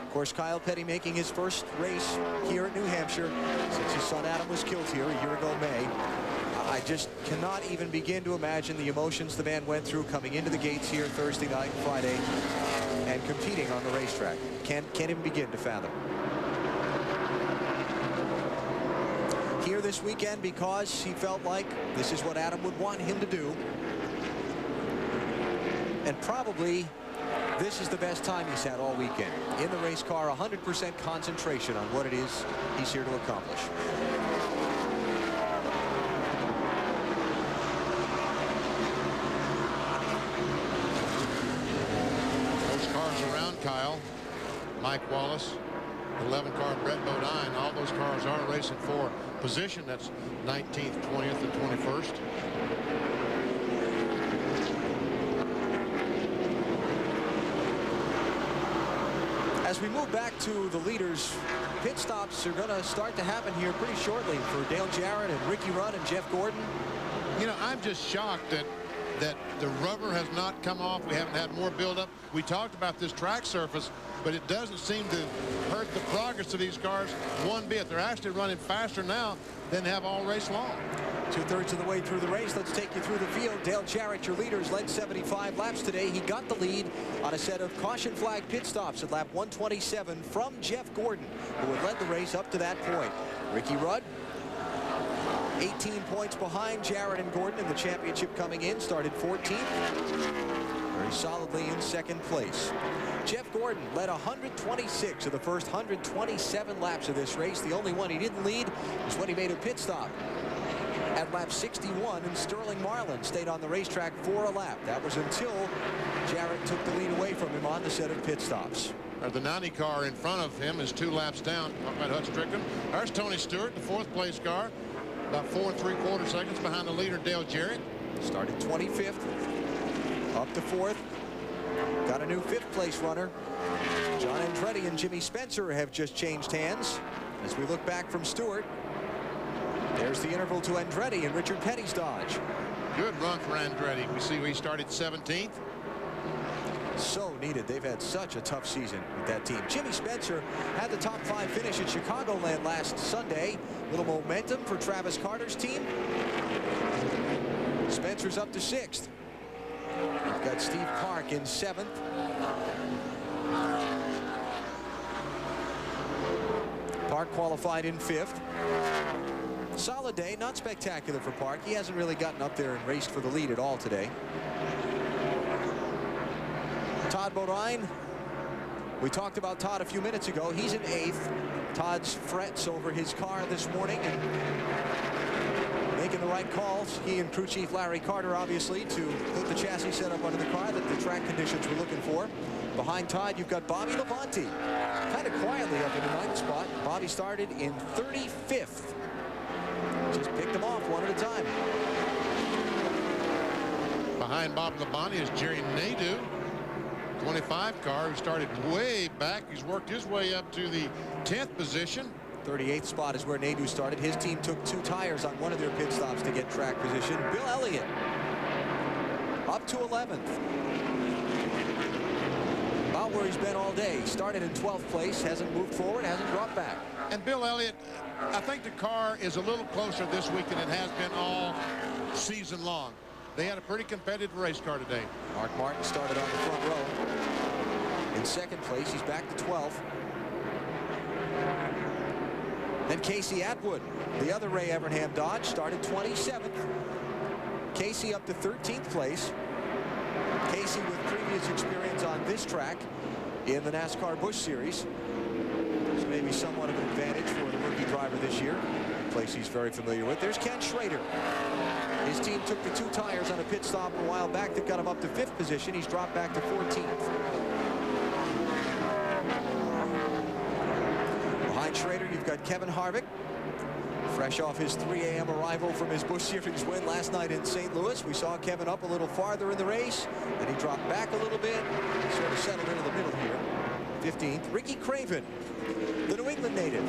Of course, Kyle Petty making his first race here in New Hampshire since his son Adam was killed here a year ago, May. I just cannot even begin to imagine the emotions the man went through coming into the gates here Thursday night, Friday, and competing on the racetrack. Can't even begin to fathom. Here this weekend because he felt like this is what Adam would want him to do. And probably this is the best time he's had all weekend. In the race car, 100% concentration on what it is he's here to accomplish. Kyle, Mike Wallace, 11 car Brett Bodine, all those cars are racing for position. That's 19th, 20th, and 21st. As we move back to the leaders, pit stops are going to start to happen here pretty shortly for Dale Jarrett and Ricky Rudd and Jeff Gordon. You know, I'm just shocked that the rubber has not come off. We haven't had more buildup. We talked about this track surface, but it doesn't seem to hurt the progress of these cars one bit. They're actually running faster now than they have all race long. 2/3 of the way through the race. Let's take you through the field. Dale Jarrett, your leaders, led 75 laps today. He got the lead on a set of caution flag pit stops at lap 127 from Jeff Gordon, who had led the race up to that point. Ricky Rudd, 18 points behind Jarrett and Gordon in the championship coming in, started 14th. Very solidly in second place. Jeff Gordon led 126 of the first 127 laps of this race. The only one he didn't lead was when he made a pit stop at lap 61, and Sterling Marlin stayed on the racetrack for a lap. That was until Jarrett took the lead away from him on the set of pit stops. The 90 car in front of him is 2 laps down. Talking about Hut Strickland. There's Tony Stewart, the 4th place car. About 4 3/4 seconds behind the leader, Dale Jarrett. Started 25th, up to 4th. Got a new 5th place runner. John Andretti and Jimmy Spencer have just changed hands. As we look back from Stewart, there's the interval to Andretti and Richard Petty's Dodge. Good run for Andretti. We see he started 17th. So needed. They've had such a tough season with that team. Jimmy Spencer had the top 5 finish at Chicagoland last Sunday. Little momentum for Travis Carter's team. Spencer's up to 6th. We've got Steve Park in 7th. Park qualified in 5th. Solid day, not spectacular for Park. He hasn't really gotten up there and raced for the lead at all today. Todd Bodine, we talked about Todd a few minutes ago. He's in 8th. Todd's frets over his car this morning and making the right calls. He and crew chief Larry Carter, obviously, to put the chassis set up under the car that the track conditions were looking for. Behind Todd, you've got Bobby Labonte, kind of quietly up in the 9th spot. Bobby started in 35th. Just picked them off one at a time. Behind Bob Labonte is Jerry Nadeau, 25 car, who started way back. He's worked his way up to the 10th position. 38th spot is where Nadeau started. His team took 2 tires on one of their pit stops to get track position. Bill Elliott up to 11th. About where he's been all day. Started in 12th place, hasn't moved forward, hasn't dropped back. And Bill Elliott, I think the car is a little closer this week than it has been all season long. They had a pretty competitive race car today. Mark Martin started on the front row. In 2nd place, he's back to 12th. Then Casey Atwood, the other Ray Evernham Dodge, started 27th. Casey up to 13th place. Casey with previous experience on this track in the NASCAR Busch Series. This may be somewhat of an advantage for the rookie driver this year. Place race he's very familiar with. There's Ken Schrader. His team took the 2 tires on a pit stop a while back that got him up to 5th position. He's dropped back to 14th. Behind Schrader, you've got Kevin Harvick, fresh off his 3 a.m. arrival from his Busch Series win last night in St. Louis. We saw Kevin up a little farther in the race, and he dropped back a little bit, sort of settled into the middle here. 15th. Ricky Craven, the New England native,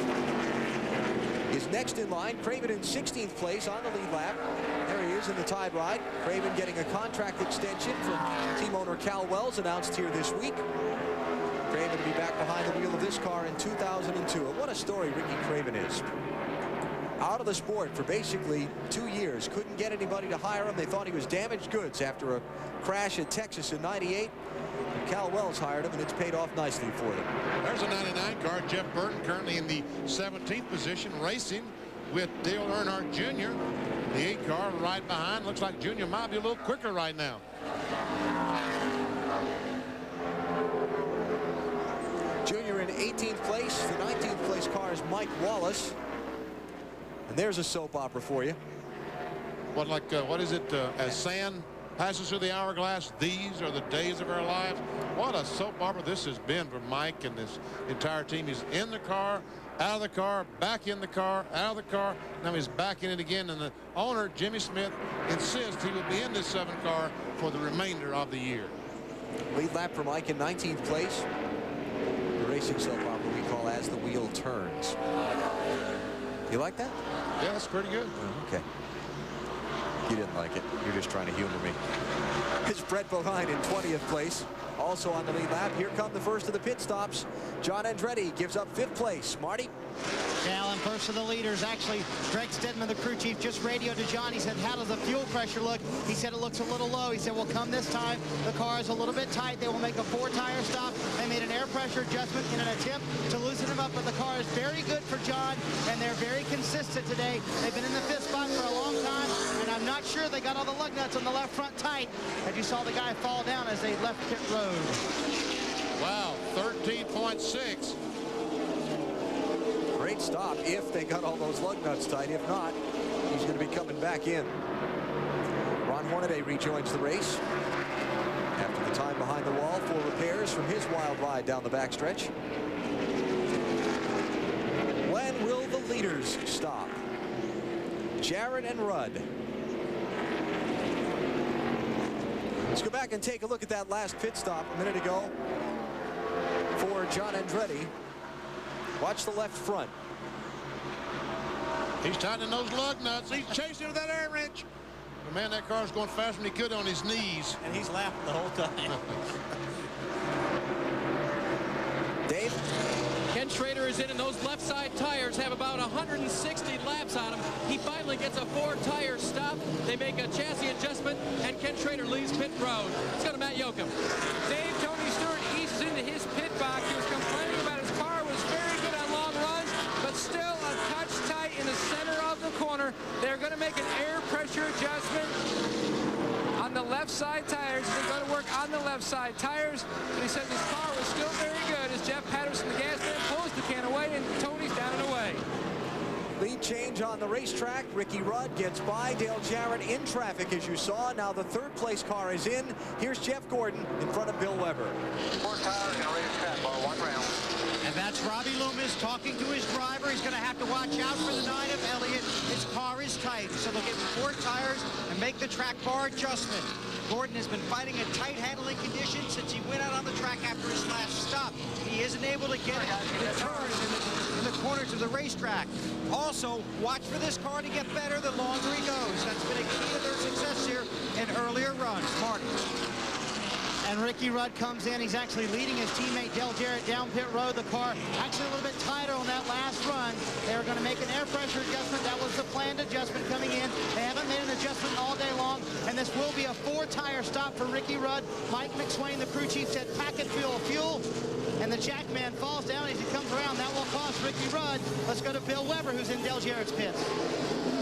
is next in line. Craven in 16th place on the lead lap. There he is in the Tide Ride. Craven getting a contract extension from team owner Cal Wells, announced here this week. Craven to be back behind the wheel of this car in 2002. And what a story Ricky Craven is. Out of the sport for basically 2 years. Couldn't get anybody to hire him. They thought he was damaged goods after a crash at Texas in '98. Cal Wells hired him, and it's paid off nicely for them. There's a 99 car. Jeff Burton currently in the 17th position, racing with Dale Earnhardt Jr. The 8 car right behind. Looks like Jr. might be a little quicker right now. Junior in 18th place. The 19th place car is Mike Wallace. And there's a soap opera for you. What is it? As sand passes through the hourglass, these are the days of our lives. What a soap opera this has been for Mike and this entire team. He's in the car, out of the car, back in the car, out of the car. Now he's back in it again. And the owner, Jimmy Smith, insists he will be in this 7 car for the remainder of the year. Lead lap for Mike in 19th place. The racing soap opera we call As the Wheel Turns. You like that? Yeah, that's pretty good. Oh, okay. You didn't like it. You're just trying to humor me. It's Brett Bohine in 20th place. Also on the lead lap. Here come the first of the pit stops. John Andretti gives up 5th place. Marty? Alan, first of the leaders. Actually, Greg Stedman, the crew chief, just radioed to John. He said, how does the fuel pressure look? He said, it looks a little low. He said, well, come this time, the car is a little bit tight. They will make a 4-tire stop. They made an air pressure adjustment in an attempt to loosen him up, but the car is very good for John, and they're very consistent today. They've been in the 5th spot for a long time, and I'm not sure they got all the lug nuts on the left front tight. As you saw the guy fall down as they left pit road. Wow, 13.6. Great stop if they got all those lug nuts tight. If not, he's going to be coming back in. Ron Hornaday rejoins the race after the time behind the wall for repairs from his wild ride down the backstretch. When will the leaders stop? Jarrett and Rudd. Let's go back and take a look at that last pit stop a minute ago for John Andretti. Watch the left front. He's tightening those lug nuts. He's chasing with that air wrench. But man, that car's going faster than he could on his knees. And he's laughing the whole time. Dave? Ken Schrader is in, and those left side tires have about 160 laps on them. He finally gets a 4-tire stop. They make a chassis adjustment, and Ken Schrader leaves pit road. Let's go to Matt Yoakum. Dave, Tony Stewart eases into his pit box. He was complaining about his car was very good on long runs, but still a touch tight in the center of the corner. They're going to make an air pressure adjustment on the left side tires. They're going to work on the left side tires. But he said his car was still very good as Jeff Patterson, the gas man, pulls the can away, and Tony's down and away. Lead change on the racetrack. Ricky Rudd gets by Dale Jarrett in traffic, as you saw. Now the 3rd place car is in. Here's Jeff Gordon in front of Bill Weber. 4 tires in a racetrack for 1 round. And that's Robbie Loomis talking to his driver. He's going to have to watch out for the 9 of Elliott. His car is tight, so they'll give him 4 tires and make the track bar adjustment. Gordon has been fighting a tight handling condition since he went out on the track after his last stop. He isn't able to get the turns in the corners of the racetrack. Also, watch for this car to get better the longer he goes. That's been a key to their success here in earlier runs. Marty. And Ricky Rudd comes in. He's actually leading his teammate Dale Jarrett down pit road. The car actually a little bit tighter on that last run. They were going to make an air pressure adjustment. That was the planned adjustment coming in. They haven't made an adjustment all day long, and this will be a 4-tire stop for Ricky Rudd. Mike McSwain, the crew chief, said packet fuel, and the jackman falls down as he comes around. That will cost Ricky Rudd. Let's go to Bill Weber, who's in Dale Jarrett's pits.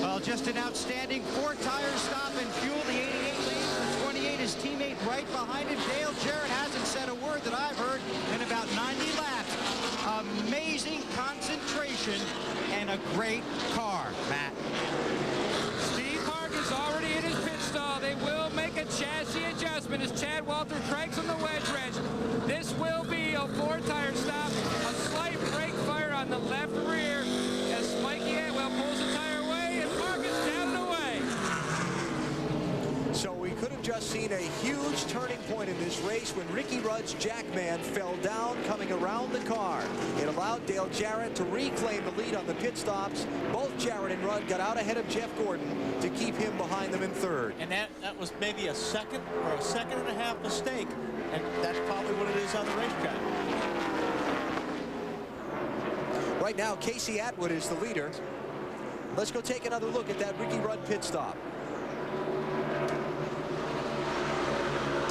Well, just an outstanding 4-tire stop and fuel. The 88 lanes for 28. His teammate right behind him. Dale Jarrett hasn't said a word that I've heard in about 90 laps. Amazing concentration and a great car, Matt. just seen a huge turning point in this race when Ricky Rudd's Jackman fell down coming around the car. It allowed Dale Jarrett to reclaim the lead on the pit stops. Both Jarrett and Rudd got out ahead of Jeff Gordon to keep him behind them in third. And that was maybe a second or a second and a half mistake, and that's probably what it is on the racetrack. Right now, Casey Atwood is the leader. Let's go take another look at that Ricky Rudd pit stop.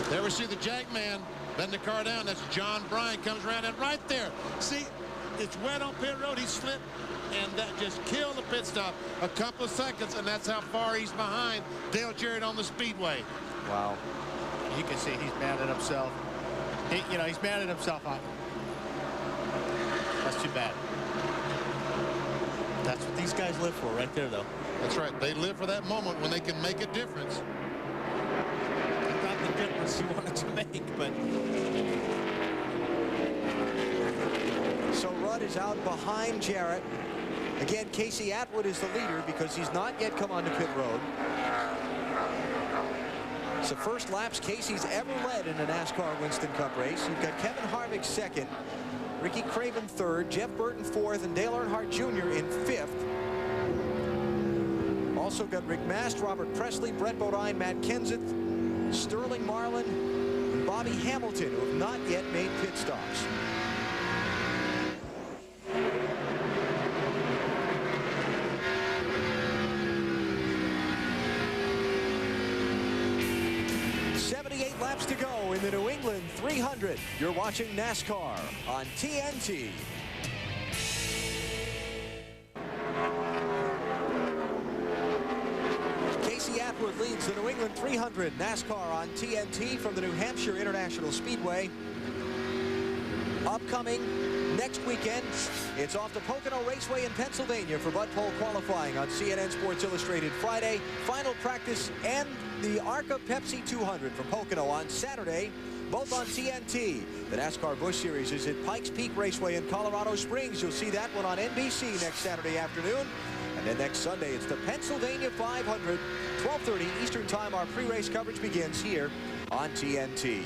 There we see the Jackman bend the car down. That's John Bryan comes around, and right there, see, it's wet on pit road. He slipped, and that just killed the pit stop. A couple of seconds, and that's how far he's behind Dale Jarrett on the speedway. Wow. You can see he's mad at himself. He's mad at himself. That's too bad. That's what these guys live for right there, though. That's right. They live for that moment when they can make a difference. Not the difference he wanted to make, but... So Rudd is out behind Jarrett. Again, Casey Atwood is the leader because he's not yet come onto pit road. It's the first laps Casey's ever led in a NASCAR Winston Cup race. You've got Kevin Harvick second, Ricky Craven third, Jeff Burton fourth, and Dale Earnhardt Jr. in fifth. Also got Rick Mast, Robert Presley, Brett Bodine, Matt Kenseth, Sterling Marlin, and Bobby Hamilton, who have not yet made pit stops. Laps to go in the New England 300. You're watching NASCAR on TNT. Casey Atwood leads the New England 300 NASCAR on TNT from the New Hampshire International Speedway. Upcoming next weekend, it's off to Pocono Raceway in Pennsylvania for Bud Pole qualifying on CNN Sports Illustrated Friday. Final practice and the ARCA Pepsi 200 from Pocono on Saturday, both on TNT. The NASCAR Busch Series is at Pikes Peak Raceway in Colorado Springs. You'll see that one on NBC next Saturday afternoon. And then next Sunday, it's the Pennsylvania 500, 12:30 Eastern Time. Our pre-race coverage begins here on TNT.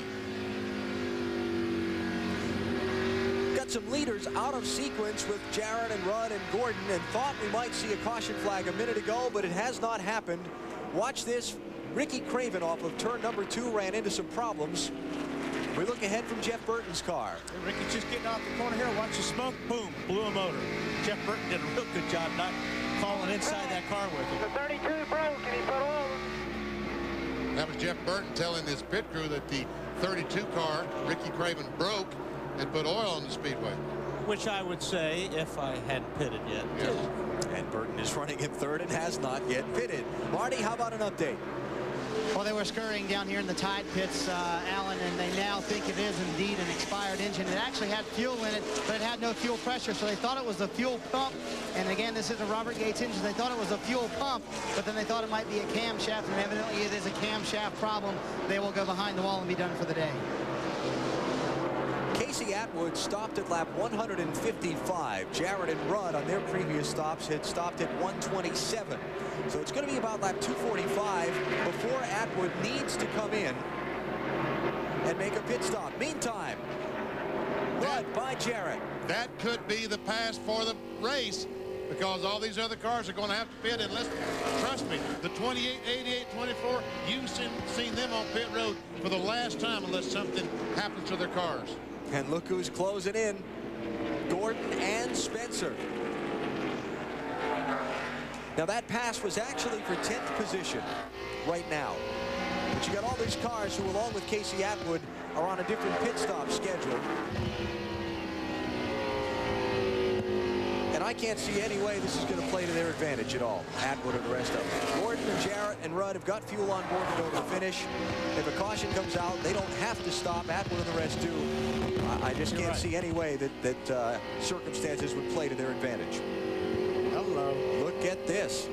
Got some leaders out of sequence with Jarrett and Rudd and Gordon, and thought we might see a caution flag a minute ago, but it has not happened. Watch this. Ricky Craven off of turn number 2 ran into some problems. We look ahead from Jeff Burton's car. Hey, Ricky's just getting off the corner here. Watch the smoke. Boom. Blew a motor. Jeff Burton did a real good job not falling inside that car with him. The 32 broke and he put oil. That was Jeff Burton telling his pit crew that the 32 car, Ricky Craven, broke and put oil on the speedway. Which I would say if I hadn't pitted yet. Yes. And Burton is running in third and has not yet pitted. Marty, how about an update? Well, they were scurrying down here in the Tide pits, Alan, and they now think it is indeed an expired engine. It actually had fuel in it, but it had no fuel pressure, so they thought it was a fuel pump. And again, this is a Robert Gates engine. They thought it was a fuel pump, but then they thought it might be a camshaft, and evidently it is a camshaft problem. They will go behind the wall and be done for the day. Casey Atwood stopped at lap 155. Jarrett and Rudd on their previous stops had stopped at 127. So it's going to be about lap 245 before Atwood needs to come in and make a pit stop. Meantime, Rudd by Jarrett. That could be the pass for the race, because all these other cars are going to have to pit unless, trust me, the 28, 88, 24, you've seen them on pit road for the last time unless something happens to their cars. And look who's closing in. Gordon and Spencer. Now that pass was actually for 10th position right now. But you got all these cars who, along with Casey Atwood, are on a different pit stop schedule. And I can't see any way this is going to play to their advantage at all, Atwood and the rest of them. Gordon and Jarrett and Rudd have got fuel on board to go to the finish. If a caution comes out, they don't have to stop. Atwood and the rest do. I just can't see any way that circumstances would play to their advantage. Hello. Look at this.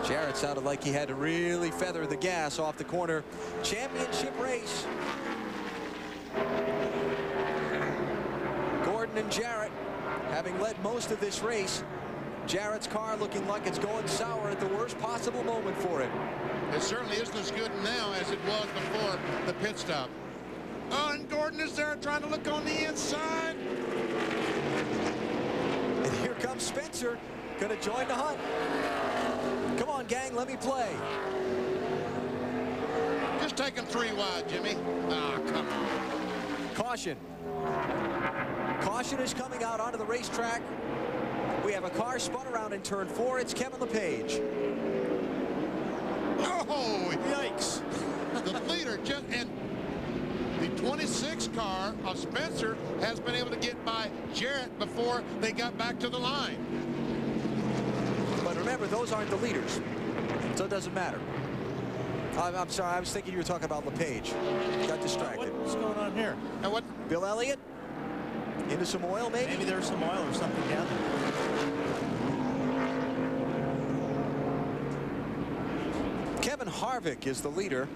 Jarrett sounded like he had to really feather the gas off the corner. Championship race. Gordon and Jarrett, having led most of this race, Jarrett's car looking like it's going sour at the worst possible moment for him. It certainly isn't as good now as it was before the pit stop. Oh, and Gordon is there trying to look on the inside. And here comes Spencer, going to join the hunt. Come on, gang, let me play. Just take him 3 wide, Jimmy. Ah, come on. Caution. Caution is coming out onto the racetrack. We have a car spun around in turn 4. It's Kevin LePage. Oh, yikes. The leader just, and the 26 car of Spencer has been able to get by Jarrett before they got back to the line. But remember, those aren't the leaders, so it doesn't matter. I'm sorry, I was thinking you were talking about LePage. Got distracted. What's going on here? And what? Bill Elliott? Into some oil, maybe? Maybe there's some oil or something down there. Kevin Harvick is the leader.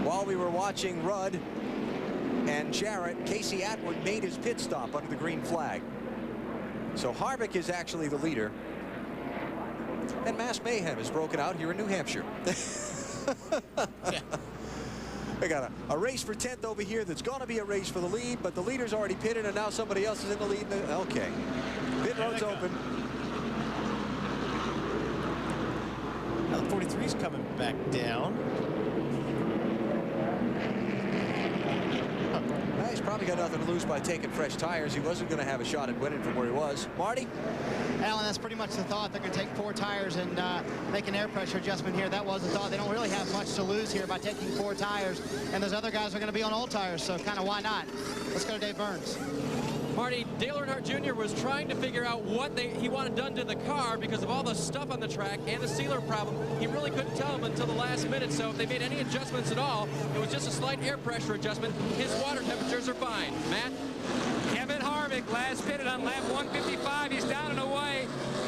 While we were watching Rudd and Jarrett, Casey Atwood made his pit stop under the green flag. So Harvick is actually the leader. And mass mayhem is broken out here in New Hampshire. Yeah. We got a race for 10th over here that's going to be a race for the lead, but the leader's already pitted, and now somebody else is in the lead. Okay. Pit road's open. Now the 43's coming back down. He's probably got nothing to lose by taking fresh tires. He wasn't going to have a shot at winning from where he was. Marty? Alan, that's pretty much the thought. They're going to take 4 tires and make an air pressure adjustment here. That was the thought. They don't really have much to lose here by taking 4 tires. And those other guys are going to be on old tires, so kind of why not? Let's go to Dave Burns. Marty, Dale Earnhardt Jr. was trying to figure out what he wanted done to the car because of all the stuff on the track and the sealer problem. He really couldn't tell him until the last minute, so if they made any adjustments at all, it was just a slight air pressure adjustment. His water temperatures are fine. Matt? Kevin Harvick last pitted on lap 155. He's down and away.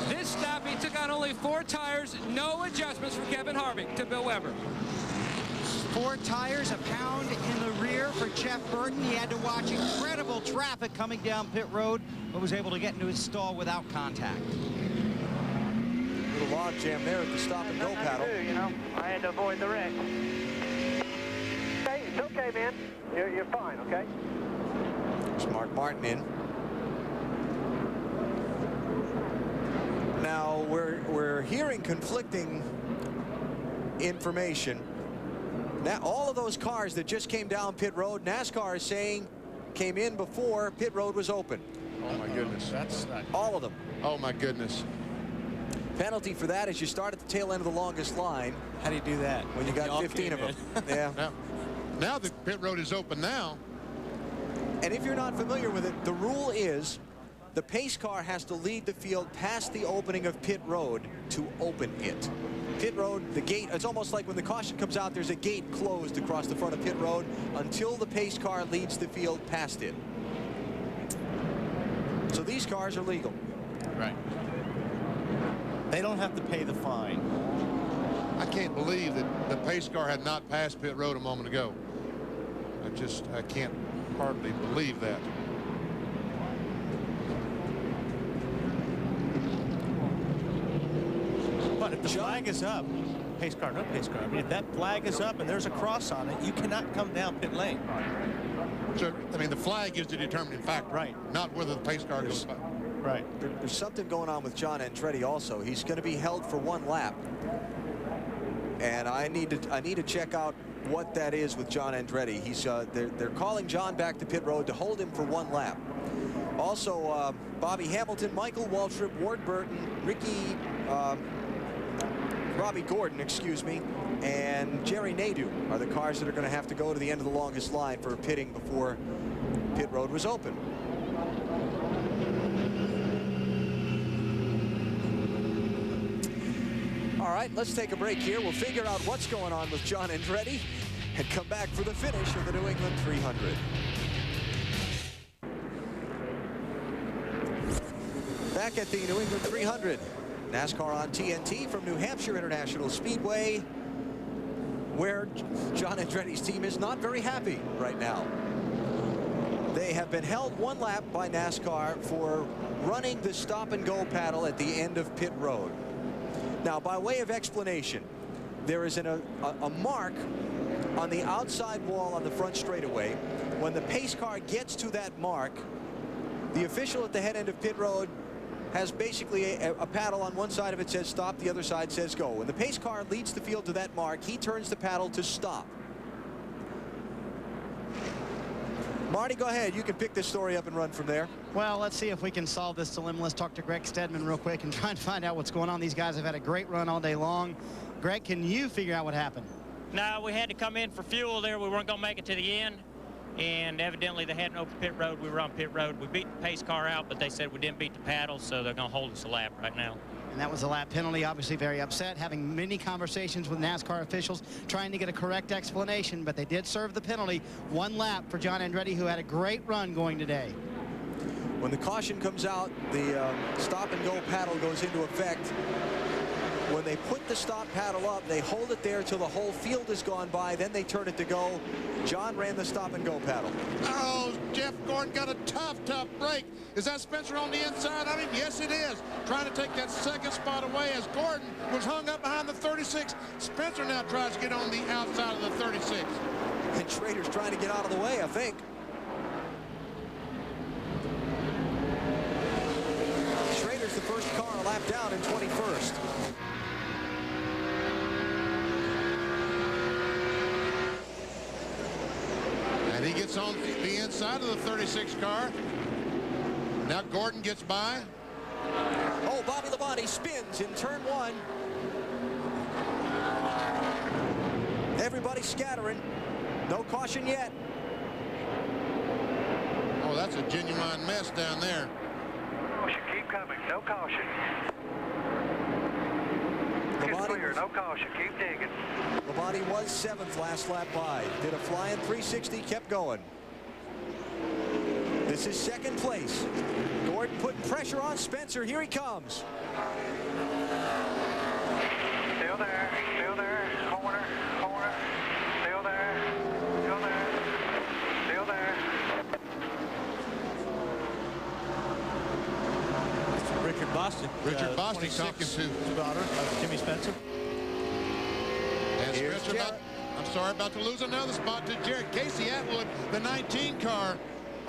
This stop, he took on only 4 tires. No adjustments for Kevin Harvick to Bill Weber. 4 tires, a pound in the rear for Jeff Burton. He had to watch incredible traffic coming down pit road, but was able to get into his stall without contact. Little log jam there at the stop and go paddle. You know, I had to avoid the wreck. Hey, it's okay, man. You're fine, okay? There's Mark Martin in. Now we're hearing conflicting information. Now, all of those cars that just came down pit road, NASCAR is saying came in before pit road was open. Oh, my goodness. That's not... All of them. Oh, my goodness. Penalty for that is you start at the tail end of the longest line. How do you do that? When you got 15 of them. Yeah. Now the pit road is open now. And if you're not familiar with it, the rule is the pace car has to lead the field past the opening of pit road to open it. Pit road, the gate, it's almost like when the caution comes out, there's a gate closed across the front of pit road until the pace car leads the field past it. So these cars are legal. Right. They don't have to pay the fine. I can't believe that the pace car had not passed pit road a moment ago. I can't hardly believe that. But if the flag is up, pace car, no pace car. I mean, if that flag is up and there's a cross on it, you cannot come down pit lane. So, I mean, the flag is the determining factor. Right. Not whether the pace car goes by. Right. There's something going on with John Andretti also. He's going to be held for 1 lap. And I need to check out what that is with John Andretti. He's they're calling John back to pit road to hold him for 1 lap. Also, Bobby Hamilton, Michael Waltrip, Ward Burton, Robbie Gordon, excuse me, and Jerry Nadeau are the cars that are going to have to go to the end of the longest line for pitting before pit road was open. All right, let's take a break here. We'll figure out what's going on with John Andretti and come back for the finish of the New England 300. Back at the New England 300. NASCAR on TNT from New Hampshire International Speedway, where John Andretti's team is not very happy right now. They have been held 1 lap by NASCAR for running the stop-and-go paddle at the end of pit road. Now, by way of explanation, there is a mark on the outside wall on the front straightaway. When the pace car gets to that mark, the official at the head end of pit road has basically a paddle. On one side of it says stop, the other side says go. When the pace car leads the field to that mark, he turns the paddle to stop. Marty, go ahead. You can pick this story up and run from there. Well, let's see if we can solve this dilemma. Let's talk to Greg Stedman real quick and try and find out what's going on. These guys have had a great run all day long. Greg, can you figure out what happened? No, we had to come in for fuel there. We weren't going to make it to the end. And evidently they hadn't opened pit road. We were on pit road. We beat the pace car out, but they said we didn't beat the paddle, so they're going to hold us a lap right now. And that was a lap penalty. Obviously very upset, having many conversations with NASCAR officials trying to get a correct explanation, but they did serve the penalty. 1 lap for John Andretti, who had a great run going today. When the caution comes out, the stop-and-go paddle goes into effect. When they put the stop paddle up, they hold it there till the whole field has gone by. Then they turn it to go. John ran the stop-and-go paddle. Oh, Jeff Gordon got a tough break. Is that Spencer on the inside of him? Yes, it is. Trying to take that second spot away as Gordon was hung up behind the 36. Spencer now tries to get on the outside of the 36. And Schrader's trying to get out of the way, I think. Schrader's the first car a lap down in 21st. And he gets on the inside of the 36 car. Now Gordon gets by. Oh, Bobby Labonte spins in turn 1. Everybody scattering. No caution yet. Oh, that's a genuine mess down there. Caution, keep coming. No caution. It's clear. No caution. Keep digging. Labonte was 7th last lap by. Did a flying 360, kept going. This is 2nd place. Gordon putting pressure on Spencer. Here he comes. Still there. Still there. Corner. Corner. Still there. Still there. Still there. Richard Boston. Richard Boston talking to daughter of Jimmy Spencer. And Spencer I'm sorry about to lose another spot to Jared. Casey Atwood, the 19 car.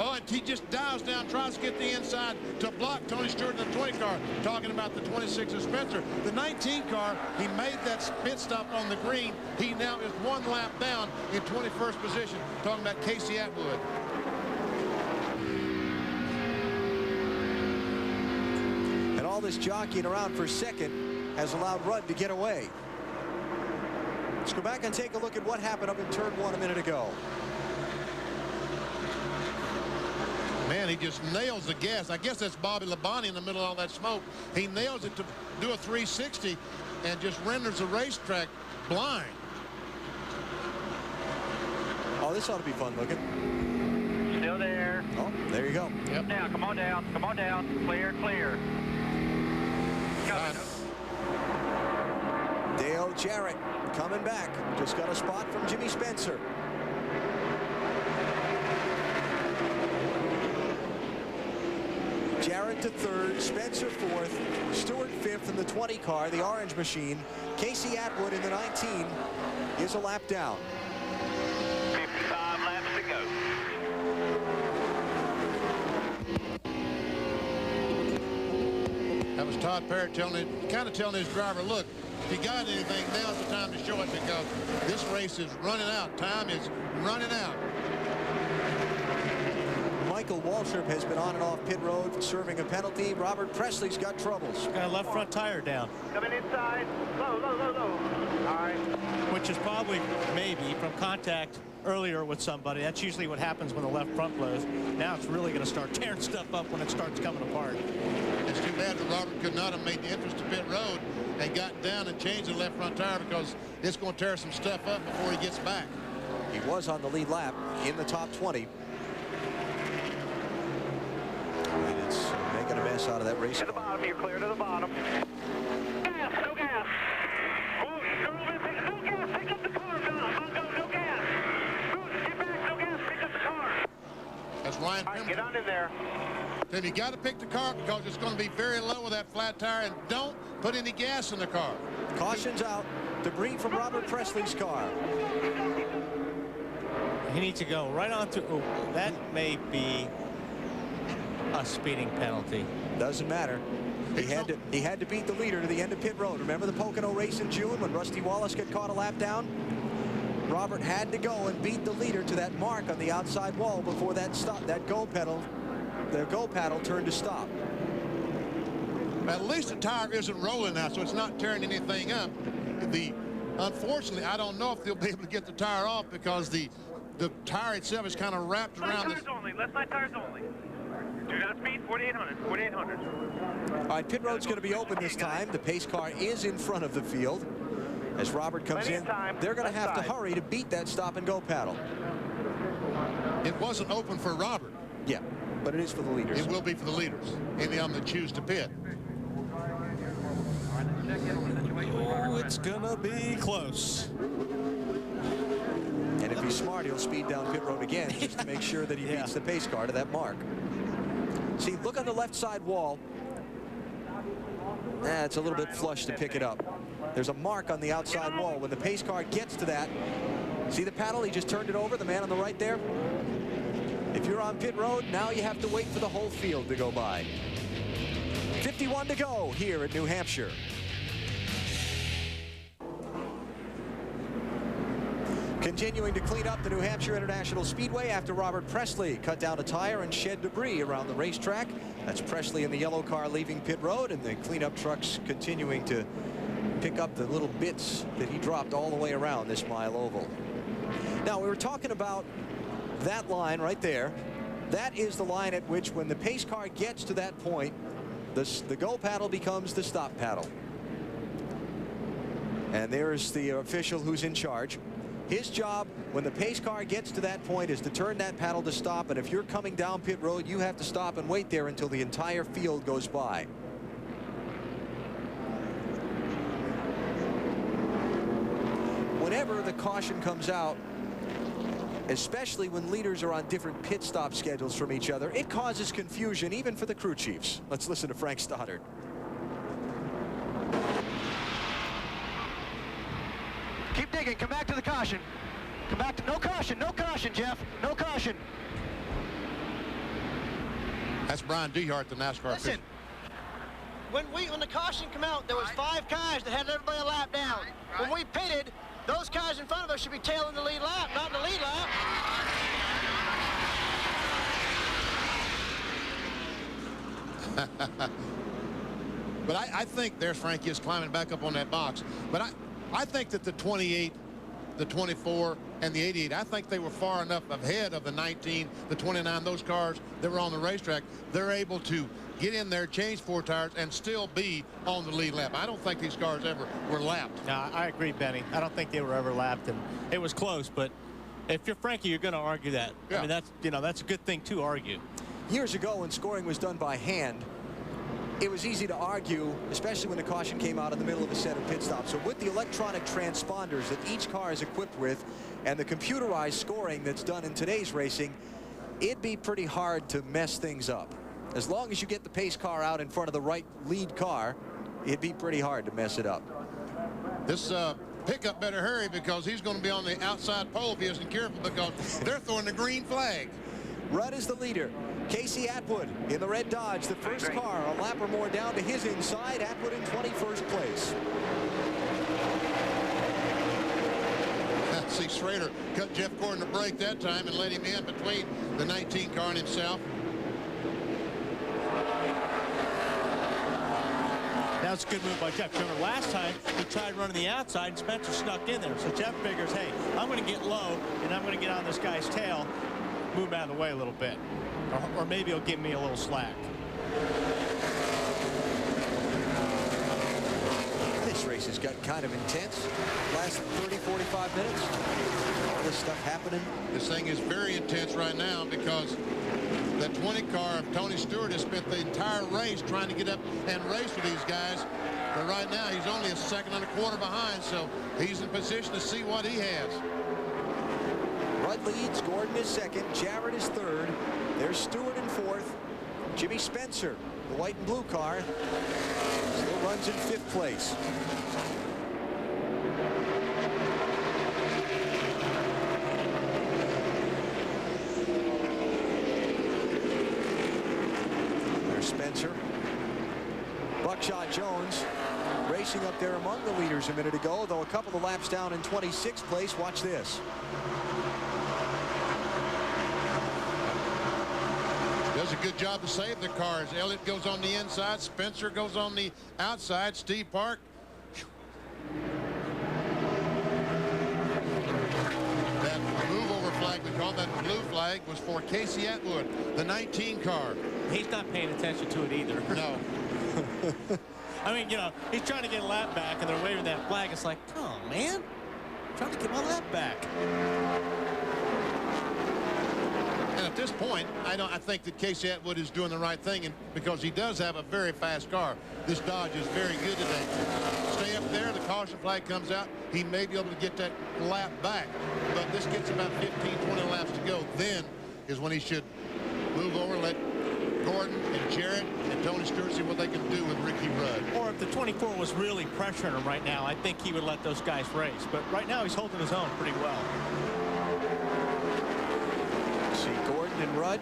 Oh, and he just dives down, tries to get the inside to block Tony Stewart in the 20 car. Talking about the 26 of Spencer. The 19 car, he made that pit stop on the green. He now is 1 lap down in 21st position. Talking about Casey Atwood. And all this jockeying around for 2nd has allowed Rudd to get away. Let's go back and take a look at what happened up in turn 1 a minute ago. Man, he just nails the gas. I guess that's Bobby Labonte in the middle of all that smoke. He nails it to do a 360 and just renders the racetrack blind. Oh, this ought to be fun looking. Still there. Oh, there you go. Yep. Now, come on down. Come on down. Clear, clear. Dale Jarrett coming back. Just got a spot from Jimmy Spencer. Jarrett to 3rd, Spencer 4th, Stewart 5th in the 20 car, the orange machine. Casey Atwood in the 19 is a lap down. 55 laps to go. That was Todd Parrott kind of telling his driver, look, if you got anything, now's the time to show it because this race is running out. Time is running out. Michael Waltrip has been on and off pit road serving a penalty. Robert Presley's got troubles. Got a left front tire down. Coming inside. Low, low, low, low. All right. Which is probably maybe from contact earlier with somebody. That's usually what happens when the left front blows. Now it's really going to start tearing stuff up when it starts coming apart. It's too bad that Robert could not have made the entrance to pit road and got down and changed the left front tire because it's going to tear some stuff up before he gets back. He was on the lead lap in the top 20. And it's making a mess out of that race. To the bottom, you're clear to the bottom. Gas, no gas. Oh, no gas, pick up the car, John. No gas. Get back, no gas, pick up the car. That's Ryan in there. Then you got to pick the car because it's going to be very low with that flat tire, and don't put any gas in the car. Caution's out. Debris from Robert Presley's car. He needs to go right on to. Oh, that may be a speeding penalty. Doesn't matter. He had to beat the leader to the end of pit road. Remember the Pocono race in June when Rusty Wallace got caught a lap down? Robert had to go and beat the leader to that mark on the outside wall before that stop. That go paddle turned to stop. At least the tire isn't rolling now, so it's not tearing anything up. Unfortunately, I don't know if they'll be able to get the tire off because the tire itself is kind of wrapped around this. Left side tires only. Do not speed, 4,800, 4,800. All right, pit road's going to be open this time. The pace car is in front of the field. As Robert comes in, they're going to have to hurry to beat that stop-and-go paddle. It wasn't open for Robert. Yeah, but it is for the leaders. It will be for the leaders, any of them that choose to pit. Oh, it's going to be close. And if he's smart, he'll speed down pit road again just to make sure that he beats the pace car to that mark. See, look on the left side wall. It's a little bit flush to pick it up. There's a mark on the outside wall. When the pace car gets to that, see the paddle? He just turned it over, the man on the right there. If you're on pit road, now you have to wait for the whole field to go by. 51 to go here at New Hampshire. Continuing to clean up the New Hampshire International Speedway after Robert Presley cut down a tire and shed debris around the racetrack. That's Presley in the yellow car leaving pit road, and the cleanup trucks continuing to pick up the little bits that he dropped all the way around this mile oval. Now, we were talking about that line right there. That is the line at which, when the pace car gets to that point, the go paddle becomes the stop paddle. And there's the official who's in charge. His job, when the pace car gets to that point, is to turn that paddle to stop. And if you're coming down pit road, you have to stop and wait there until the entire field goes by. Whenever the caution comes out, especially when leaders are on different pit stop schedules from each other, it causes confusion even for the crew chiefs. Let's listen to Frank Stoddard. Keep digging. Come back to the caution. Come back to no caution. No caution, Jeff. No caution. That's Brian Dehart, the NASCAR Listen, official. when the caution came out, there was 5 cars that had everybody a lap down. When we pitted, those cars in front of us should be tailing the lead lap, not the lead lap. But I think there's Frankie is climbing back up on that box. But I think that the 28, the 24, and the 88, I think they were far enough ahead of the 19, the 29, those cars that were on the racetrack. They're able to get in there, change 4 tires, and still be on the lead lap. I don't think these cars ever were lapped. No, I agree, Benny. I don't think they were ever lapped, and it was close. But if you're Frankie, you're going to argue that. Yeah. I mean, that's a good thing to argue. Years ago, when scoring was done by hand, it was easy to argue, especially when the caution came out in the middle of a set of pit stops. So with the electronic transponders that each car is equipped with and the computerized scoring that's done in today's racing, it'd be pretty hard to mess things up. As long as you get the pace car out in front of the right lead car, it'd be pretty hard to mess it up. This pickup better hurry because he's going to be on the outside pole if he isn't careful because they're throwing the green flag. Rudd is the leader. Casey Atwood in the red Dodge, the first car, a lap or more down to his inside. Atwood in 21st place. See, Schrader cut Jeff Gordon a break that time and let him in between the 19 car and himself. That was a good move by Jeff. Remember, last time he tried running the outside and Spencer snuck in there. So Jeff figures, hey, I'm going to get low and I'm going to get on this guy's tail, move out of the way a little bit. Or maybe he'll give me a little slack. This race has got kind of intense. Last 30, 45 minutes. All this stuff happening. This thing is very intense right now because that 20 car of Tony Stewart has spent the entire race trying to get up and race with these guys. But right now he's only a second and a quarter behind, so he's in position to see what he has. Rudd leads, Gordon is second, Jarrett is third, There's Stewart in fourth. Jimmy Spencer, the white and blue car, still runs in fifth place. There's Spencer. Buckshot Jones racing up there among the leaders a minute ago, though a couple of laps down in 26th place. Watch this. Does a good job to save the cars. Elliott goes on the inside. Spencer goes on the outside. Steve Park. That move over flag, we call that blue flag, was for Casey Atwood, the 19 car. He's not paying attention to it either. No. I mean, you know, he's trying to get a lap back, and they're waving that flag. It's like, come on, man. I'm trying to get my lap back. And at this point, I think that Casey Atwood is doing the right thing, and because he does have a very fast car. This Dodge is very good today. Stay up there. The caution flag comes out. He may be able to get that lap back, but this gets about 15, 20 laps to go. Then is when he should move over, let Gordon and Jarrett and Tony Stewart see what they can do with Ricky Rudd. Or if the 24 was really pressuring him right now, I think he would let those guys race. But right now, he's holding his own pretty well. See Gordon and Rudd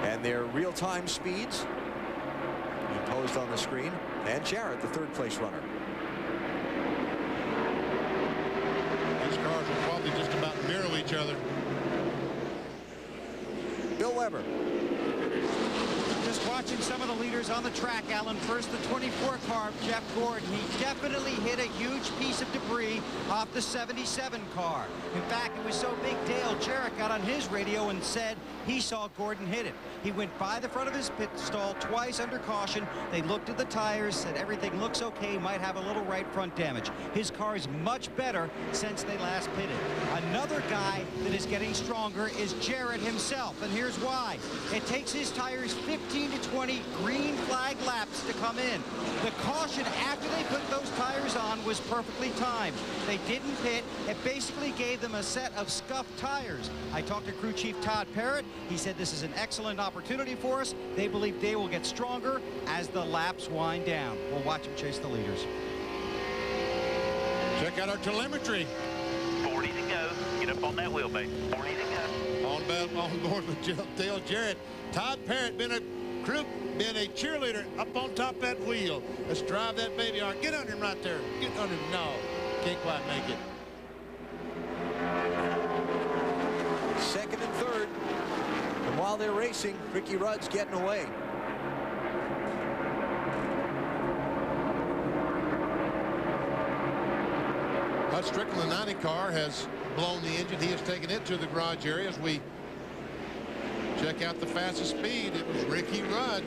and their real-time speeds imposed on the screen, and Jarrett, the third place runner. These cars will probably just about mirror each other. Bill Weber. Just watching some of the leaders on the track, Alan. First, the 24 car, Jeff Gordon. He definitely hit a huge piece of debris off the 77 car. In fact, it was so big, Dale Jarrett got on his radio and said he saw Gordon hit it. He went by the front of his pit stall twice under caution. They looked at the tires, said everything looks okay, might have a little right front damage. His car is much better since they last pitted. Another guy that is getting stronger is Jarrett himself, and here's why. It takes his tires 15 to 20 green flag laps to come in. The caution after they put those tires on was perfectly timed. They didn't pit. It basically gave them a set of scuffed tires. I talked to crew chief Todd Parrott. He said this is an excellent opportunity for us. They believe they will get stronger as the laps wind down. We'll watch them chase the leaders. Check out our telemetry. 40 to go. Get up on that wheelbase. 40 to go. On board with Dale Jarrett. Todd Parrott been a cheerleader up on top of that wheel. Let's drive that baby on. Get under him right there. Get under him. No, can't quite make it. Second and third. And while they're racing, Ricky Rudd's getting away. Bud Strickland, the 90 car, has blown the engine. He has taken it to the garage area as we check out the fastest speed. It was Ricky Rudd.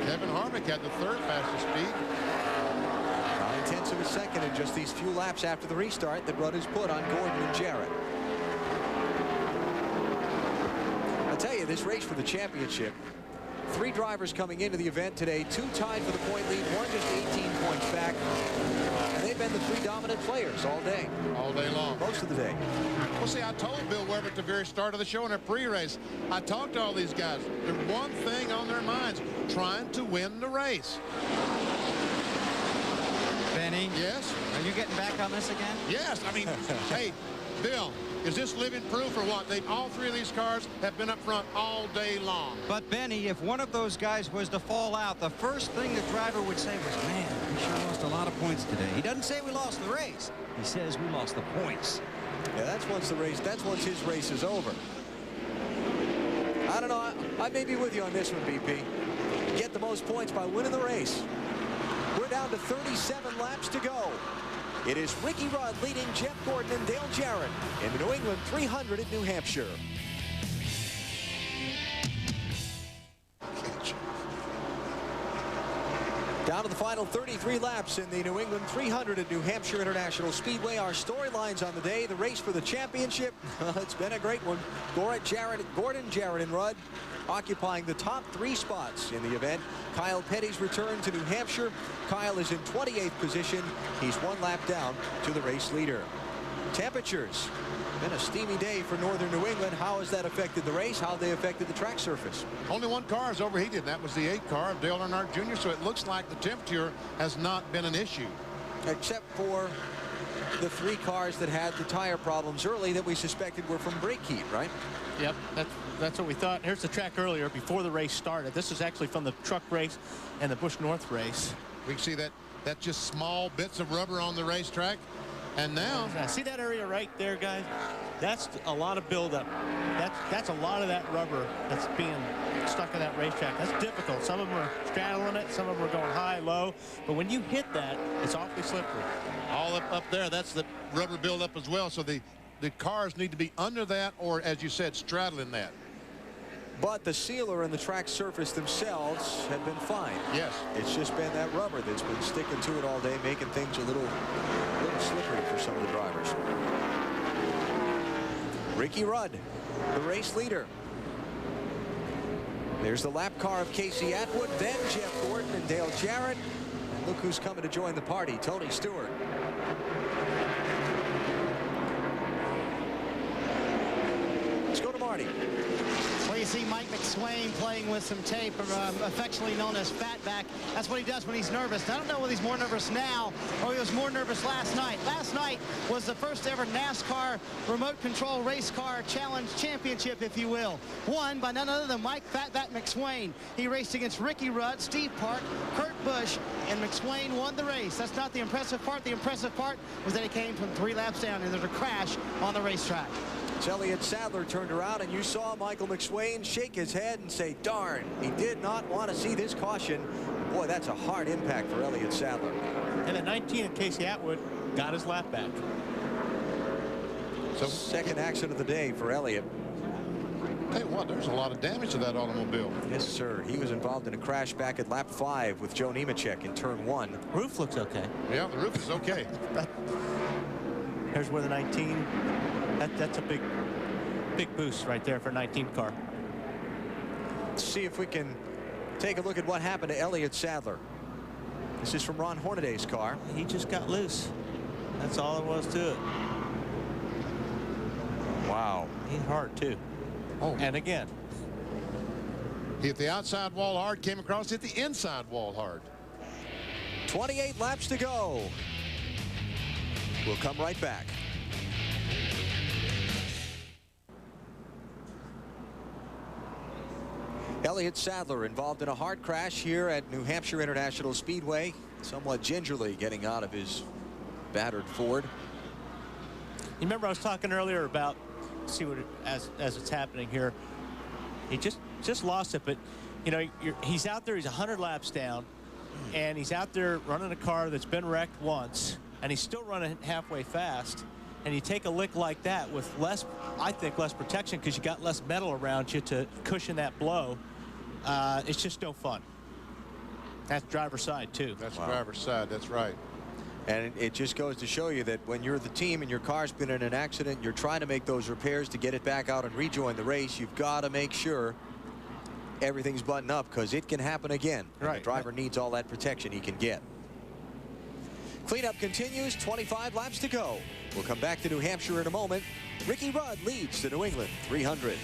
Kevin Harvick had the third fastest speed. 9/10 of a second in just these few laps after the restart that Rudd has put on Gordon and Jarrett. I'll tell you, this race for the championship, 3 drivers coming into the event today, 2 tied for the point lead, 1 just 18 points back. And they've been the 3 dominant players all day. All day long. Most of the day. Well, see, I told Bill Weber at the very start of the show in a pre-race, I talked to all these guys. There's one thing on their minds, trying to win the race. Benny? Yes? Are you getting back on this again? Yes. I mean, hey, Bill, is this living proof or what? All 3 of these cars have been up front all day long. But, Benny, if one of those guys was to fall out, the first thing the driver would say was, man, we sure lost a lot of points today. He doesn't say we lost the race. He says we lost the points. Yeah, that's once his race is over. I don't know. I may be with you on this one, BP. Get the most points by winning the race. We're down to 37 laps to go. It is Ricky Rudd leading Jeff Gordon and Dale Jarrett in the New England 300 at New Hampshire. Down to the final 33 laps in the New England 300 at New Hampshire International Speedway. Our storylines on the day, the race for the championship. It's been a great one. Gordon, Jarrett, and Rudd occupying the top 3 spots in the event. Kyle Petty's return to New Hampshire. Kyle is in 28th position. He's 1 lap down to the race leader. Temperatures. Been a steamy day for northern New England. How has that affected the race? How have they affected the track surface? Only one car is overheated, and that was the 8 car of Dale Earnhardt Jr., so it looks like the temperature has not been an issue. Except for the 3 cars that had the tire problems early that we suspected were from brake heat, right? Yep, that's what we thought. Here's the track earlier before the race started. This is actually from the truck race and the Busch North race. We can see that that's just small bits of rubber on the racetrack. And now, see that area right there, guys? That's a lot of buildup. That's a lot of that rubber that's being stuck in that racetrack. That's difficult. Some of them are straddling it. Some of them are going high, low. But when you hit that, it's awfully slippery. All up there, that's the rubber buildup as well. So the cars need to be under that, or as you said, straddling that. But the sealer and the track surface themselves have been fine. Yes. It's just been that rubber that's been sticking to it all day, making things a little slippery for some of the drivers. Ricky Rudd, the race leader. There's the lap car of Casey Atwood, then Jeff Gordon and Dale Jarrett. And look who's coming to join the party, Tony Stewart. Let's go to Marty. Well, you see Mike McSwain playing with some tape, affectionately known as Fatback. That's what he does when he's nervous. I don't know whether he's more nervous now or he was more nervous last night. Last night was the first ever NASCAR remote control race car challenge championship, if you will, won by none other than Mike Fatback McSwain. He raced against Ricky Rudd, Steve Park, Kurt Busch, and McSwain won the race. That's not the impressive part. The impressive part was that he came from 3 laps down and there's a crash on the racetrack. Elliott Sadler turned around, and you saw Michael McSwain shake his head and say, darn, he did not want to see this caution. Boy, that's a hard impact for Elliott Sadler. And at 19, Casey Atwood got his lap back. So second accident of the day for Elliott. Tell you what, there's a lot of damage to that automobile. Yes, sir. He was involved in a crash back at lap 5 with Joe Nemechek in turn 1. Roof looks okay. Yeah, the roof is okay. Here's where the 19, that's a big boost right there for a 19 car. Let's see if we can take a look at what happened to Elliott Sadler. This is from Ron Hornaday's car. He just got loose. That's all there was to it. Wow. He hit hard too. Oh, and again. He hit the outside wall hard, came across, hit the inside wall hard. 28 laps to go. We'll come right back. Elliott Sadler involved in a hard crash here at New Hampshire International Speedway, somewhat gingerly getting out of his battered Ford. You remember I was talking earlier about, see what as it's happening here. He just lost it, but you know, he's out there, he's 100 laps down, and he's out there running a car that's been wrecked once, and he's still running halfway fast. And you take a lick like that with less, I think, less protection because you got less metal around you to cushion that blow. It's just no fun. That's driver's side too. That's driver's side. That's right. And it just goes to show you that when you're the team and your car's been in an accident, you're trying to make those repairs to get it back out and rejoin the race. You've got to make sure everything's buttoned up because it can happen again. Right. The driver needs all that protection he can get. Cleanup continues, 25 laps to go. We'll come back to New Hampshire in a moment. Ricky Rudd leads the New England 300.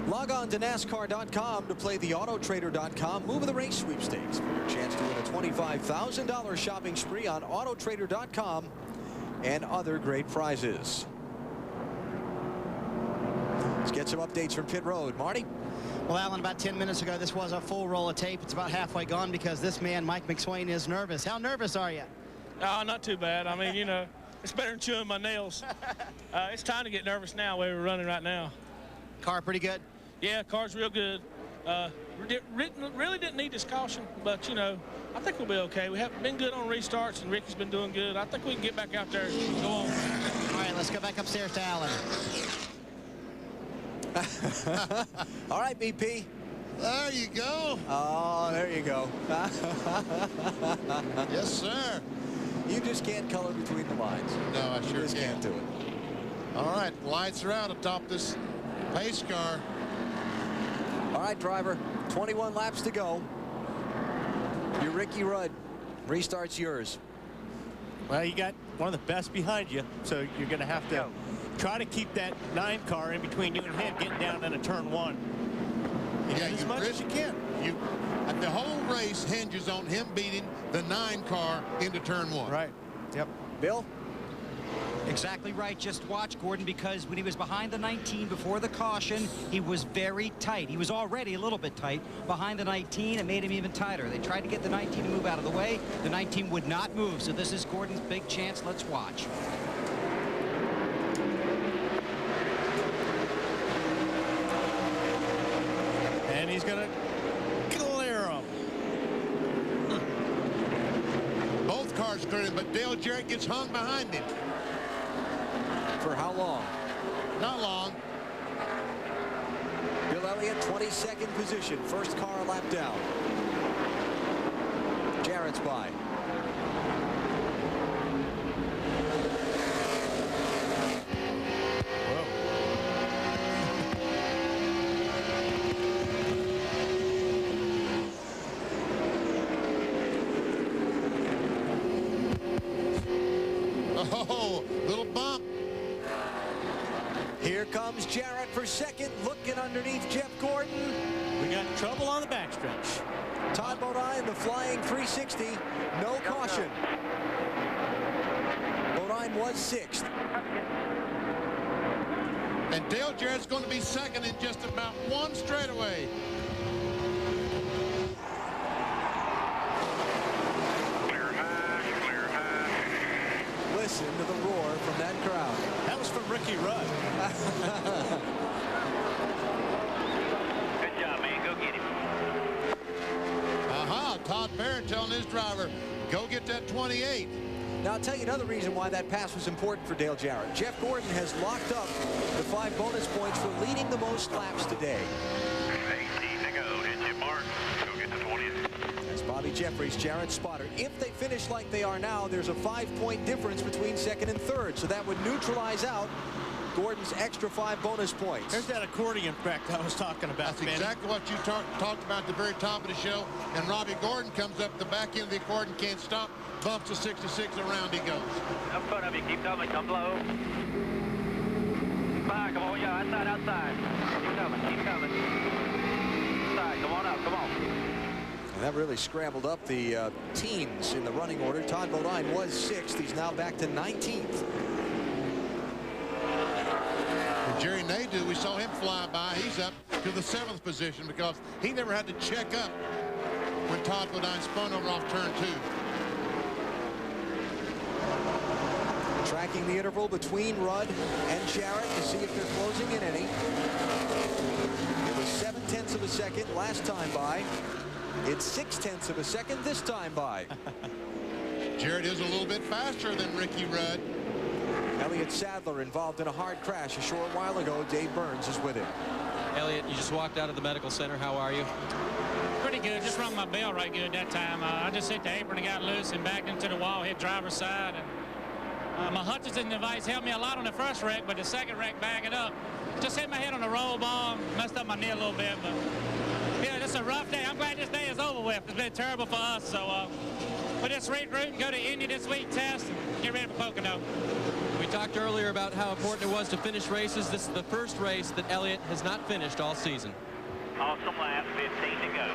Log on to NASCAR.com to play the Autotrader.com Move of the Race sweepstakes for your chance to win a $25,000 shopping spree on Autotrader.com and other great prizes. Let's get some updates from pit road. Marty? Well, Alan, about 10 minutes ago, this was a full roll of tape. It's about halfway gone because this man, Mike McSwain, is nervous. How nervous are you? Not too bad. I mean, you know, it's better than chewing my nails. It's time to get nervous now where we're running right now. Car pretty good? Yeah, car's real good. Really didn't need this caution, but, you know, I think we'll be okay. We have been good on restarts, and Ricky's been doing good. I think we can get back out there and go on. All right, let's go back upstairs to Alan. All right, BP. There you go. Oh, there you go. Yes, sir. You just can't color between the lines. No, I sure just can't do it. All right, lights are out atop this pace car. All right, driver, 21 laps to go. Your Ricky Rudd. Restart's yours. Well, you got one of the best behind you, so you're going to have to try to keep that 9 car in between you and him getting down into turn 1. Yeah, as much as you can. The whole race hinges on him beating the 9 car into turn 1. Right. Yep. Bill? Exactly right. Just watch Gordon, because when he was behind the 19 before the caution, he was very tight. He was already a little bit tight. Behind the 19, it made him even tighter. They tried to get the 19 to move out of the way. The 19 would not move, so this is Gordon's big chance. Let's watch. And he's going to clear him. Both cars clearing, but Dale Jarrett gets hung behind him. For how long? Not long. Bill Elliott, 22nd position. First car a lap down. Jarrett's by. Oh, little bump. Here comes Jarrett for second, looking underneath Jeff Gordon. We got trouble on the backstretch. Todd Bodine, the flying 360, no caution. Bodine was 6th. And Dale Jarrett's going to be second in just about 1 straightaway. Listen to the roar from that crowd. That was from Ricky Rudd. Good job, man. Go get him. Todd Barrett telling his driver, go get that 28. Now, I'll tell you another reason why that pass was important for Dale Jarrett. Jeff Gordon has locked up the 5 bonus points for leading the most laps today. 18 to go. Hit you, Mark. Go get the 20th. That's Bobby Jeffries, Jarrett's spotter. If they finish like they are now, there's a 5-point difference between 2nd and 3rd. So that would neutralize out Gordon's extra 5 bonus points. There's that accordion effect I was talking about. That's exactly what you talked about at the very top of the show. And Robbie Gordon comes up the back end of the accordion, can't stop, bumps to 66, around he goes. Up front of you. Keep coming. Come low. Back. Come on. Yeah, outside, outside. Keep coming. Keep coming. Inside. Come on up. Come on. And that really scrambled up the teams in the running order. Todd Bodine was 6th. He's now back to 19th. Jerry Nadeau, we saw him fly by. He's up to the 7th position because he never had to check up when Todd Bodine spun over off turn 2. Tracking the interval between Rudd and Jarrett to see if they're closing in any. It was 0.7 of a second last time by. It's 0.6 of a second this time by. Jarrett is a little bit faster than Ricky Rudd. Elliott Sadler involved in a hard crash a short while ago. Dave Burns is with him. Elliott, you just walked out of the medical center. How are you? Pretty good. Just rung my bell right good that time. I just hit the apron and got loose and backed into the wall, hit driver's side. And my Hutchinson device helped me a lot on the first wreck, but the second wreck backing up, just hit my head on the roll bar, messed up my knee a little bit. But yeah, it's a rough day. I'm glad this day is over with. It's been terrible for us. So we'll just regroup and go to Indy this week, test, and get ready for Pocono. We talked earlier about how important it was to finish races. This is the first race that Elliott has not finished all season. Awesome lap. 15 to go.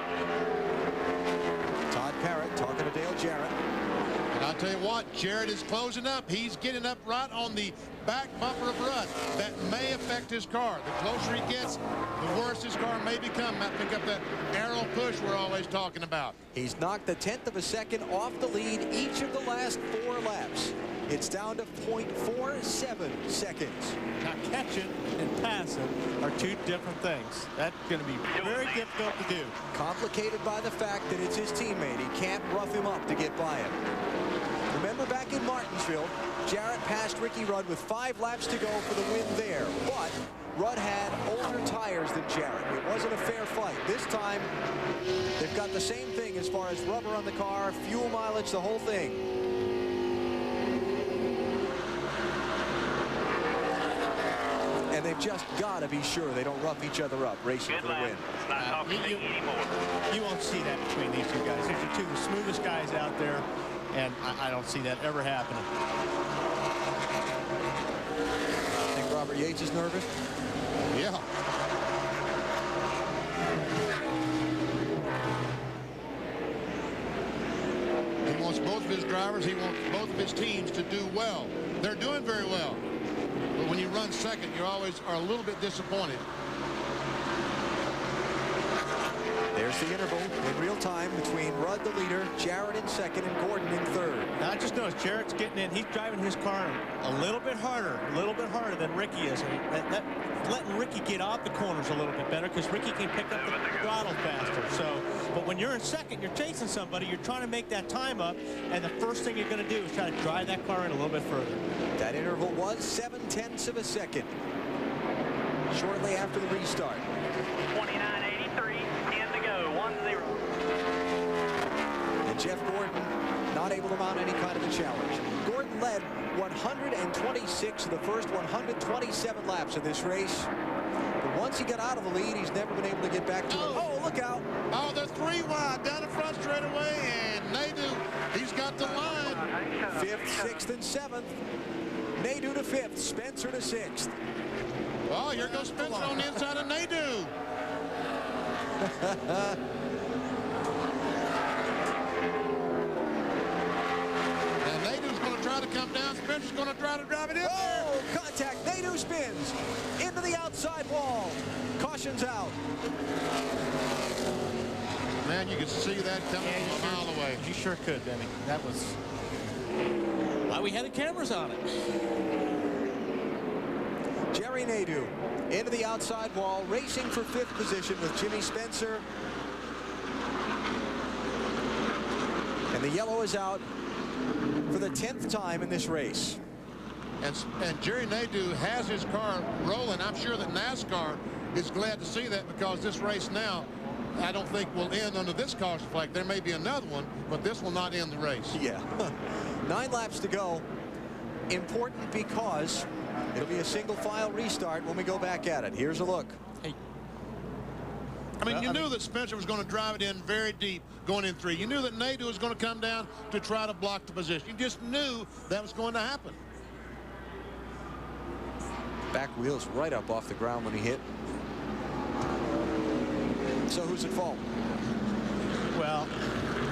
Todd Parrott talking to Dale Jarrett. And I'll tell you what, Jarrett is closing up. He's getting up right on the back bumper of Rudd. That may affect his car. The closer he gets, the worse his car may become. Might pick up that arrow push we're always talking about. He's knocked the 1/10 of a second off the lead each of the last 4 laps. It's down to 0.47 seconds. Now, catching and passing are 2 different things. That's going to be very difficult to do. Complicated by the fact that it's his teammate. He can't rough him up to get by him. Remember back in Martinsville, Jarrett passed Ricky Rudd with 5 laps to go for the win there. But Rudd had older tires than Jarrett. It wasn't a fair fight. This time, they've got the same thing as far as rubber on the car, fuel mileage, the whole thing. and they've just got to be sure they don't rough each other up racing for the win. You won't see that between these two guys. These are two of the smoothest guys out there, and I don't see that ever happening. I think Robert Yates is nervous. Yeah. He wants both of his drivers, he wants both of his teams to do well. They're doing very well. But when you run second, you always are a little bit disappointed. There's the interval in real time between Rudd, the leader, Jarrett in second, and Gordon in third. Now I just noticed Jarrett's getting in. He's driving his car a little bit harder than Ricky is. That letting Ricky get off the corners a little bit better because Ricky can pick up the throttle faster. So, but when you're in second, you're chasing somebody, you're trying to make that time up, and the first thing you're going to do is try to drive that car in a little bit further. That interval was 0.7 of a second. Shortly after the restart. 29.83, 10 to go, 1-0. And Jeff Gordon not able to mount any kind of a challenge. Gordon led 126 of the first 127 laps of this race. But once he got out of the lead, he's never been able to get back to it. Oh, look out. Oh, they're 3 wide down in front straight away, and Nadeau, he's got the line. 5th, 6th, and 7th. Nadeau to 5th, Spencer to 6th. Oh, here goes Spencer on the inside of Nadeau. And Nadeau's going to try to come down. Spencer's going to try to drive it in. Oh, contact. Nadeau spins into the outside wall. Caution's out. Man, you could see that coming from a mile away. You sure could, Benny. That was why we had the cameras on it. Jerry Nadeau into the outside wall, racing for 5th position with Jimmy Spencer. And the yellow is out for the 10th time in this race. And Jerry Nadeau has his car rolling. I'm sure that NASCAR is glad to see that because this race now, I don't think will end under this caution flag. There may be another one, but this will not end the race. Yeah. 9 laps to go. Important because it'll be a single file restart when we go back at it. Here's a look. Hey. I mean, you knew that Spencer was going to drive it in very deep going in 3. You knew that Nadeau was going to come down to try to block the position. You just knew that was going to happen. Back wheels right up off the ground when he hit. So who's at fault? Well,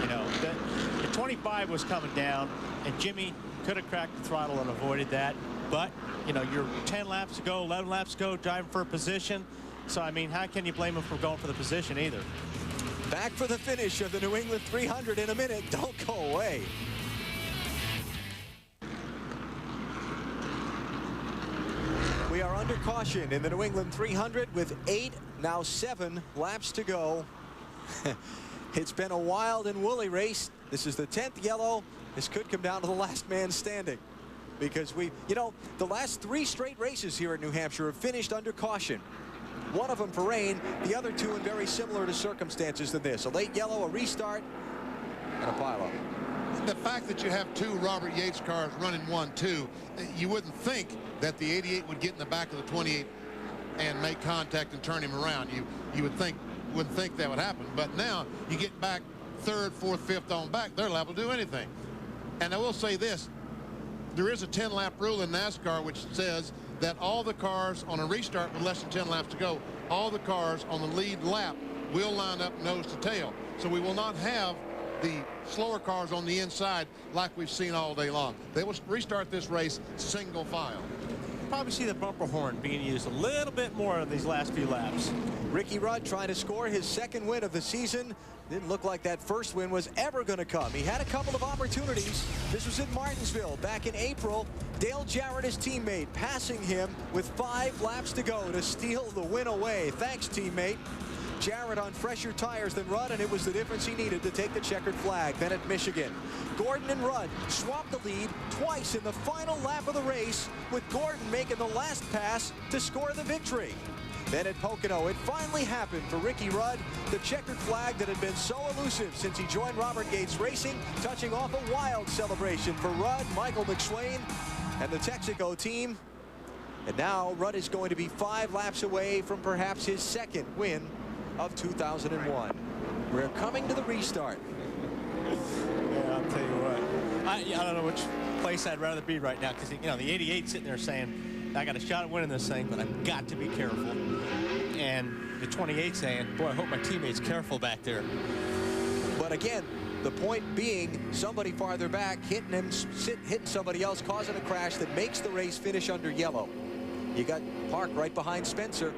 you know, the 25 was coming down, and Jimmy could have cracked the throttle and avoided that. But, you know, you're 10 laps to go, 11 laps to go, driving for a position. So, I mean, how can you blame him for going for the position either? Back for the finish of the New England 300 in a minute. Don't go away. We are under caution in the New England 300 with 8, now 7 laps to go. It's been a wild and woolly race. This is the 10th yellow. This could come down to the last man standing. Because you know, the last 3 straight races here at New Hampshire have finished under caution. One of them for rain, the other 2 in very similar to circumstances than this. A late yellow, a restart, and a pileup. The fact that you have 2 Robert Yates cars running 1-2, you wouldn't think that the 88 would get in the back of the 28 and make contact and turn him around. You wouldn't think that would happen. But now you get back 3rd, 4th, 5th on back, they're liable to do anything. And I will say this, there is a 10-lap rule in NASCAR which says that all the cars on a restart with less than 10 laps to go, all the cars on the lead lap will line up nose to tail. So we will not have the slower cars on the inside like we've seen all day long. They will restart this race single file. Probably see the bumper horn being used a little bit more in these last few laps. Ricky Rudd trying to score his 2nd win of the season. Didn't look like that first win was ever going to come. He had a couple of opportunities. This was in Martinsville back in April. Dale Jarrett, his teammate, passing him with 5 laps to go to steal the win away. Thanks, teammate. Jarrett on fresher tires than Rudd, and it was the difference he needed to take the checkered flag. Then at Michigan, Gordon and Rudd swapped the lead twice in the final lap of the race, with Gordon making the last pass to score the victory. Then at Pocono, it finally happened for Ricky Rudd, the checkered flag that had been so elusive since he joined Robert Yates Racing, touching off a wild celebration for Rudd, Michael McSwain, and the Texaco team. And now Rudd is going to be 5 laps away from perhaps his second win of 2001. We're coming to the restart. Yeah, I'll tell you what. I don't know which place I'd rather be right now, because, you know, the 88 sitting there saying, I got a shot at winning this thing, but I've got to be careful. And the 28 saying, boy, I hope my teammate's careful back there. But again, the point being, somebody farther back hitting him, hitting somebody else, causing a crash that makes the race finish under yellow. You got Park right behind Spencer.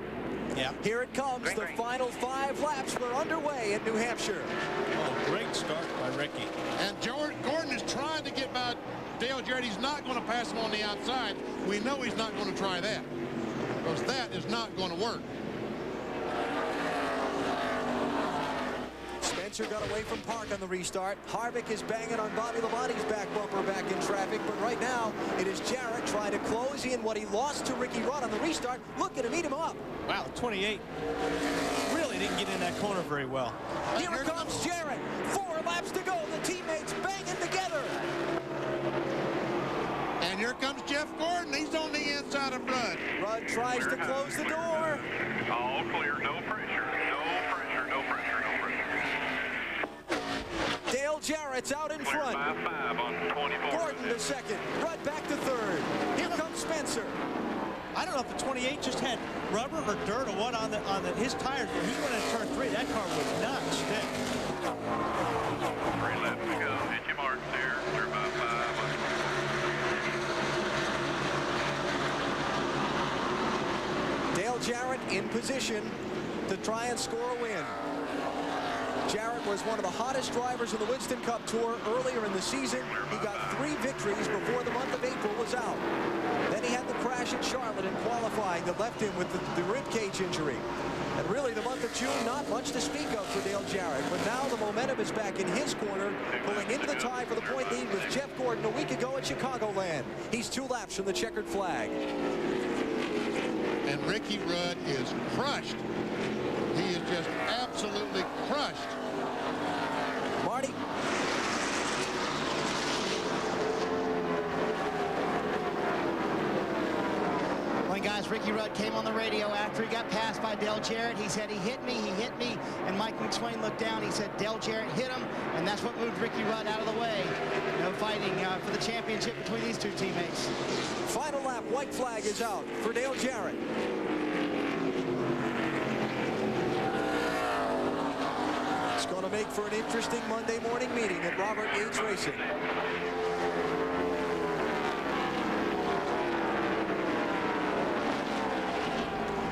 Yeah. Here it comes. The final 5 laps were underway in New Hampshire. Oh, great start by Ricky. And Gordon is trying to get by Dale Jarrett. He's not going to pass him on the outside. We know he's not going to try that, because that is not going to work. Spencer got away from Park on the restart. Harvick is banging on Bobby Labonte's back bumper back in traffic, but right now it is Jarrett trying to close in what he lost to Ricky Rudd on the restart. Look at him eat him up. Wow, 28 really didn't get in that corner very well. Here comes Jarrett. 4 laps to go. The teammates banging together. And here comes Jeff Gordon. He's on the inside of Rudd. Rudd tries to close the door. All clear, no pressure, no pressure, no pressure, no pressure. Dale Jarrett's out in front. By 5 on 24. Gordon to second. Rudd back to third. Here comes Spencer. I don't know if the 28 just had rubber or dirt or what on his tires. When he went into turn 3, that car would not stick. 3 laps to go. Hit your marks there. Through by 5. Dale Jarrett in position to try and score a win. Jarrett was one of the hottest drivers in the Winston Cup Tour earlier in the season. He got 3 victories before the month of April was out. Then he had the crash in Charlotte in qualifying that left him with the rib cage injury. And really, the month of June, not much to speak of for Dale Jarrett. But now the momentum is back in his corner, pulling into the tie for the point lead with Jeff Gordon a week ago at Chicagoland. He's 2 laps from the checkered flag. And Ricky Rudd is crushed. He is just absolutely crushed. Marty. Well, guys, Ricky Rudd came on the radio after he got passed by Dale Jarrett. He said, he hit me. And Mike McSwain looked down. He said, Dale Jarrett hit him, and that's what moved Ricky Rudd out of the way. No fighting for the championship between these 2 teammates. Final lap, white flag is out for Dale Jarrett. It's going to make for an interesting Monday morning meeting at Robert Yates Racing.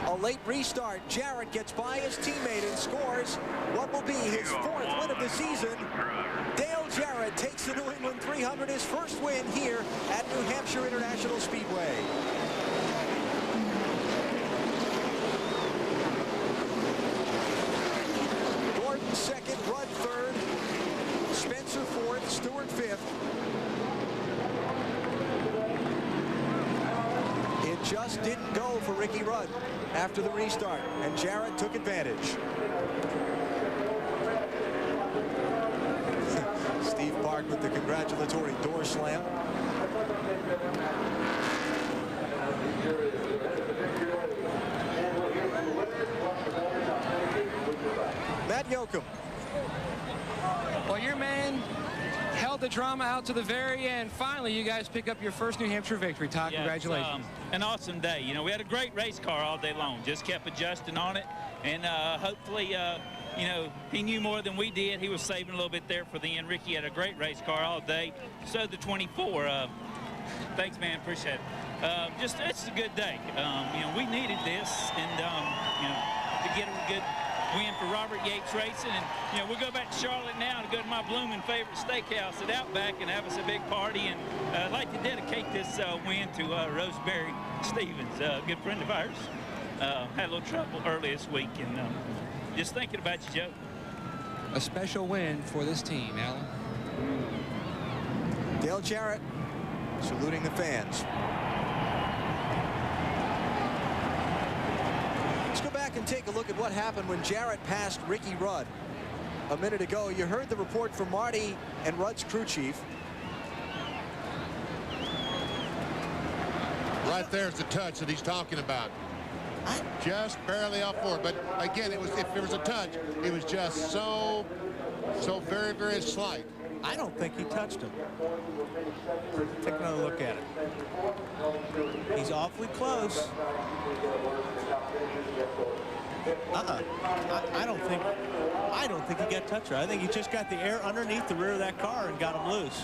A late restart. Jarrett gets by his teammate and scores what will be his 4th win of the season. Dale Jarrett takes the New England 300, his first win here at New Hampshire International Speedway. Gordon second, Rudd third, Spencer fourth, Stewart fifth. It just didn't go for Ricky Rudd after the restart, and Jarrett took advantage. Steve Park with the congratulatory door slam. Matt Yoakum. Well, your man held the drama out to the very end. Finally, you guys pick up your first New Hampshire victory. Todd, yeah, congratulations. An awesome day. You know, we had a great race car all day long. Just kept adjusting on it. And hopefully, you know, he knew more than we did. He was saving a little bit there for the end. Ricky had a great race car all day. So the 24. Thanks, man. Appreciate it. Just, it's a good day. You know, we needed this. And, you know, to get a good win for Robert Yates Racing. And, you know, we'll go back to Charlotte now to go to my blooming favorite steakhouse at Outback and have us a big party. And I'd like to dedicate this win to Rosemary Stevens, a good friend of ours. Had a little trouble early this week, and just thinking about you, Joe. A special win for this team, Alan. Dale Jarrett saluting the fans. Let's go back and take a look at what happened when Jarrett passed Ricky Rudd a minute ago. You heard the report from Marty and Rudd's crew chief. Right there's the touch that he's talking about. Just barely off forward. But again, it was, if there was a touch, it was just so very, very slight. I don't think he touched him. Take another look at it. He's awfully close. I don't think he got touched. I think he just got the air underneath the rear of that car and got him loose.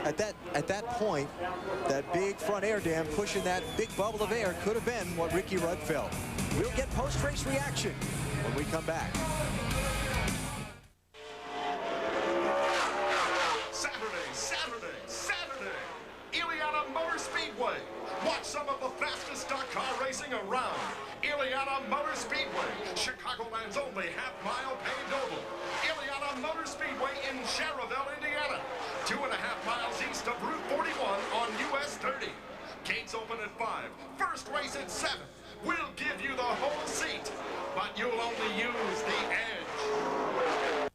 At that point, that big front air dam pushing that big bubble of air could have been what Ricky Rudd felt. We'll get post-race reaction when we come back. Saturday, Ileana Motor Speedway. Watch some of the fastest stock car racing around. Ileana Motor Speedway, Chicagoland's only half-mile paved oval. Ileana Motor Speedway in Schererville, Indiana, 2.5 miles east of Route 41 on US 30. Gates open at 5. First race at 7. We'll give you the whole seat, but you'll only use the edge.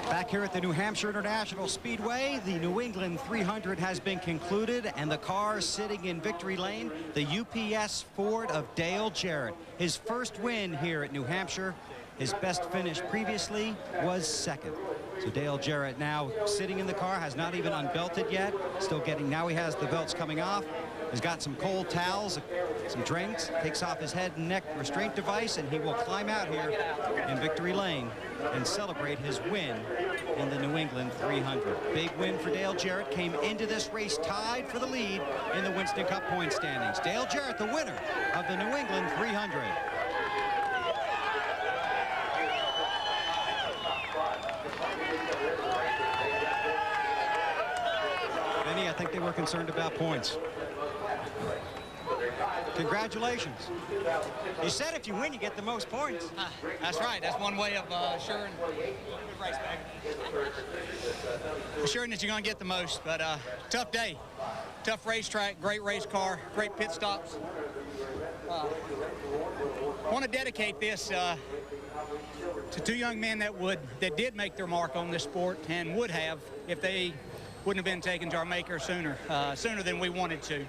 Back here at the New Hampshire International Speedway, the New England 300 has been concluded, and the car sitting in victory lane, the UPS Ford of Dale Jarrett. His first win here at New Hampshire. His best finish previously was second. So Dale Jarrett now sitting in the car, has not even unbelted yet. Still getting, now he has the belts coming off. He's got some cold towels, some drinks, takes off his head and neck restraint device, and he will climb out here in victory lane and celebrate his win in the New England 300. Big win for Dale Jarrett. Came into this race tied for the lead in the Winston Cup point standings. Dale Jarrett, the winner of the New England 300. Benny, I think they were concerned about points. Congratulations. You said if you win, you get the most points. That's right. That's one way of assuring that you're going to get the most. But tough day. Tough racetrack, great race car, great pit stops. I want to dedicate this to two young men that did make their mark on this sport and would have if they wouldn't have been taken to our maker sooner than we wanted to.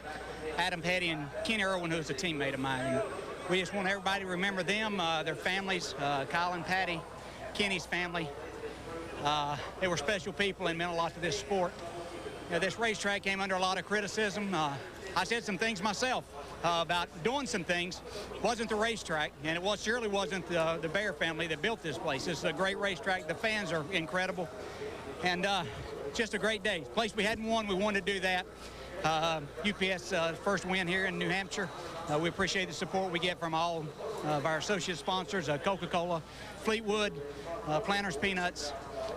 Adam Petty and Kenny Irwin, who was a teammate of mine. And we just want everybody to remember them, their families, Kyle and Patty, Kenny's family. They were special people and meant a lot to this sport. You know, this racetrack came under a lot of criticism. I said some things myself about doing some things. It wasn't the racetrack, and it surely wasn't the Bear family that built this place. This is a great racetrack. The fans are incredible, and just a great day. Place we hadn't won, we wanted to do that. UPS first win here in New Hampshire. We appreciate the support we get from all of our associate sponsors, Coca-Cola, Fleetwood, Planters Peanuts,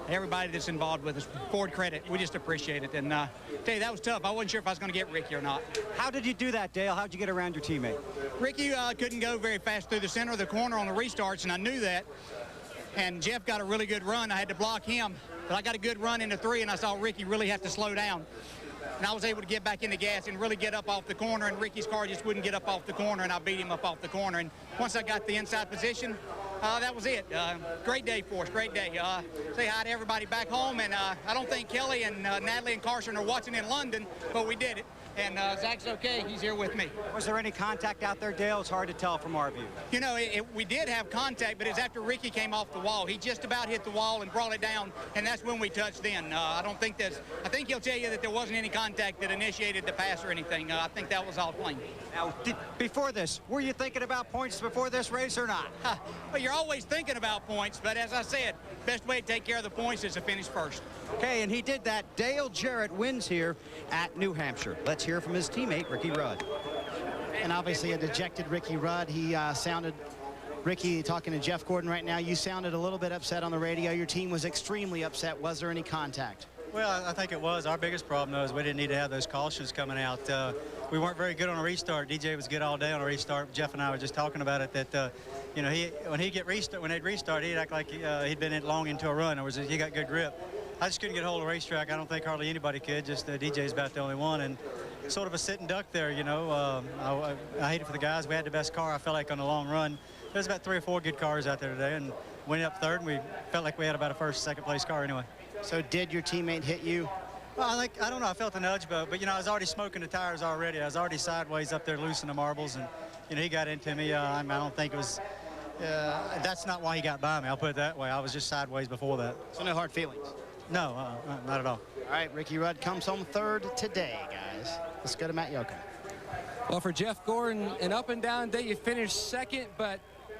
everybody that's involved with us. Ford Credit, we just appreciate it. And tell you, that was tough. I wasn't sure if I was going to get Ricky or not. How did you do that, Dale? How did you get around your teammate? Ricky couldn't go very fast through the center of the corner on the restarts, and I knew that. And Jeff got a really good run. I had to block him. But I got a good run into 3, and I saw Ricky really have to slow down. And I was able to get back into gas and really get up off the corner, and Ricky's car just wouldn't get up off the corner, and I beat him up off the corner. And once I got the inside position, that was it. Great day for us, great day. Say hi to everybody back home, and I don't think Kelly and Natalie and Carson are watching in London, but we did it. And Zach's okay, he's here with me. Was there any contact out there, Dale? It's hard to tell from our view. You know, we did have contact, but it's after Ricky came off the wall. He just about hit the wall and brought it down, and that's when we touched in. I think he'll tell you that there wasn't any contact that initiated the pass or anything. I think that was all plain. Now, before this, were you thinking about points before this race or not? Well, you're always thinking about points, but as I said, best way to take care of the points is to finish first. Okay, and he did that. Dale Jarrett wins here at New Hampshire. Let's hear from his teammate, Ricky Rudd. And obviously a dejected Ricky Rudd. He sounded, Ricky, talking to Jeff Gordon right now, you sounded a little bit upset on the radio. Your team was extremely upset. Was there any contact? Well, I think it was. Our biggest problem, though, is we didn't need to have those cautions coming out. We weren't very good on a restart. DJ was good all day on a restart. Jeff and I were just talking about it that, you know, when they'd restart, he'd act like he'd been long into a run. Or he got good grip. I just couldn't get a hold of the racetrack. I don't think hardly anybody could. Just DJ's about the only one. And sort of a sit and duck there, you know. I hate it for the guys. We had the best car, I felt like, on the long run. There's about 3 or 4 good cars out there today. And went up third, and we felt like we had about a first, second place car anyway. So did your teammate hit you Well, I don't know. I felt the nudge, but you know, I was already smoking the tires already. I was already sideways up there loosening the marbles, and you know, he got into me. I don't think it was. That's not why he got by me. I'll put it that way. I was just sideways before that. So no hard feelings? No, not at all. All right, Ricky Rudd comes home third today, guys. Let's go to Matt Yoakum. Well, for Jeff Gordon, an up and down day. You finished second, but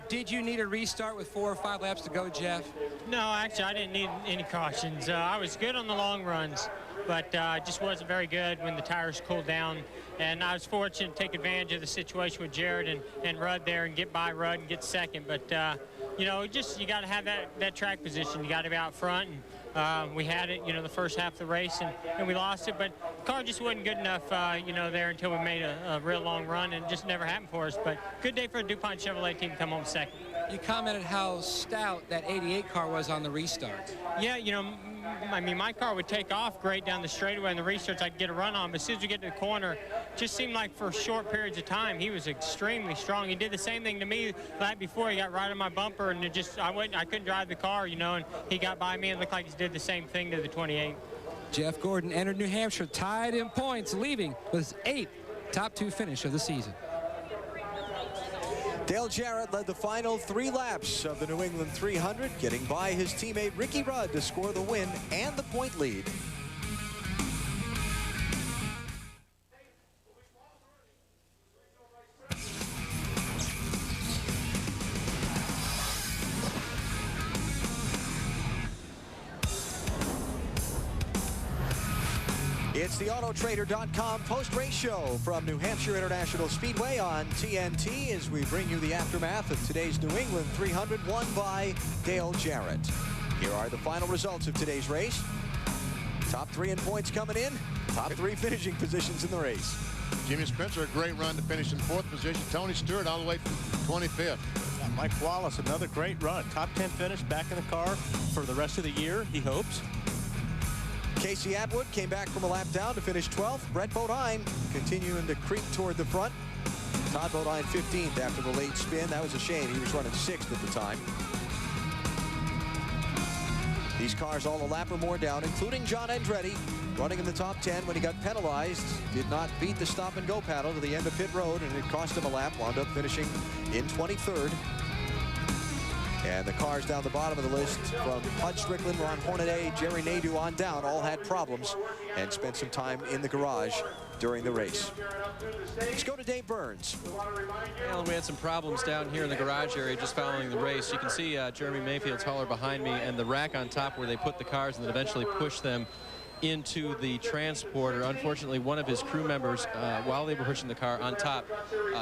did you need a restart with 4 or 5 laps to go, Jeff? No, actually, I didn't need any cautions. I was good on the long runs, but just wasn't very good when the tires cooled down. And I was fortunate to take advantage of the situation with Jared and Rudd there and get by Rudd and get second. But, you know, you got to have that track position. You got to be out front. And we had it, you know, the first half of the race, and we lost it. But the car just wasn't good enough, you know, there until we made a real long run, and it just never happened for us. But good day for the DuPont Chevrolet team to come home second. You commented how stout that 88 car was on the restart. Yeah, you know, I mean, my car would take off great down the straightaway, and the restarts I'd get a run on. But as soon as we get to the corner, it just seemed like for short periods of time, he was extremely strong. He did the same thing to me the night before. He got right on my bumper, and I couldn't drive the car, you know, and he got by me and looked like he did the same thing to the 28. Jeff Gordon entered New Hampshire tied in points, leaving with his 8th top 2 finish of the season. Dale Jarrett led the final 3 laps of the New England 300, getting by his teammate Ricky Rudd to score the win and the point lead. It's the Autotrader.com post-race show from New Hampshire International Speedway on TNT as we bring you the aftermath of today's New England 300 won by Dale Jarrett. Here are the final results of today's race. Top 3 in points coming in. Top 3 finishing positions in the race. Jimmy Spencer, a great run to finish in 4th position. Tony Stewart all the way from 25th. Mike Wallace, another great run. Top 10 finish, back in the car for the rest of the year, he hopes. Casey Atwood came back from a lap down to finish 12th. Brett Bodine continuing to creep toward the front. Todd Bodine 15th after the late spin. That was a shame. He was running 6th at the time. These cars all a lap or more down, including John Andretti, running in the top 10 when he got penalized. Did not beat the stop-and-go paddle to the end of pit road, and it cost him a lap. Wound up finishing in 23rd. And the cars down the bottom of the list from Bud Strickland, Ron Hornaday, Jerry Nadeau on down all had problems and spent some time in the garage during the race. Let's go to Dave Burns. Alan, we had some problems down here in the garage area just following the race. You can see Jeremy Mayfield's hauler behind me and the rack on top where they put the cars and then eventually push them into the transporter. Unfortunately, one of his crew members, while they were pushing the car on top,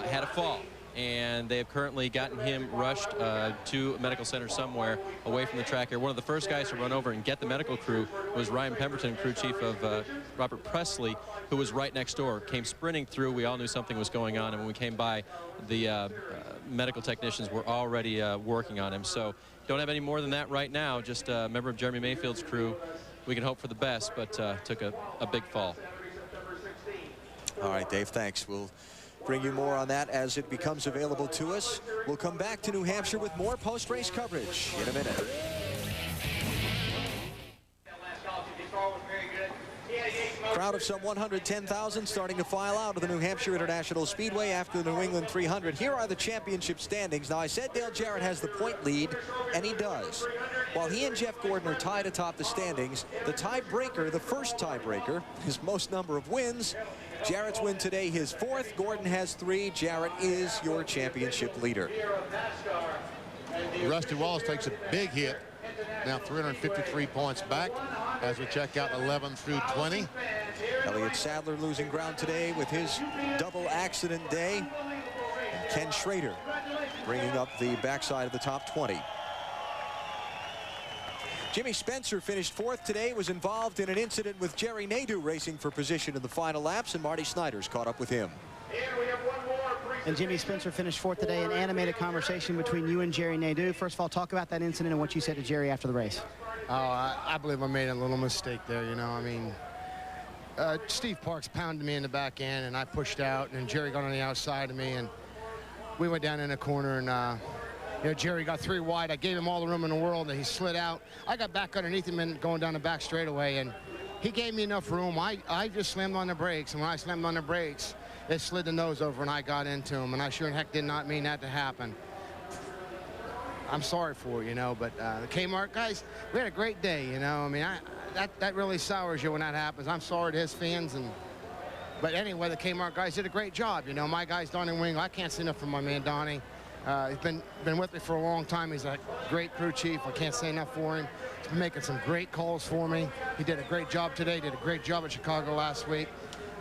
had a fall. And they have currently gotten him rushed to a medical center somewhere away from the track here. One of the first guys to run over and get the medical crew was Ryan Pemberton, crew chief of Robert Presley, who was right next door. Came sprinting through. We all knew something was going on, and when we came by, the medical technicians were already working on him. So don't have any more than that right now. Just a member of Jeremy Mayfield's crew. We can hope for the best, but took a big fall. All right, Dave, thanks. We'll bring you more on that as it becomes available to us. We'll come back to New Hampshire with more post-race coverage in a minute. Crowd of some 110,000 starting to file out of the New Hampshire International Speedway after the New England 300. Here are the championship standings. Now, I said Dale Jarrett has the point lead, and he does. While he and Jeff Gordon are tied atop the standings, the tiebreaker, the first tiebreaker, his most number of wins. Jarrett's win today, his 4th. Gordon has 3. Jarrett is your championship leader. Rusty Wallace takes a big hit. Now 353 points back as we check out 11 through 20. Elliott Sadler losing ground today with his double accident day. And Ken Schrader bringing up the backside of the top 20. Jimmy Spencer finished 4th today, was involved in an incident with Jerry Nadeau racing for position in the final laps, and Marty Snider's caught up with him. And Jimmy Spencer finished 4th today. An animated conversation between you and Jerry Nadeau. First of all, talk about that incident and what you said to Jerry after the race. Oh, I believe I made a little mistake there, you know. I mean, Steve Parks pounded me in the back end, and I pushed out, and Jerry got on the outside of me, and we went down in a corner, and you know, Jerry got 3 wide. I gave him all the room in the world, and he slid out. I got back underneath him and going down the back straightaway, and he gave me enough room. I just slammed on the brakes, and when I slammed on the brakes, it slid the nose over, and I got into him, and I sure in heck did not mean that to happen. I'm sorry for it, you know, but the Kmart guys, we had a great day, you know. I mean, that really sours you when that happens. I'm sorry to his fans, but anyway, the Kmart guys did a great job, you know. My guy's Donnie Wing. I can't say enough for my man Donnie. He's been with me for a long time. He's a great crew chief. I can't say enough for him. He's been making some great calls for me. He did a great job today. Did a great job at Chicago last week.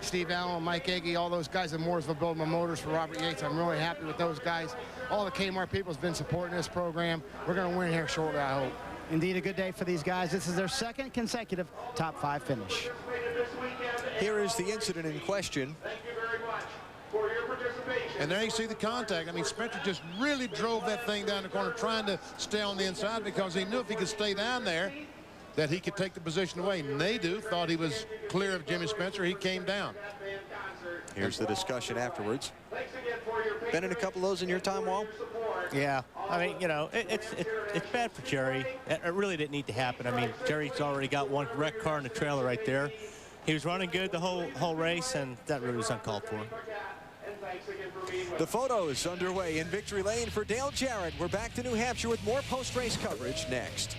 Steve Allen, Mike Egge, all those guys at Mooresville building my motors for Robert Yates. I'm really happy with those guys. All the Kmart people has been supporting this program. We're going to win here shortly, I hope. Indeed, a good day for these guys. This is their second consecutive top 5 finish. Here is the incident in question. And there you see the contact. I mean, Spencer just really drove that thing down the corner, trying to stay on the inside because he knew if he could stay down there, that he could take the position away. Nadu thought he was clear of Jimmy Spencer. He came down. Here's the discussion afterwards. Been in a couple of those in your time, Wall? Yeah, I mean, you know, it's bad for Jerry. It really didn't need to happen. I mean, Jerry's already got one wrecked car in the trailer right there. He was running good the whole race, and that really was uncalled for. The photos underway in Victory Lane for Dale Jarrett. We're back to New Hampshire with more post-race coverage next.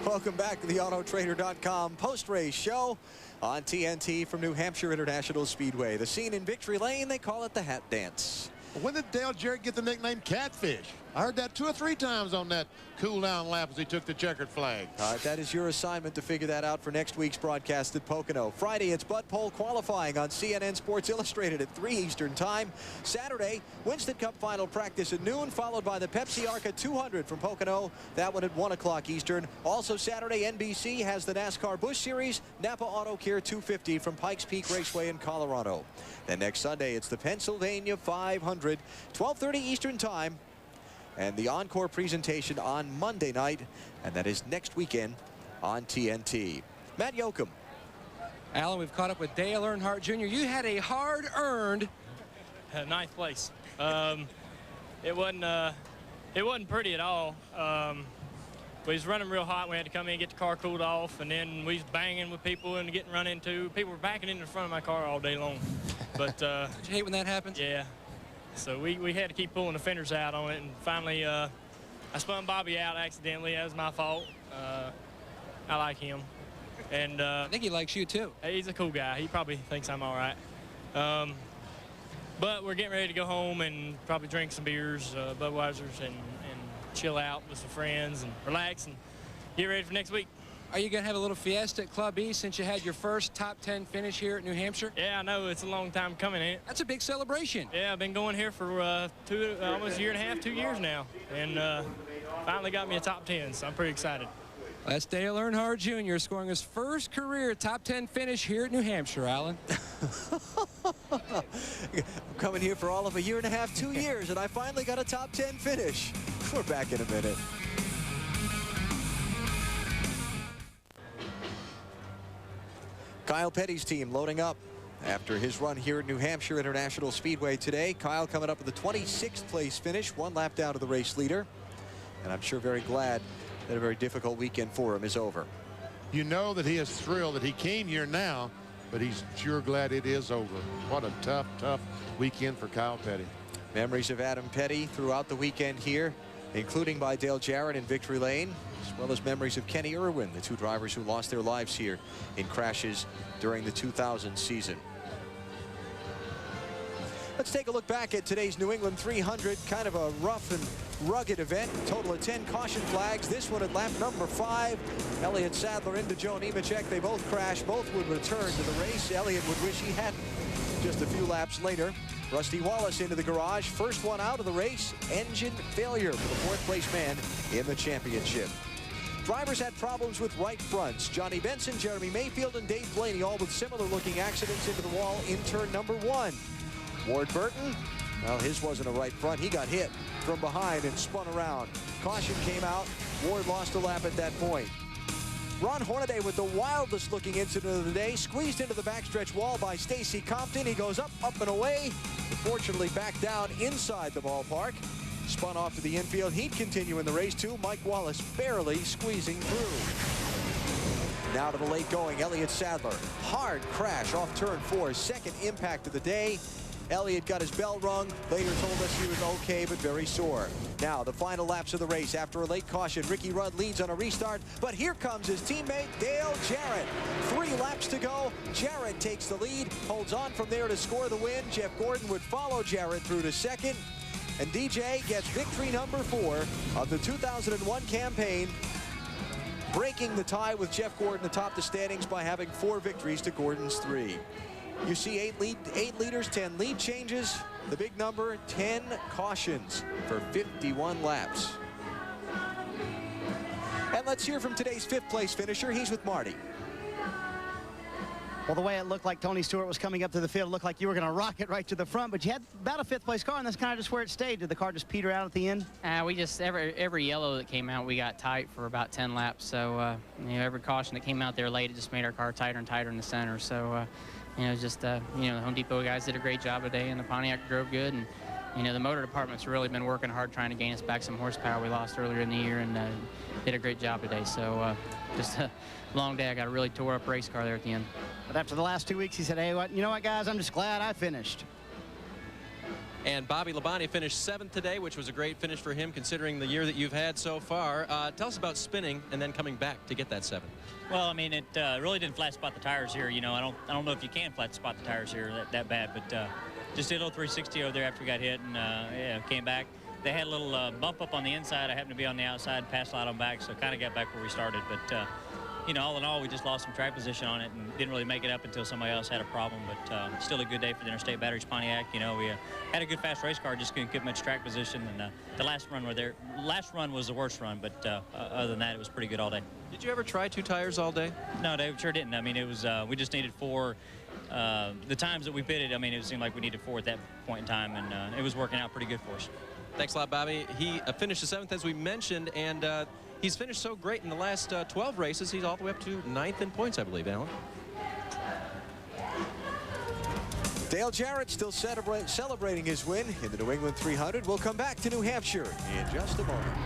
Welcome back to the Autotrader.com post-race show on TNT from New Hampshire International Speedway. The scene in Victory Lane, they call it the Hat Dance. When did Dale Jarrett get the nickname Catfish? I heard that 2 or 3 times on that cool-down lap as he took the checkered flag. All right, that is your assignment to figure that out for next week's broadcast at Pocono. Friday, it's Bud Pole qualifying on CNN Sports Illustrated at 3 Eastern Time. Saturday, Winston Cup final practice at noon, followed by the Pepsi Arca 200 from Pocono. That one at 1 o'clock Eastern. Also Saturday, NBC has the NASCAR Busch Series, Napa Auto Care 250 from Pikes Peak Raceway in Colorado. Then next Sunday, it's the Pennsylvania 500, 12:30 Eastern Time. And the encore presentation on Monday night, and that is next weekend on TNT. Matt Yoakum. Alan, we've caught up with Dale Earnhardt Jr. You had a hard-earned 9th place. It wasn't pretty at all. We was running real hot. We had to come in and get the car cooled off, and then we was banging with people and getting run into. People were backing into the front of my car all day long. But did you hate when that happens? Yeah. So we had to keep pulling the fenders out on it, and finally I spun Bobby out accidentally. That was my fault. I like him. And I think he likes you too. He's a cool guy. He probably thinks I'm all right. But we're getting ready to go home and probably drink some beers, Budweiser's, and chill out with some friends and relax and get ready for next week. Are you going to have a little fiesta at Club E since you had your first top 10 finish here at New Hampshire? Yeah, I know. It's a long time coming, ain't it? That's a big celebration. Yeah, I've been going here for almost a year and a half, 2 years now. And finally got me a top 10, so I'm pretty excited. That's Dale Earnhardt Jr. scoring his first career top 10 finish here at New Hampshire, Alan. I'm coming here for all of a year and a half, 2 years, and I finally got a top 10 finish. We're back in a minute. Kyle Petty's team loading up after his run here at New Hampshire International Speedway today. Kyle coming up with a 26th place finish, 1 lap down to the race leader. And I'm sure very glad that a very difficult weekend for him is over. You know that he is thrilled that he came here now, but he's sure glad it is over. What a tough, tough weekend for Kyle Petty. Memories of Adam Petty throughout the weekend here, including by Dale Jarrett in Victory Lane, as well as memories of Kenny Irwin, the 2 drivers who lost their lives here in crashes during the 2000 season. Let's take a look back at today's New England 300, kind of a rough and rugged event. Total of 10 caution flags. This one at lap number 5. Elliott Sadler into Joe Nemechek. They both crashed. Both would return to the race. Elliott would wish he hadn't. Just a few laps later, Rusty Wallace into the garage. First one out of the race. Engine failure for the 4th place man in the championship. Drivers had problems with right fronts. Johnny Benson, Jeremy Mayfield, and Dave Blaney all with similar looking accidents into the wall in turn number 1. Ward Burton Well, his wasn't a right front. He got hit from behind and spun around. Caution came out. Ward lost a lap at that point. Ron Hornaday with the wildest looking incident of the day, squeezed into the backstretch wall by Stacy Compton. He goes up, up and away, unfortunately back down inside the ballpark. Spun off to the infield. He'd continue in the race too. Mike Wallace barely squeezing through. Now to the late going, Elliott Sadler. Hard crash off turn 4, second impact of the day. Elliott got his bell rung. Later told us he was okay, but very sore. Now, the final laps of the race. After a late caution, Ricky Rudd leads on a restart, but here comes his teammate, Dale Jarrett. 3 laps to go. Jarrett takes the lead, holds on from there to score the win. Jeff Gordon would follow Jarrett through to second, and DJ gets victory number 4 of the 2001 campaign, breaking the tie with Jeff Gordon atop the standings by having 4 victories to Gordon's 3. You see 8 leaders, 10 lead changes. The big number, 10 cautions for 51 laps. And let's hear from today's 5th place finisher. He's with Marty. Well, the way it looked like Tony Stewart was coming up to the field, it looked like you were going to rocket right to the front, but you had about a 5th place car, and that's kind of just where it stayed. Did the car just peter out at the end? We just, every yellow that came out, we got tight for about 10 laps. So, you know, every caution that came out there late, it just made our car tighter and tighter in the center. So, you know, just, you know, the Home Depot guys did a great job today, and the Pontiac drove good. And, you know, the motor department's really been working hard trying to gain us back some horsepower we lost earlier in the year, and did a great job today. So, just a long day. I got a really tore up race car there at the end. But after the last 2 weeks, he said, hey, you know what, guys, I'm just glad I finished. And Bobby Labonte finished 7th today, which was a great finish for him considering the year that you've had so far. Tell us about spinning and then coming back to get that 7th. Well, I mean, it really didn't flat spot the tires here. You know, I don't know if you can flat spot the tires here that bad, but just did a little 360 over there after we got hit, and yeah, came back. They had a little bump up on the inside. I happened to be on the outside, passed a lot on back, so kind of got back where we started. But you know, all in all, we just lost some track position on it and didn't really make it up until somebody else had a problem. But still a good day for the Interstate Batteries Pontiac. You know, we had a good fast race car, just couldn't get much track position. And the last run was the worst run, but other than that, it was pretty good all day. Did you ever try 2 tires all day? No, Dave, sure didn't. I mean, it was we just needed 4. The times that we pitted, I mean, it seemed like we needed 4 at that point in time, and it was working out pretty good for us. Thanks a lot, Bobby. He finished the 7th, as we mentioned, and he's finished so great in the last 12 races. He's all the way up to 9th in points, I believe, Alan. Dale Jarrett still celebrating his win in the New England 300. We'll come back to New Hampshire in just a moment.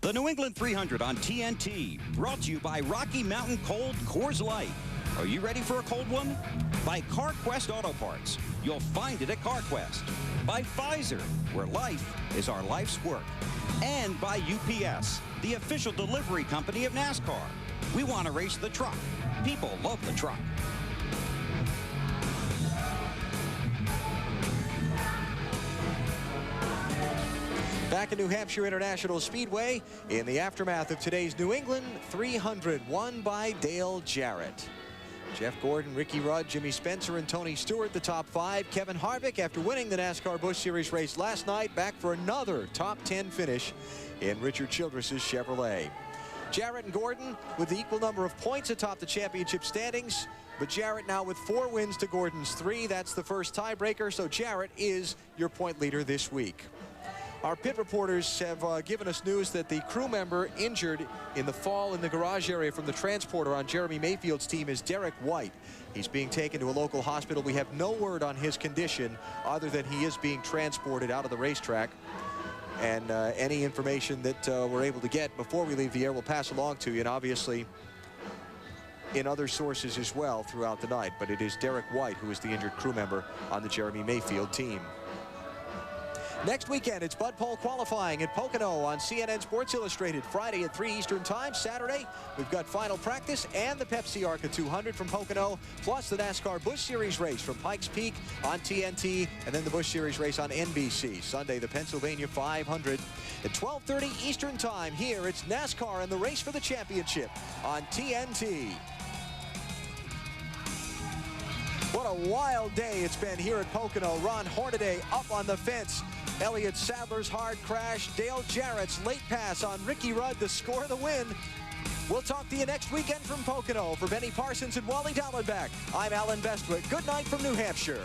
The New England 300 on TNT, brought to you by Rocky Mountain Cold Coors Light. Are you ready for a cold one? By CarQuest Auto Parts. You'll find it at CarQuest. By Pfizer, where life is our life's work. And by UPS, the official delivery company of NASCAR. We want to race the truck. People love the truck. Back at New Hampshire International Speedway in the aftermath of today's New England 300, won by Dale Jarrett. Jeff Gordon, Ricky Rudd, Jimmy Spencer, and Tony Stewart, the top 5. Kevin Harvick, after winning the NASCAR Busch Series race last night, back for another top 10 finish in Richard Childress's Chevrolet. Jarrett and Gordon with the equal number of points atop the championship standings, but Jarrett now with 4 wins to Gordon's 3. That's the first tiebreaker, so Jarrett is your point leader this week. Our pit reporters have given us news that the crew member injured in the fall in the garage area from the transporter on Jeremy Mayfield's team is Derek White. He's being taken to a local hospital. We have no word on his condition other than he is being transported out of the racetrack. And any information that we're able to get before we leave the air we'll pass along to you, and obviously in other sources as well throughout the night. But it is Derek White who is the injured crew member on the Jeremy Mayfield team. Next weekend, it's Bud Pole qualifying at Pocono on CNN Sports Illustrated. Friday at 3 Eastern Time. Saturday, we've got final practice and the Pepsi Arca 200 from Pocono, plus the NASCAR Busch Series race from Pikes Peak on TNT, and then the Busch Series race on NBC. Sunday, the Pennsylvania 500 at 12:30 Eastern Time. Here, it's NASCAR and the race for the championship on TNT. What a wild day it's been here at Pocono. Ron Hornaday up on the fence. Elliott Sadler's hard crash. Dale Jarrett's late pass on Ricky Rudd to score the win. We'll talk to you next weekend from Pocono. For Benny Parsons and Wally Dallenbach, I'm Alan Bestwick. Good night from New Hampshire.